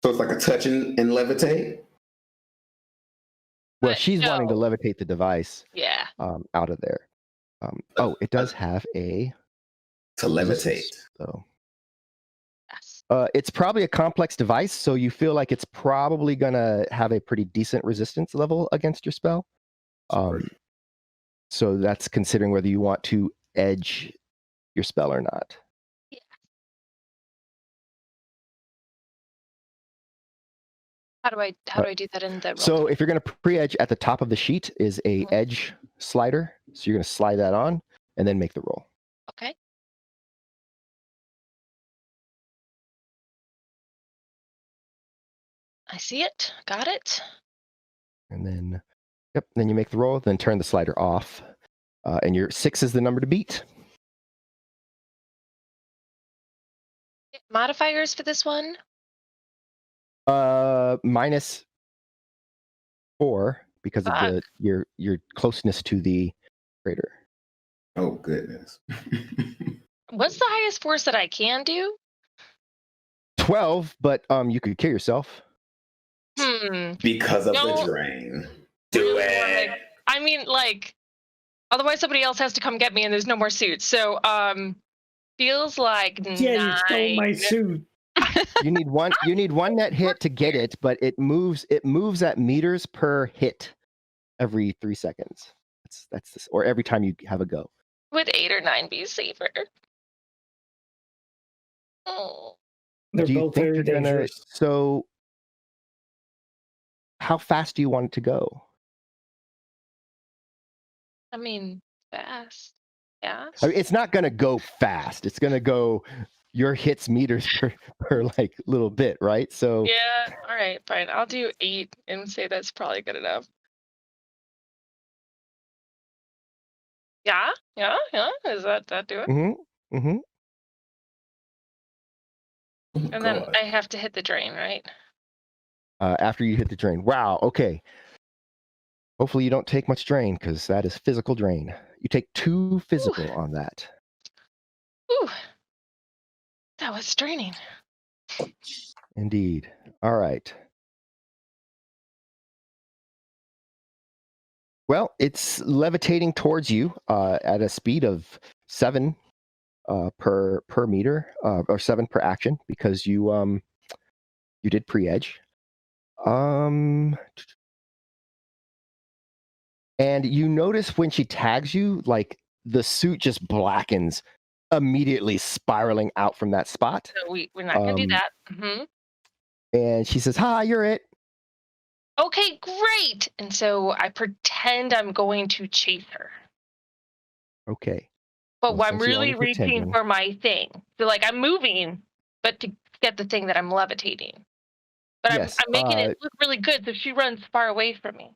So it's like a touch and levitate? Well, she's wanting to levitate the device. Yeah. Out of there. It does have a to levitate. So it's probably a complex device, so you feel like it's probably gonna have a pretty decent resistance level against your spell. So that's considering whether you want to edge your spell or not. Yeah. How do I do that in the roll? So if you're gonna pre-edge, at the top of the sheet is a edge slider. So you're gonna slide that on and then make the roll. Okay. I see it. Got it. And then, then you make the roll, then turn the slider off. And your 6 is the number to beat. Modifiers for this one? -4 because of your closeness to the crater. Oh goodness. What's the highest force that I can do? 12, but you could kill yourself. Because of the drain. Do it. I mean, like, otherwise somebody else has to come get me, and there's no more suits. So, feels like 9. You stole my suit. You need one net hit to get it, but it moves at meters per hit every 3 seconds. That's this, or every time you have a go. Would 8 or 9 be safer? Oh. They're both very dangerous. So how fast do you want it to go? I mean, fast. Yeah. I mean, it's not going to go fast. It's going to go your hits meters per like little bit, right? So yeah. All right, fine. I'll do 8 and say that's probably good enough. Yeah. Is that do it? And then I have to hit the drain, right? After you hit the drain. Wow. Okay. Hopefully you don't take much drain, because that is physical drain. You take 2 physical on that. Ooh. That was draining. Indeed. All right. Well, it's levitating towards you at a speed of 7 per meter, or 7 per action, because you did pre-edge. And you notice when she tags you, like the suit just blackens, immediately spiraling out from that spot. So we're not gonna do that. And she says, "Hi, you're it." Okay, great. And so I pretend I'm going to chase her. Okay. But Well, I'm really reaching for my thing. So like I'm moving, but to get the thing that I'm levitating. But yes, I'm making it look really good, so she runs far away from me.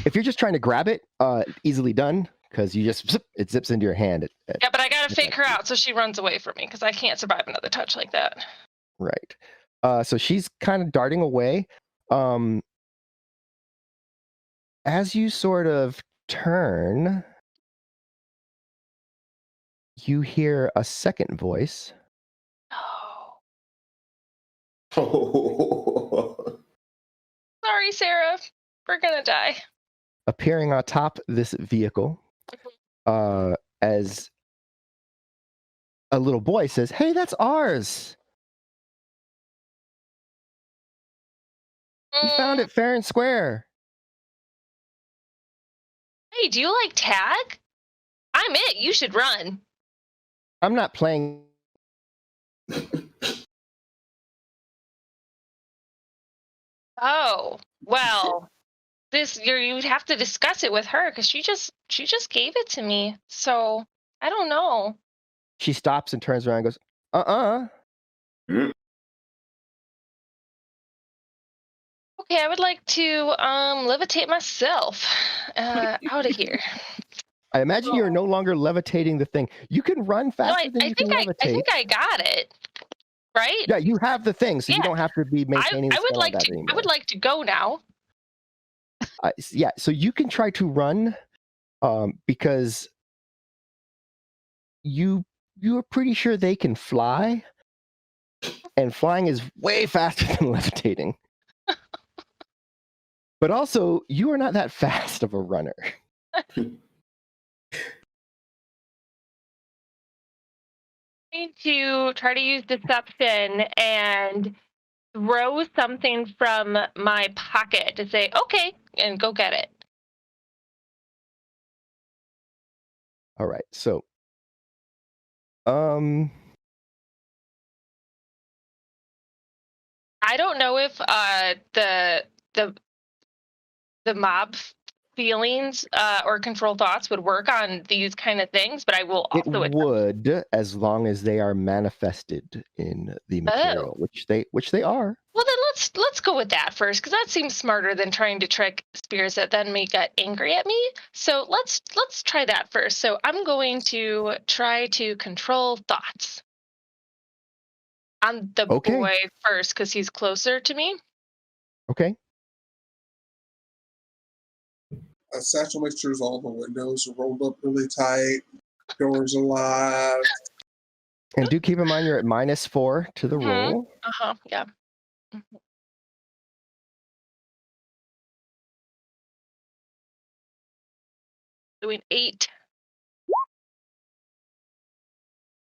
If you're just trying to grab it, easily done, because you just it zips into your hand. Yeah, but I gotta fake her out so she runs away from me because I can't survive another touch like that. Right. So she's kind of darting away. As you sort of turn, you hear a second voice. Oh. Sorry, Sarah. We're gonna die. Appearing on top this vehicle, as a little boy says, "Hey, that's ours. We found it fair and square." Hey, do you like tag? I'm it. You should run. I'm not playing. Oh, well, you'd have to discuss it with her because she just gave it to me. So I don't know. She stops and turns around and goes, Mm. Okay, I would like to levitate myself out of here. I imagine you're no longer levitating the thing. You can run faster than you can levitate. I think I got it. Right? Yeah, you have the thing, so you don't have to be maintaining I would the like that to anymore. I would like to go now. Yeah, so you can try to run, because you're pretty sure they can fly, and flying is way faster than levitating. But also, you are not that fast of a runner. Need to try to use deception and throw something from my pocket to say, okay, and go get it. All right, so I don't know if the mob feelings or control thoughts would work on these kind of things, but I will also it would, as long as they are manifested in the material, which they are. Well, then let's go with that first, because that seems smarter than trying to trick spirits that then may get angry at me. So let's try that first. So I'm going to try to control thoughts on the boy first, because he's closer to me. Okay. Satchel makes sure all the windows are rolled up really tight, doors are locked. And do keep in mind you're at -4 to the roll. Yeah. Doing 8.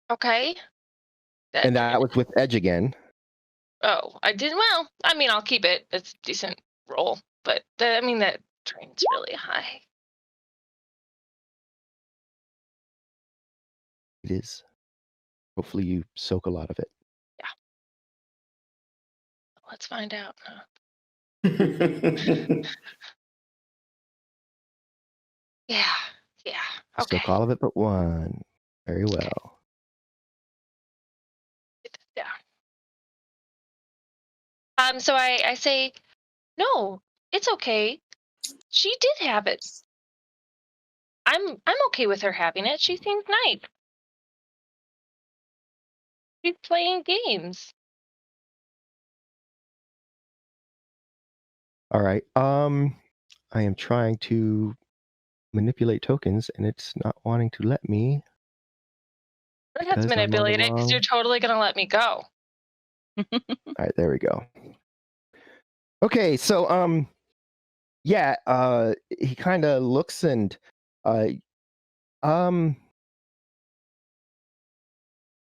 Okay. And that was with edge again. Oh, I did well. I mean, I'll keep it. It's a decent roll, but that drain's really high. It is. Hopefully you soak a lot of it. Yeah. Let's find out. Yeah. Okay. Soak all of it but one. Very well. Get this down. So I say, no, it's okay. She did have it. I'm okay with her having it. She seems nice. She's playing games. All right. I am trying to manipulate tokens, and it's not wanting to let me. I have to manipulate it because you're totally gonna let me go. All right, there we go. Okay, so yeah, he kind of looks and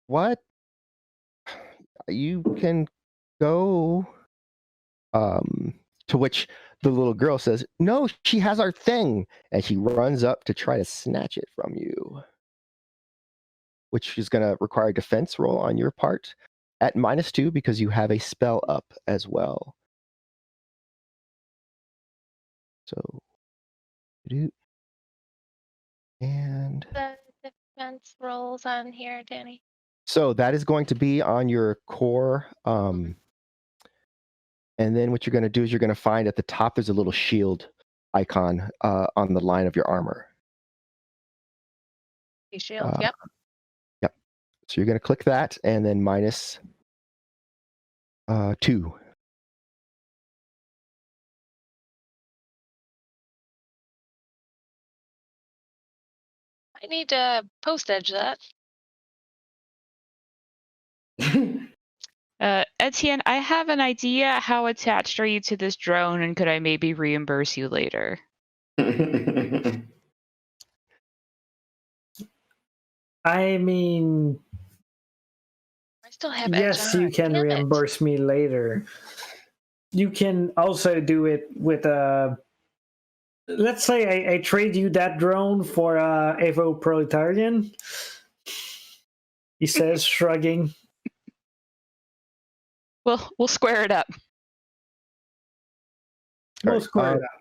what? You can go. To which the little girl says, "No, she has our thing," and she runs up to try to snatch it from you, which is going to require a defense roll on your part, at -2 because you have a spell up as well. So, and The defense rolls on here, Danny. so that is going to be on your core. And then what you're going to do is you're going to find at the top there's a little shield icon on the line of your armor. Shield, yep. Yep. So you're going to click that and then -2. I need to post edge that. Etienne, I have an idea. How attached are you to this drone, and could I maybe reimburse you later? I mean, I still have yes, you can reimburse me later. You can also do it with a. Let's say I trade you that drone for Evo Proletarian. He says, shrugging. We'll square it up. We'll square it up.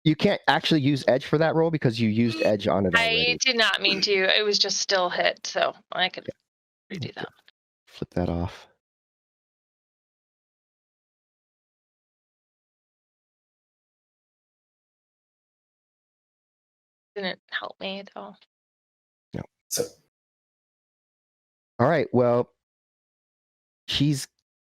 You can't actually use edge for that roll because you used edge on it already. I did not mean to. It was just still hit, so I could redo that. Flip that off. Didn't help me though. No. So. All right. Well, she's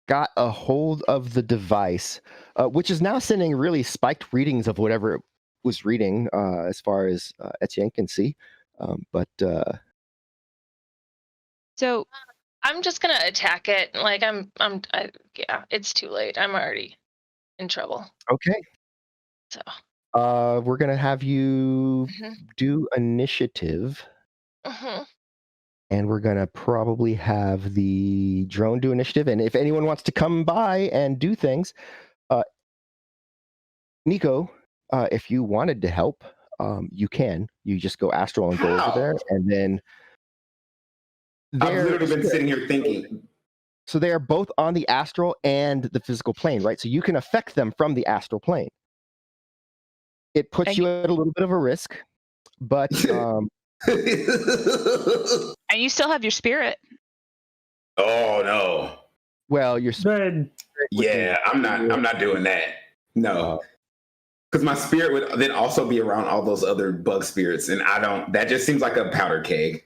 got a hold of the device, which is now sending really spiked readings of whatever it was reading, as far as Etienne can see. So I'm just gonna attack it. Like yeah, it's too late. I'm already in trouble. Okay. So. We're gonna have you do initiative. And we're going to probably have the drone do initiative. And if anyone wants to come by and do things, Nico, if you wanted to help, you can. You just go astral and go over there. And then... I've literally been sitting here thinking. So they are both on the astral and the physical plane, right? So you can affect them from the astral plane. It puts you at a little bit of a risk, but... And you still have your spirit. Oh no. Well, your spirit. Yeah, I'm not doing that. No. Because my spirit would then also be around all those other bug spirits, and that just seems like a powder keg.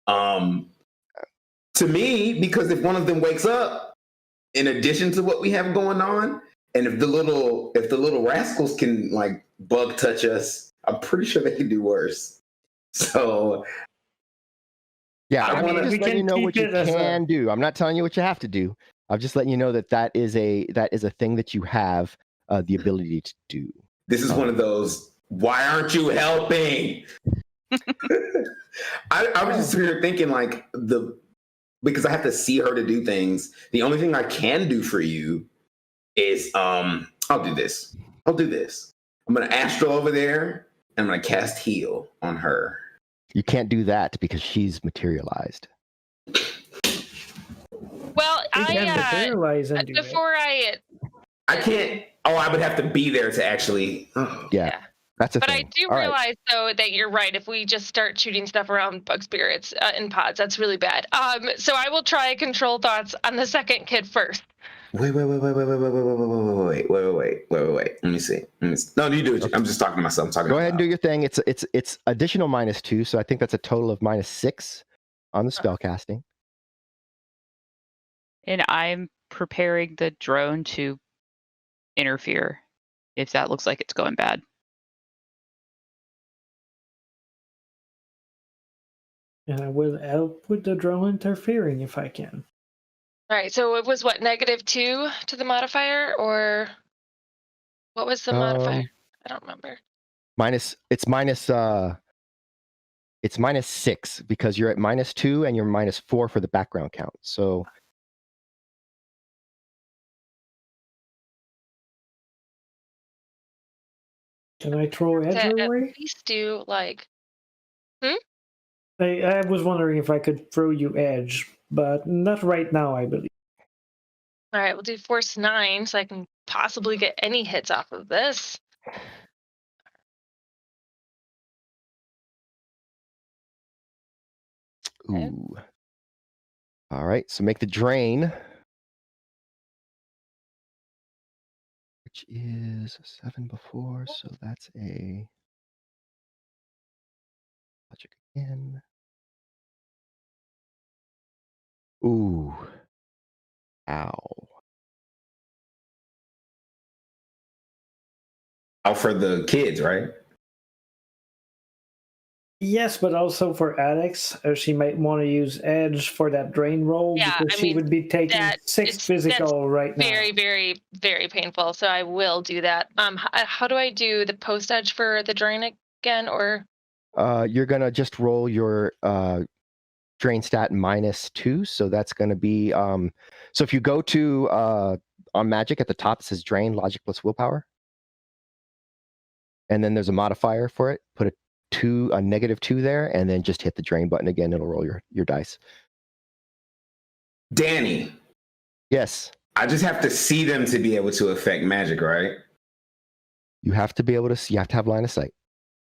To me, because if one of them wakes up, in addition to what we have going on, and if the little rascals can like bug touch us, I'm pretty sure they can do worse. So, yeah, I'm just letting you know what you can do. I'm not telling you what you have to do. I'm just letting you know that is a thing that you have the ability to do. This is one of those. Why aren't you helping? I was just here thinking because I have to see her to do things. The only thing I can do for you is I'll do this. I'm gonna astral over there. And I'm gonna cast heal on her. You can't do that because she's materialized. Well, I can't. Oh, I would have to be there to actually. Yeah, that's a thing. But I do realize though that you're right. If we just start shooting stuff around bug spirits in pods, that's really bad. So I will try control thoughts on the second kid first. Wait. Let me see. No, you do it. Okay. I'm just talking to myself. Go ahead and do your thing. It's additional -2, so I think that's a total of -6 on the spell casting. And I'm preparing the drone to interfere if that looks like it's going bad. And I will help with the drone interfering if I can. All right, so it was what, -2 to the modifier, or what was the modifier? I don't remember. It's -6 because you're at -2 and you're -4 for the background count. So can I throw edge away? At least do like. I was wondering if I could throw you edge but not right now, I believe. All right, we'll do force 9 so I can possibly get any hits off of this. Okay. Ooh. All right, so make the drain, which is 7 before, so that's a logic again. Ooh. Ow. Out for the kids, right? Yes, but also for Alex, she might want to use Edge for that drain roll because she would be taking 6 physical right now. Very, very, very painful. So I will do that. How do I do the post Edge for the drain again? Or you're gonna just roll your drain stat -2, so that's gonna be so if you go to on magic at the top it says drain logic plus willpower, and then there's a modifier for it. Put a -2 there, and then just hit the drain button again. It'll roll your dice. Danny. Yes. I just have to see them to be able to affect magic, right? You have to be able to see. You have to have line of sight.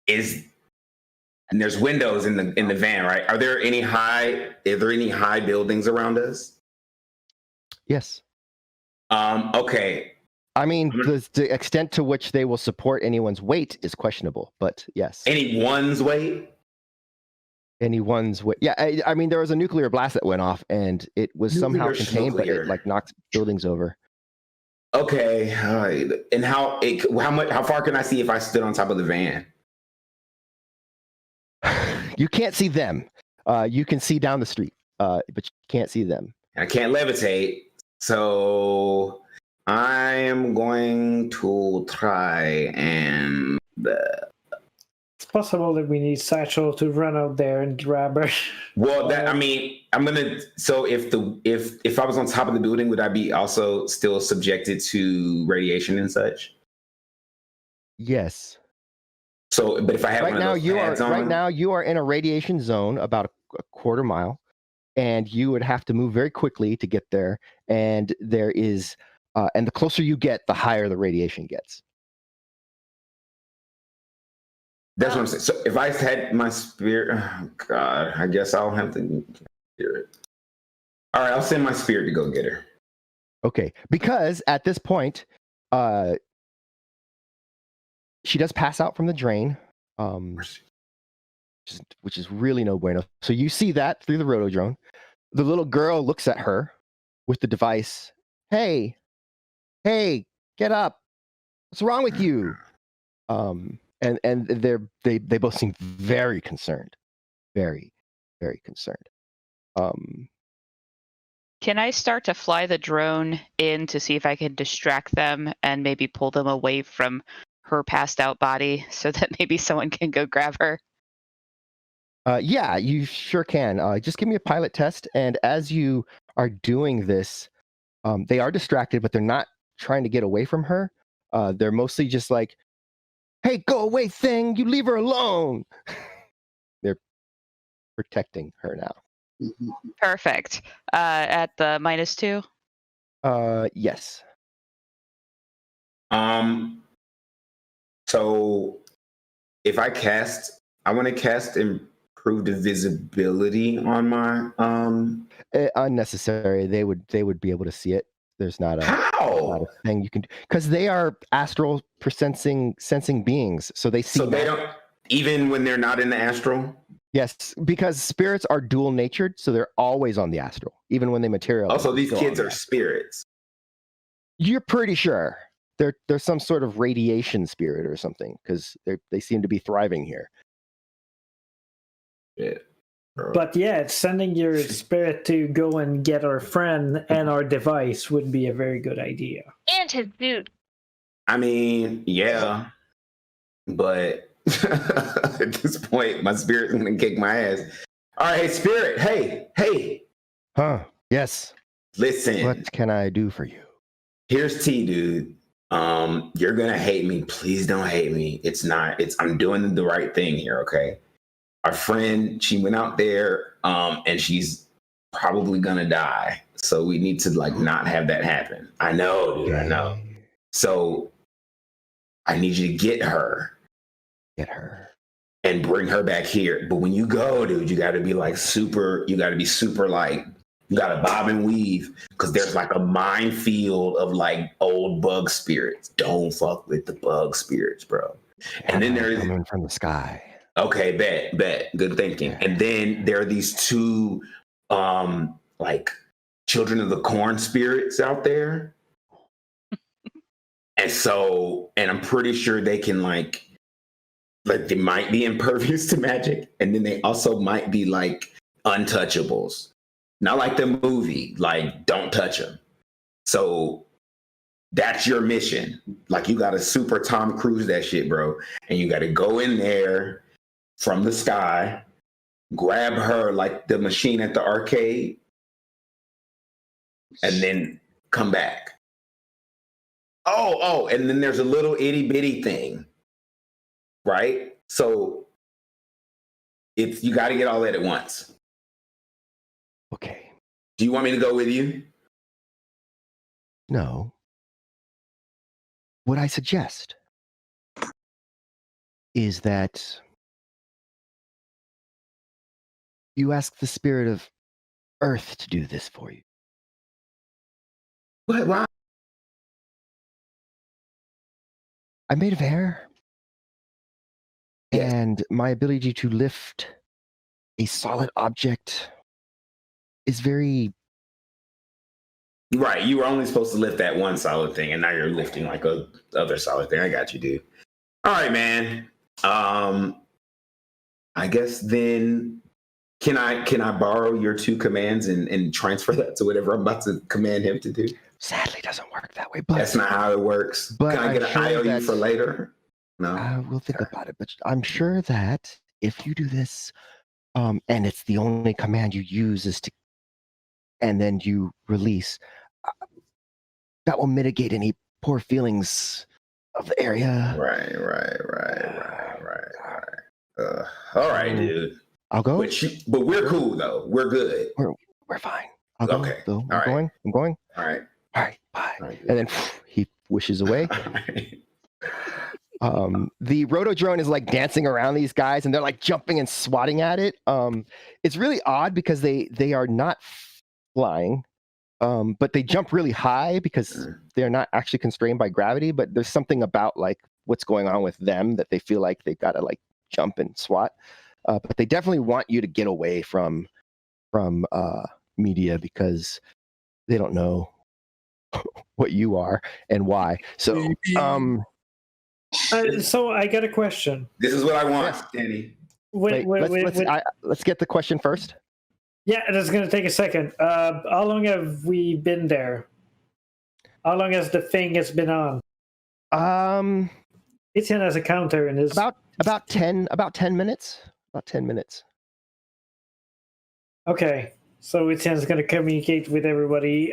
And there's windows in the van, right? Are there any high buildings around us? Yes. Okay. I mean, the extent to which they will support anyone's weight is questionable, but yes. Anyone's weight? Anyone's weight. Yeah, I mean, there was a nuclear blast that went off, and it was somehow contained, but it like knocked buildings over. Okay, all right. And how far can I see if I stood on top of the van? You can't see them. You can see down the street, but you can't see them. I can't levitate, so I am going to try and. It's possible that we need Satchel to run out there and grab her. Well, I'm gonna. So if I was on top of the building, would I be also still subjected to radiation and such? Yes. So, but if I have right now you are in a radiation zone about a quarter mile, and you would have to move very quickly to get there. And there is, and the closer you get, the higher the radiation gets. That's what I'm saying. So if I had my spirit, oh God, I guess I'll have to spirit. All right, I'll send my spirit to go get her. Okay, because at this point, she does pass out from the drain, which is really no bueno. So you see that through the rotodrone. The little girl looks at her with the device. Hey, get up! What's wrong with you? And they both seem very concerned, very, very concerned. Can I start to fly the drone in to see if I can distract them and maybe pull them away from her passed out body so that maybe someone can go grab her? Yeah, you sure can. Just give me a pilot test. And as you are doing this, they are distracted, but they're not trying to get away from her. They're mostly just like, hey, go away, thing. You leave her alone. They're protecting her now. Perfect. At the -2? Yes. So if I want to cast improved visibility on my unnecessary. They would be able to see it. There's not a thing you can do because they are astral sensing beings, so they see. So they don't, even when they're not in the astral. Yes, because spirits are dual natured, so they're always on the astral, even when they materialize. Also, these kids are spirits. You're pretty sure they're some sort of radiation spirit or something, because they seem to be thriving here. Yeah. But yeah, sending your spirit to go and get our friend and our device would be a very good idea. And his dude. I mean, yeah, but at this point, my spirit's gonna kick my ass. All right, hey, spirit, hey. Huh? Yes. Listen. What can I do for you? Here's T, dude. You're gonna hate me. Please don't hate me. I'm doing the right thing here, okay? Our friend, she went out there, and she's probably gonna die. So we need to like not have that happen. I know, dude. I know. So I need you to get her. And bring her back here. But when you go, dude, you gotta be like super, you gotta bob and weave, because there's like a minefield of like old bug spirits. Don't fuck with the bug spirits, bro. And then there's coming from the sky. Okay, bet. Good thinking. And then there are these two like children of the corn spirits out there. And I'm pretty sure they can like they might be impervious to magic, and then they also might be like untouchables. Not like the movie, like don't touch them. So that's your mission. Like you gotta super Tom Cruise that shit, bro. And you gotta go in there from the sky, grab her like the machine at the arcade, and then come back. Oh, and then there's a little itty bitty thing. Right? So you got to get all that at once. Okay. Do you want me to go with you? No. What I suggest is that you ask the spirit of Earth to do this for you. What? Why? I'm made of air. And my ability to lift a solid object is very... Right, you were only supposed to lift that one solid thing, and now you're lifting like a other solid thing. I got you, dude. All right, man. I guess then can I borrow your 2 commands and transfer that to whatever I'm about to command him to do? Sadly, doesn't work that way. But that's not how it works. But can I get an IOU for later? No, we'll think about it. But I'm sure that if you do this, and it's the only command you use is to, and then you release, that will mitigate any poor feelings of the area. Right. All right, dude. I'll go. But we're cool though. We're good. We're fine. I'll go. Okay. So I'm going. All right. Bye. And then he wishes away. The Rotodrone is like dancing around these guys, and they're like jumping and swatting at it. It's really odd because they are not flying, but they jump really high because they're not actually constrained by gravity. But there's something about like what's going on with them that they feel like they gotta like jump and swat. But they definitely want you to get away from media because they don't know what you are and why. So so I got a question. This is what I want, Danny. Let's get the question first. Yeah, it's going to take a second. How long have we been there? How long has the thing been on? Etienne has a counter in his about 10 minutes. About 10 minutes. Okay. So Etienne's going to communicate with everybody.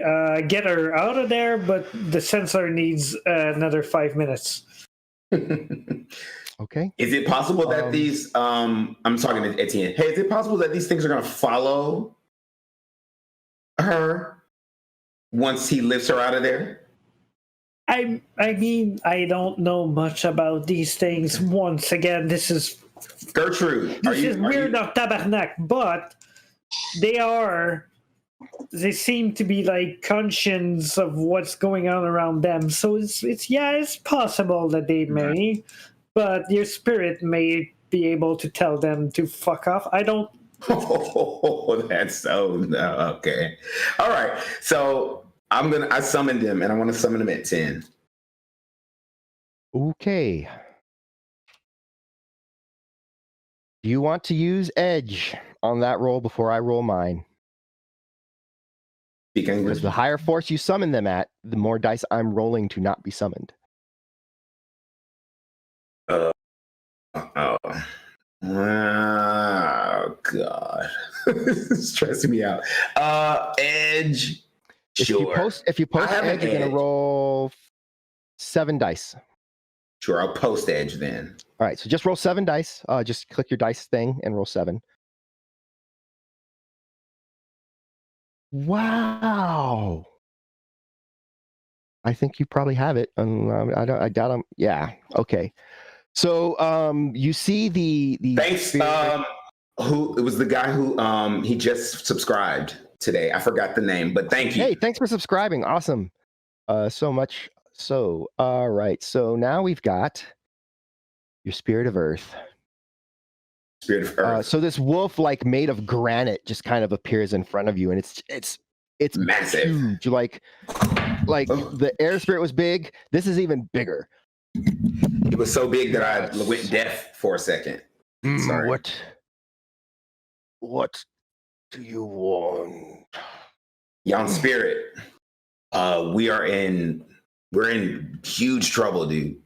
Get her out of there, but the sensor needs another 5 minutes. Okay. Is it possible that these I'm talking to Etienne. Hey, is it possible that these things are going to follow her once he lifts her out of there? I mean, I don't know much about these things. Once again, this is Gertrude. This is weird of tabarnak, but they seem to be like conscious of what's going on around them. So it's possible that they may, but your spirit may be able to tell them to fuck off. I don't. Oh, that's so no. Okay. All right. So I summoned him, and I want to summon him at 10. Okay. Do you want to use Edge on that roll before I roll mine? Because the higher force you summon them at, the more dice I'm rolling to not be summoned. Oh God. This is stressing me out. Edge. Sure. If you post Edge, you're going to roll 7 dice. Sure, I'll post Edge then. All right, so just roll 7 dice. Just click your dice thing and roll 7. Wow. I think you probably have it. I doubt him. Yeah. Okay. So you see the Thanks. Who it was the guy who he just subscribed today. I forgot the name, but thank you. Hey, thanks for subscribing. Awesome. So much so. All right. So now we've got your Spirit of Earth. Spirit of Earth. So this wolf, like made of granite, just kind of appears in front of you, and it's massive, huge. Like the air spirit was big. This is even bigger. It was so big that I went deaf for a second. Sorry. What do you want? Young Spirit, we're in huge trouble, dude.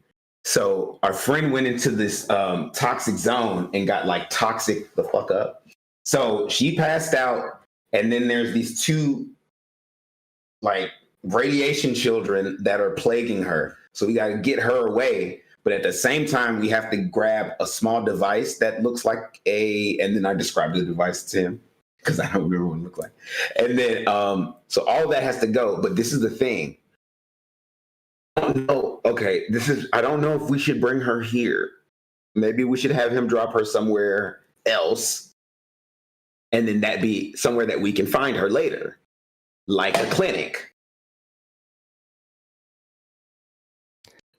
So our friend went into this toxic zone and got like toxic the fuck up. So she passed out, and then there's these two like radiation children that are plaguing her. So we got to get her away. But at the same time, we have to grab a small device that looks like and then I described the device to him because I don't remember what it looked like. And then, so all of that has to go. But this is the thing. I don't know. Okay, I don't know if we should bring her here. Maybe we should have him drop her somewhere else. And then that be somewhere that we can find her later, like a clinic.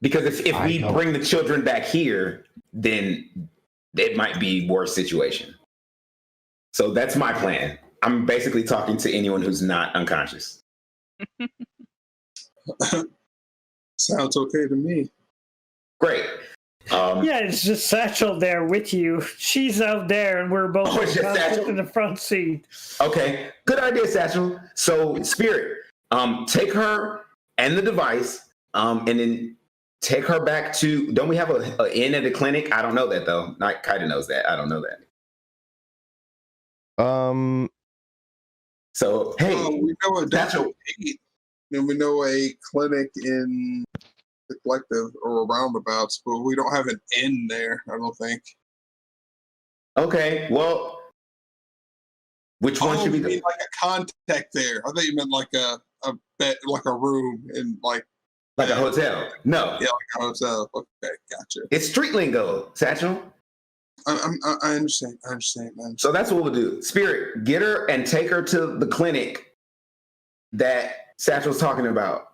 Because if we bring the children back here, then it might be worse situation. So that's my plan. I'm basically talking to anyone who's not unconscious. Sounds okay to me. Great. Yeah, it's just Satchel there with you. She's out there, and we're both in the front seat. Okay, good idea, Satchel. So, Spirit, take her and the device, and then take her back to. Don't we have an inn at the clinic? I don't know that though. Not Kaida knows that. I don't know that. So hey, we know a Satchel. And we know a clinic in the collective or roundabouts, but we don't have an inn there, I don't think. Okay, well, which one should we do? Like a contact there. I thought you meant like a bed, like a room in like a hotel. No. Yeah, like a hotel. Okay, gotcha. It's street lingo, Satchel. I understand. So that's what we'll do. Spirit, get her and take her to the clinic that Satchel's talking about.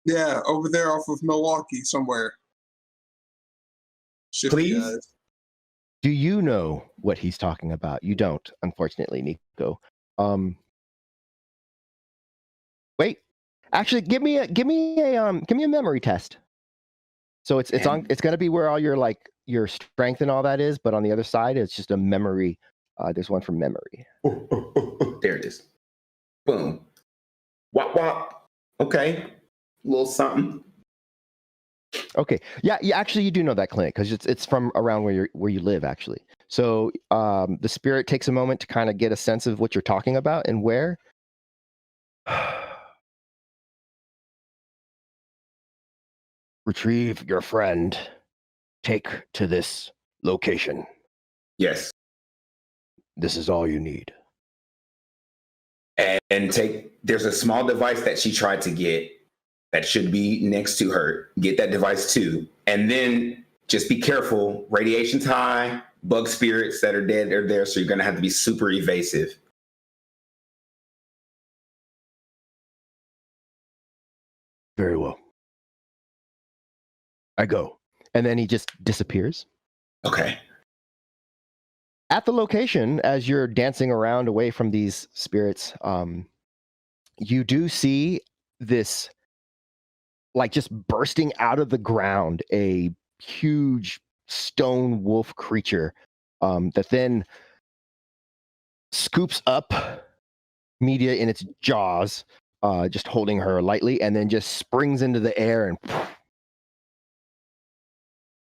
Yeah, over there off of Milwaukee somewhere. Please? Do you know what he's talking about? You don't, unfortunately, Nico. Wait. Actually, give me a memory test. So it's going to be where all your strength and all that is, but on the other side it's just a memory. There's one for memory. There it is. Boom. Wop wop. Okay. A little something. Okay. Yeah. Actually, you do know that clinic because it's from around where you live, actually. So the Spirit takes a moment to kind of get a sense of what you're talking about and where. Retrieve your friend. Take to this location. Yes. This is all you need. And there's a small device that she tried to get that should be next to her. Get that device too. And then just be careful. Radiation's high, bug spirits that are dead are there, so you're going to have to be super evasive. Very well. I go. And then he just disappears. Okay. At the location, as you're dancing around away from these spirits, you do see this, like, just bursting out of the ground, a huge stone wolf creature that then scoops up Media in its jaws, just holding her lightly, and then just springs into the air, and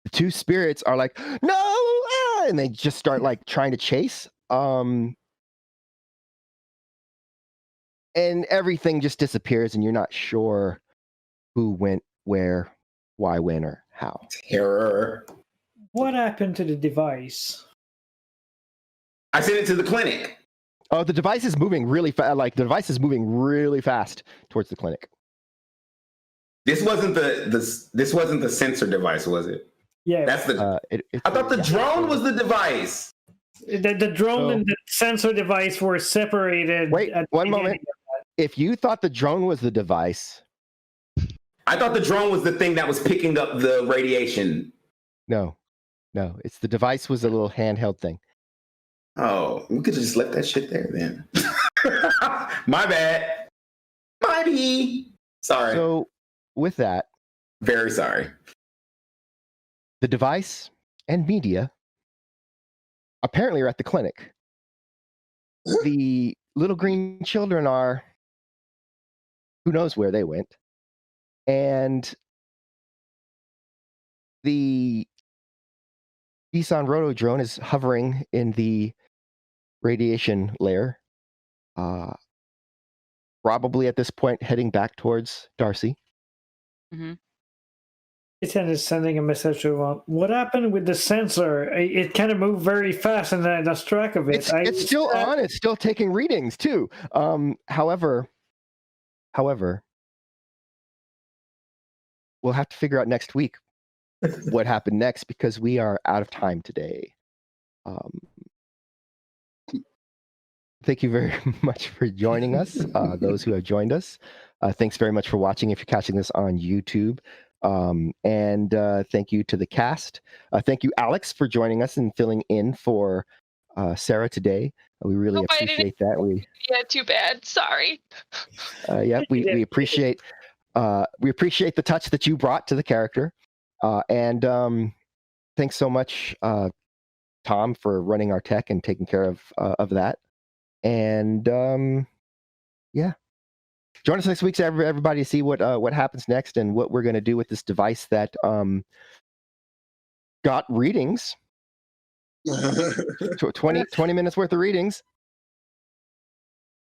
the two spirits are like, no! And they just start like trying to chase. And everything just disappears, and you're not sure who went where, why, when, or how. Terror. What happened to the device? I sent it to the clinic. Oh, the device is moving really fast. Like the device is moving really fast towards the clinic. This wasn't the sensor device, was it? Yeah, that's the. I thought the drone was the device. The drone and the sensor device were separated. Wait, one moment. If you thought the drone was the device, I thought the drone was the thing that was picking up the radiation. No, it's the device was a little handheld thing. Oh, we could just left that shit there then. My bad. Mighty. Sorry. So, with that, very sorry. The device and media apparently are at the clinic. The little green children are, who knows where they went. And the Isan Roto drone is hovering in the radiation layer. Probably at this point heading back towards Darcy. Mm-hmm. Ethan is sending a message to what happened with the sensor? It kind of moved very fast and I lost track of it. It's still on. It's still taking readings too. However, we'll have to figure out next week what happened next because we are out of time today. Thank you very much for joining us, those who have joined us. Thanks very much for watching if you're catching this on YouTube. And thank you to the cast. Thank you, Alex, for joining us and filling in for Sarah today. We really appreciate that. Yeah, too bad. Sorry. Yeah, we appreciate the touch that you brought to the character. And thanks so much, Tom, for running our tech and taking care of that. And yeah, join us next week, so everybody, to see what happens next and what we're going to do with this device that got readings. 20 minutes worth of readings.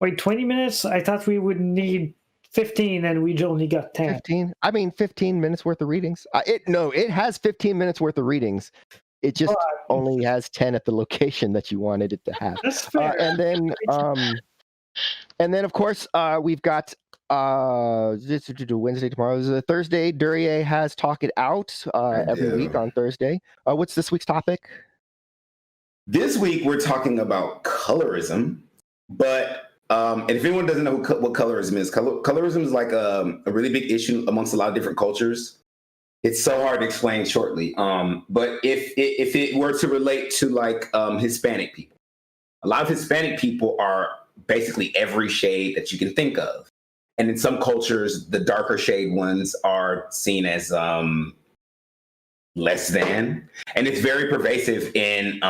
Wait, 20 minutes? I thought we would need 15 and we only got 10. 15? I mean, 15 minutes worth of readings. It has 15 minutes worth of readings. It just only has 10 at the location that you wanted it to have. That's fair. And then, of course, we've got Wednesday, tomorrow. Thursday, Duryea has Talk It Out every week on Thursday. What's this week's topic? This week, we're talking about colorism. But, and if anyone doesn't know what colorism is, colorism is like a really big issue amongst a lot of different cultures. It's so hard to explain shortly. But if it were to relate to like Hispanic people, a lot of Hispanic people are basically every shade that you can think of. And in some cultures, the darker shade ones are seen as less than. And it's very pervasive in,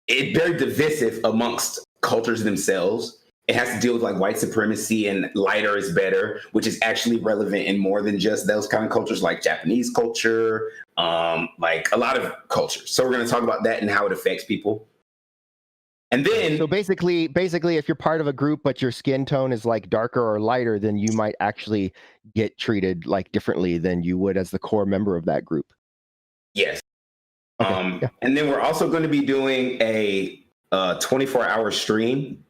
it's very divisive amongst cultures themselves. It has to deal with like white supremacy and lighter is better, which is actually relevant in more than just those kind of cultures, like Japanese culture, like a lot of cultures. So we're going to talk about that and how it affects people. And then, so basically, if you're part of a group but your skin tone is like darker or lighter, then you might actually get treated like differently than you would as the core member of that group. Yes. Okay. Yeah. And then we're also going to be doing a 24-hour stream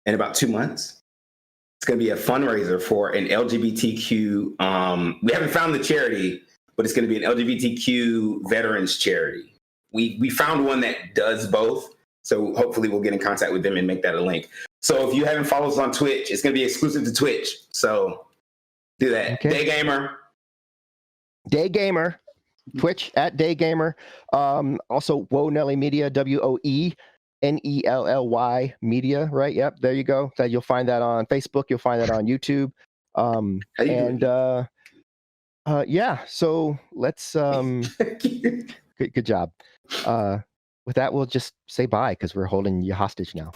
in about 2 months. It's going to be a fundraiser for an LGBTQ. We haven't found the charity, but it's going to be an LGBTQ veterans charity. We found one that does both. So hopefully we'll get in contact with them and make that a link. So if you haven't followed us on Twitch, it's going to be exclusive to Twitch. So do that. Okay. Day Gamer. Twitch at Day Gamer. Also, Woe Nelly Media, WOENELLY Media, right? Yep, there you go. So you'll find that on Facebook. You'll find that on YouTube. Yeah, so let's good job. With that, we'll just say bye because we're holding you hostage now.